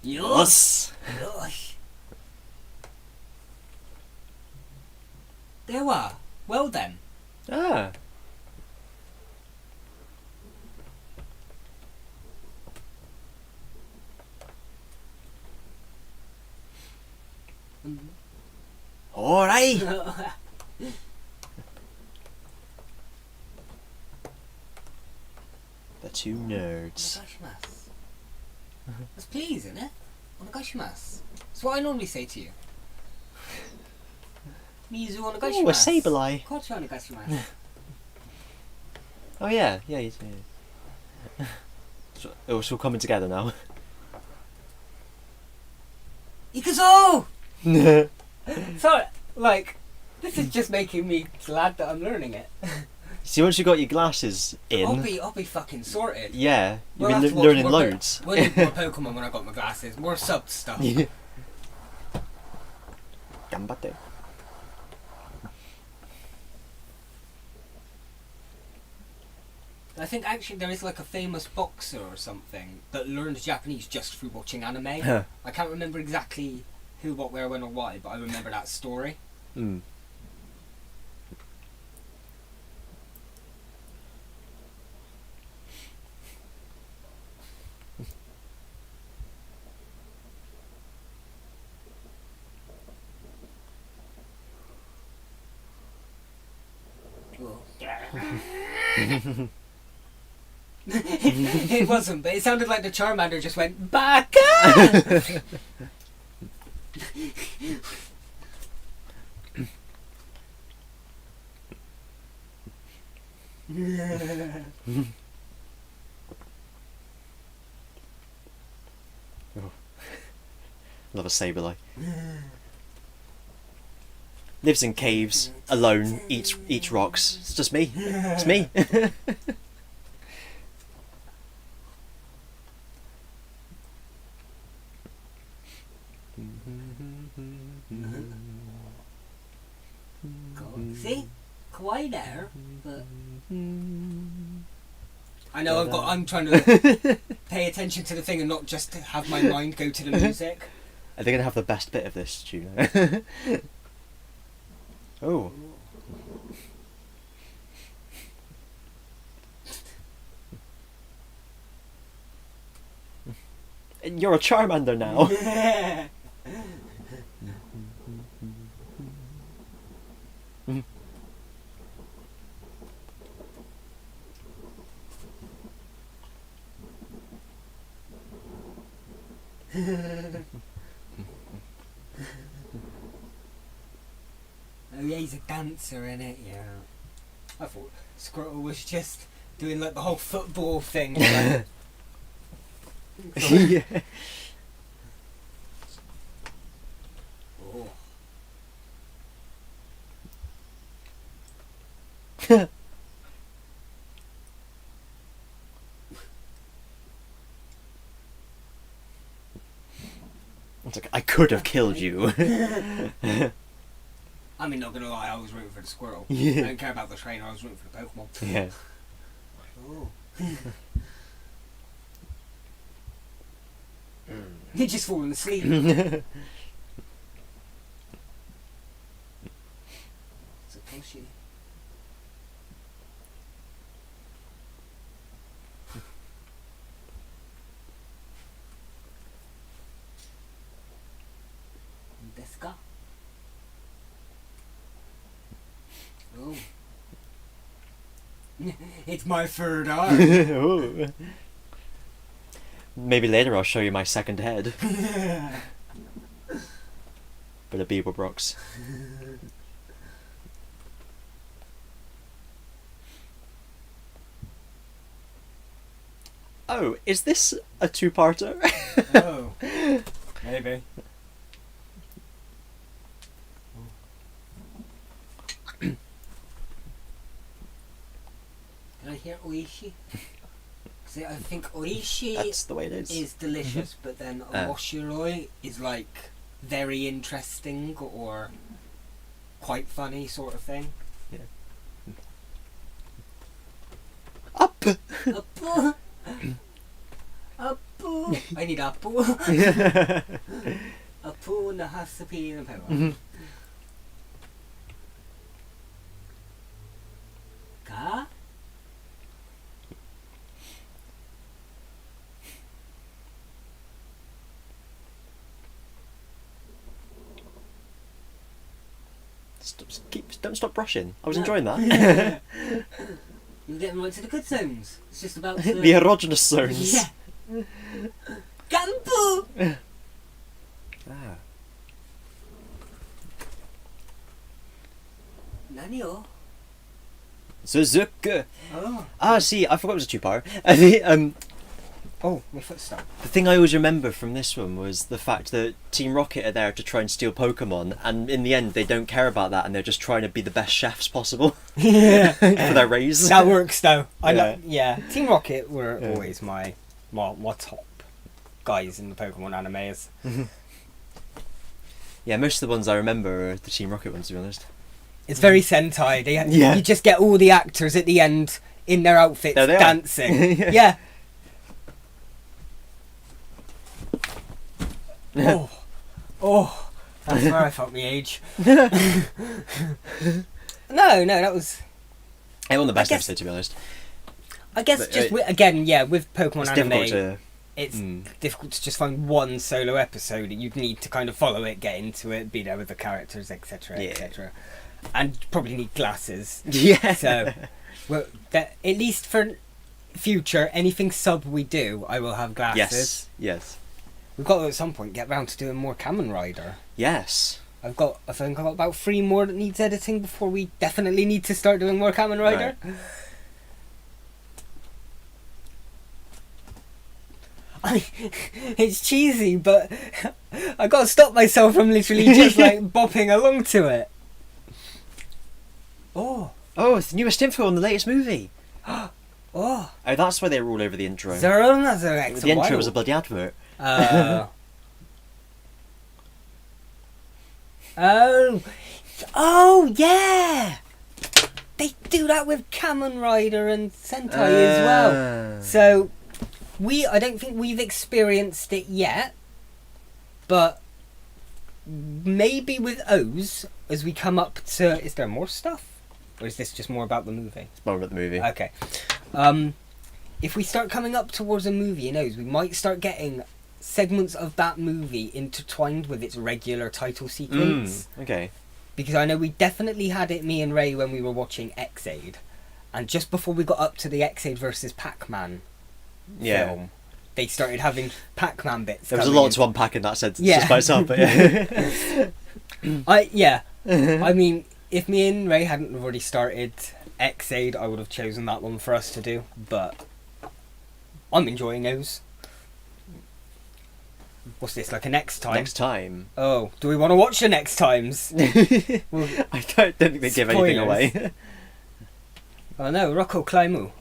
Yes! Gosh. There were. Well then. Ah. Alright! The 2 nerds. Onegashimasu. That's please, isn't it? Onegashimasu. That's what I normally say to you. Mizu onegashimasu. Ooh, a Sableye. Kochi onegashimasu. Oh yeah, yeah. So it's all coming together now. Ikazo! Sorry, like, this is just making me glad that I'm learning it. See, once you got your glasses in, I'll be fucking sorted. yeah, you've We'll have to been watch learning more loads. We'll need more Pokemon when I got my glasses. More sub stuff. Yeah. Gambate. I think actually there is like a famous boxer or something that learned Japanese just through watching anime. Huh. I can't remember exactly who, what, where, when or why, but I remember that story. Mm. It wasn't, but it sounded like the Charmander just went Baka! Love a Sableye. Lives in caves, alone, eats rocks. It's just me. It's me. See? Kawaii there, but... I know I'm trying to pay attention to the thing and not just have my mind go to the music. Are they gonna have the best bit of this, do you know? Oh. You're a Charmander now. Oh yeah, he's a dancer in it, yeah. I thought Squirtle was just doing like the whole football thing. Like, Yeah. oh. It's like, I could have killed you. I mean, not gonna lie, I was rooting for the squirrel. Yeah. I don't care about the trainer, I was rooting for the Pokemon. Yeah. Oh. You're just falling asleep. It's a pushy. Desu ka? Oh. It's my third eye. Ooh. Maybe later I'll show you my second head. But a Beaverbrox. Oh, is this a two-parter? Oh. Maybe. Can I hear Oishi? See, I think Oishi That's the way it is delicious, but then Oshiroi is like very interesting or quite funny sort of thing. Yeah. Up! Apple! Apple! I need apple. Apple na hasapi na pewa. Ka? Don't stop brushing. I was enjoying that. You're getting right to the good zones. It's just about The erogenous zones. Yeah. Gampu! Ah. Nani o? Suzuki. Oh. Ah, see, I forgot it was a two-part. Oh, my foot stopped. The thing I always remember from this one was the fact that Team Rocket are there to try and steal Pokemon, and in the end they don't care about that, and they're just trying to be the best chefs possible Yeah. for their raise. That works though. I Yeah. know. Yeah. Team Rocket were Yeah. always my top guys in the Pokemon animes. Yeah, most of the ones I remember are the Team Rocket ones, to be honest. It's very Sentai. Yeah. You just get all the actors at the end in their outfits There they are. dancing. Yeah. Yeah. Oh, that's where I felt my age. No, that was. It wasn't the best I guess- episode, to be honest. I guess But, just again, yeah, with Pokemon It's anime, difficult to... it's Mm. difficult to just find one solo episode. You'd need to kind of follow it, get into it, be there with the characters, etc., Yeah. etc. And probably need glasses. Yeah. So, well, that at least for future, anything sub we do, I will have glasses. Yes. Yes. We've got to at some point get round to doing more Kamen Rider. Yes. I think I've got about 3 more that needs editing before we definitely need to start doing more Kamen Rider. It's cheesy, but I gotta stop myself from literally just like bopping along to it. Oh, Oh, it's the newest info on the latest movie. oh, Oh, that's why they were all over the intro. Zero another X. The intro was a bloody advert. Oh, yeah! They do that with Kamen Rider and Sentai as well. So, I don't think we've experienced it yet, but maybe with O's, as we come up to... Is there more stuff? Or is this just more about the movie? It's more about the movie. Okay. If we start coming up towards a movie in O's, we might start getting segments of that movie intertwined with its regular title sequence. Okay. Because I know we definitely had it, me and Ray, when we were watching X-Aid. And just before we got up to the X-Aid versus Pac-Man Yeah. film, they started having Pac-Man bits. There was a coming lot to unpack in that sentence Yeah. just by itself, but yeah. I mean, if me and Ray hadn't already started X-Aid, I would have chosen that one for us to do. But I'm enjoying those. What's this, like a next time? Next time. Oh, do we want to watch the next times? Well, I don't think they give anything Spoilers. away. oh no, Rocco Climu.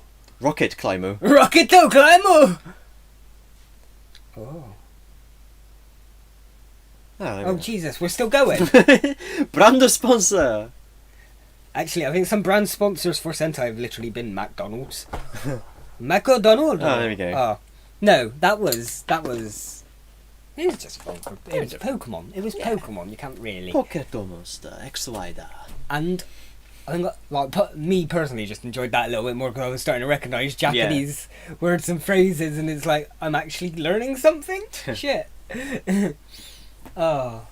Rocket Climber. Rocketo Climu! Oh. Oh Jesus, we're still going. Brand sponsor. Actually, I think some brand sponsors for Sentai have literally been McDonald's. McDonald's. Oh, there we go. Oh. No, that was. It was just fun. It was Pokemon. It was Pokemon. You can't really. Pokémon XY da. And I think, like, me personally, just enjoyed that a little bit more because I was starting to recognise Japanese words and phrases, and it's like I'm actually learning something. Shit. Oh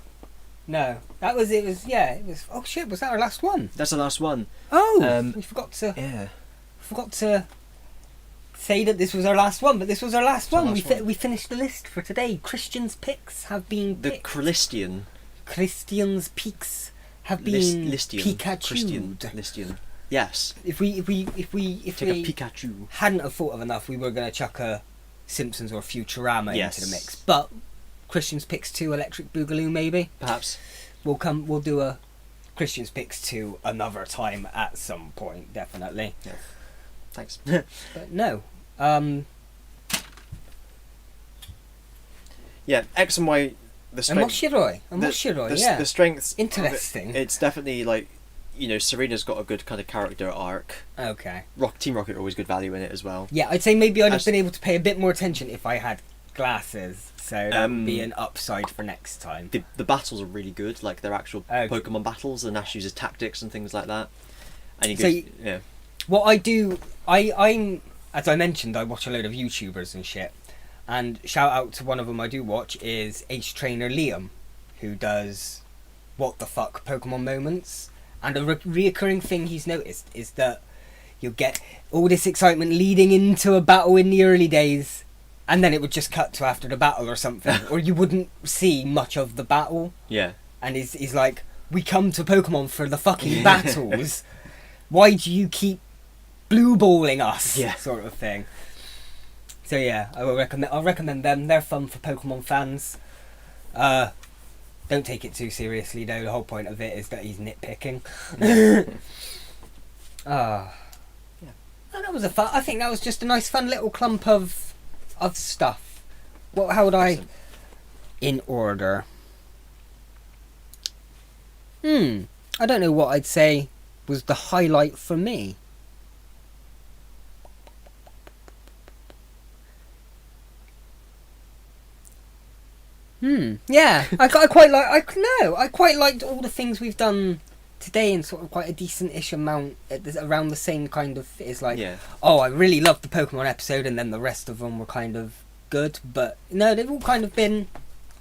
no, that was it. Was it was. Oh shit, was that our last one? That's the last one. Oh, we forgot to say that this was our last one, but this was our last one. We finished the list for today. Kristians' picks have been The picked. Kristian. Kristians' picks have been Listian. Pikachu. Listian. Yes. If we Take a Pikachu. hadn't have thought of enough, we were going to chuck a Simpsons or Futurama Yes. into the mix. But Kristians' picks 2 Electric Boogaloo, maybe. Perhaps. We'll do a Kristians' picks 2 another time at some point, definitely. Yeah. Thanks. But no. Yeah, X and Y. The strength. Moshiroi, yeah. The strengths. of it, Interesting. It's definitely like, Serena's got a good kind of character arc. Okay. Team Rocket are always good value in it as well. Yeah, I'd say maybe I'd have As- been able to pay a bit more attention if I had glasses. So that would be an upside for next time. The battles are really good, like they're actual Okay. Pokemon battles, and Ash uses tactics and things like that. And you So get, yeah. What I do, I'm as I mentioned, I watch a load of YouTubers and shit. And shout out to one of them I do watch is Ace Trainer Liam, who does what the fuck Pokemon moments. And a reoccurring thing he's noticed is that you'll get all this excitement leading into a battle in the early days, and then it would just cut to after the battle or something, or you wouldn't see much of the battle. Yeah. And he's like, we come to Pokemon for the fucking battles. Why do you keep blue balling us, Yeah. sort of thing. So yeah, I'll recommend them. They're fun for Pokemon fans. Don't take it too seriously though. The whole point of it is that he's nitpicking. Yeah. And that was I think that was just a nice, fun little clump of stuff. How would I, Excellent. in order? I don't know what I'd say was the highlight for me. Yeah, I quite liked all the things we've done today in sort of quite a decent-ish amount around the same kind of. It's like, Yeah. oh, I really loved the Pokemon episode, and then the rest of them were kind of good, but no, they've all kind of been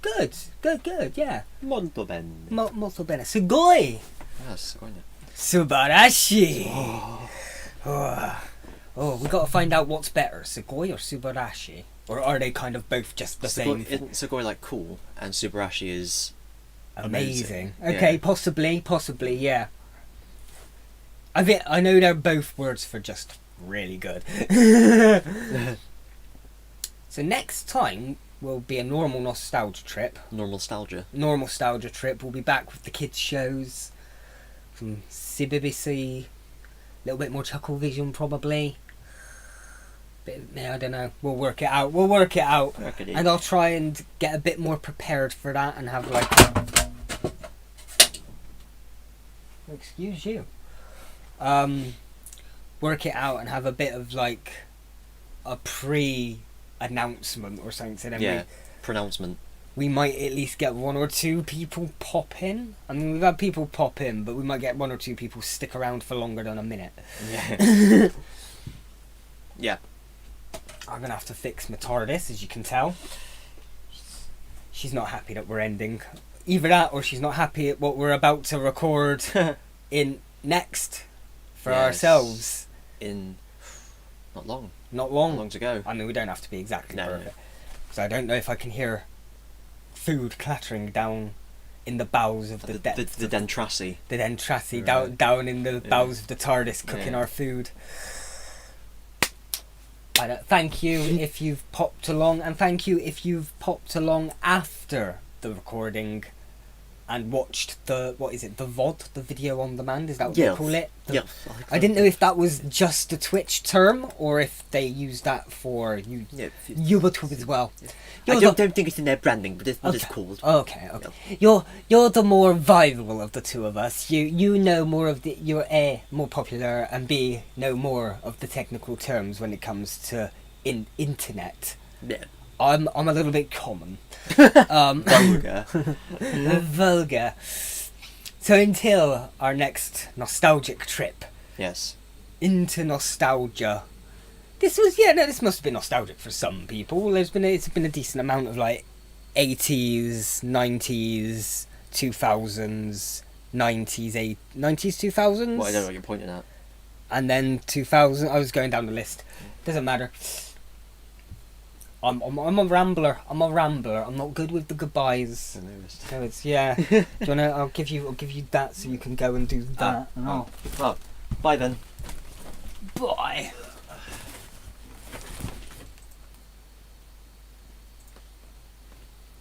good, yeah. Molto bene. Molto bene. Sugoi! Yes, go on. Subarashi! Oh, we got to find out what's better, Sugoi or Subarashi? Or are they kind of both just the same? Isn't Sugoi like cool, and Subarashi is Amazing. Yeah. Okay, possibly, yeah. I know they're both words for just really good. So next time will be a normal nostalgia trip. normal nostalgia. We'll be back with the kids' shows from CBBC. A little bit more Chuckle Vision probably. I don't know. We'll work it out. Work it in. And I'll try and get a bit more prepared for that and have like. Excuse you. Work it out and have a bit of like a pre-announcement or something. So then Pronouncement. we might at least get one or two people pop in. I mean, we've had people pop in, but we might get one or two people stick around for longer than a minute. Yeah. Yeah. I'm gonna have to fix my TARDIS, as you can tell. She's not happy that we're ending. Either that, or she's not happy at what we're about to record in next for Yes. ourselves. In not long. Not Not long. long to go. I mean, we don't have to be exactly No. perfect. So I don't know if I can hear food clattering down in the bowels of the depths. The Dentrassi. The Dentrassi Right. down in the bowels of the TARDIS cooking Yeah. our food. Thank you if you've popped along, and thank you if you've popped along after the recording and watched the VOD, the video on demand, is that what they call it? Yeah. I didn't know if that was just a Twitch term or if they use that for YouTube as well. I You're don't think it's in their branding, but it's what it's Okay. called. Okay. You're the more viable of the two of us. You know more of you're A, more popular, and B, know more of the technical terms when it comes to internet. Yeah. I'm a little bit common. Vulgar. Vulgar. So until our next nostalgic trip Yes. into nostalgia. This must have been nostalgic for some people. It's been a decent amount of like 80s, 90s, 2000s, 90s, 2000s. Well, I don't know what you're pointing at. And then 2000. I was going down the list. Doesn't matter. I'm a rambler. I'm not good with the goodbyes. I noticed. So it's yeah. Do you wanna? I'll give you that so you can go and do that. Well, bye then. Bye.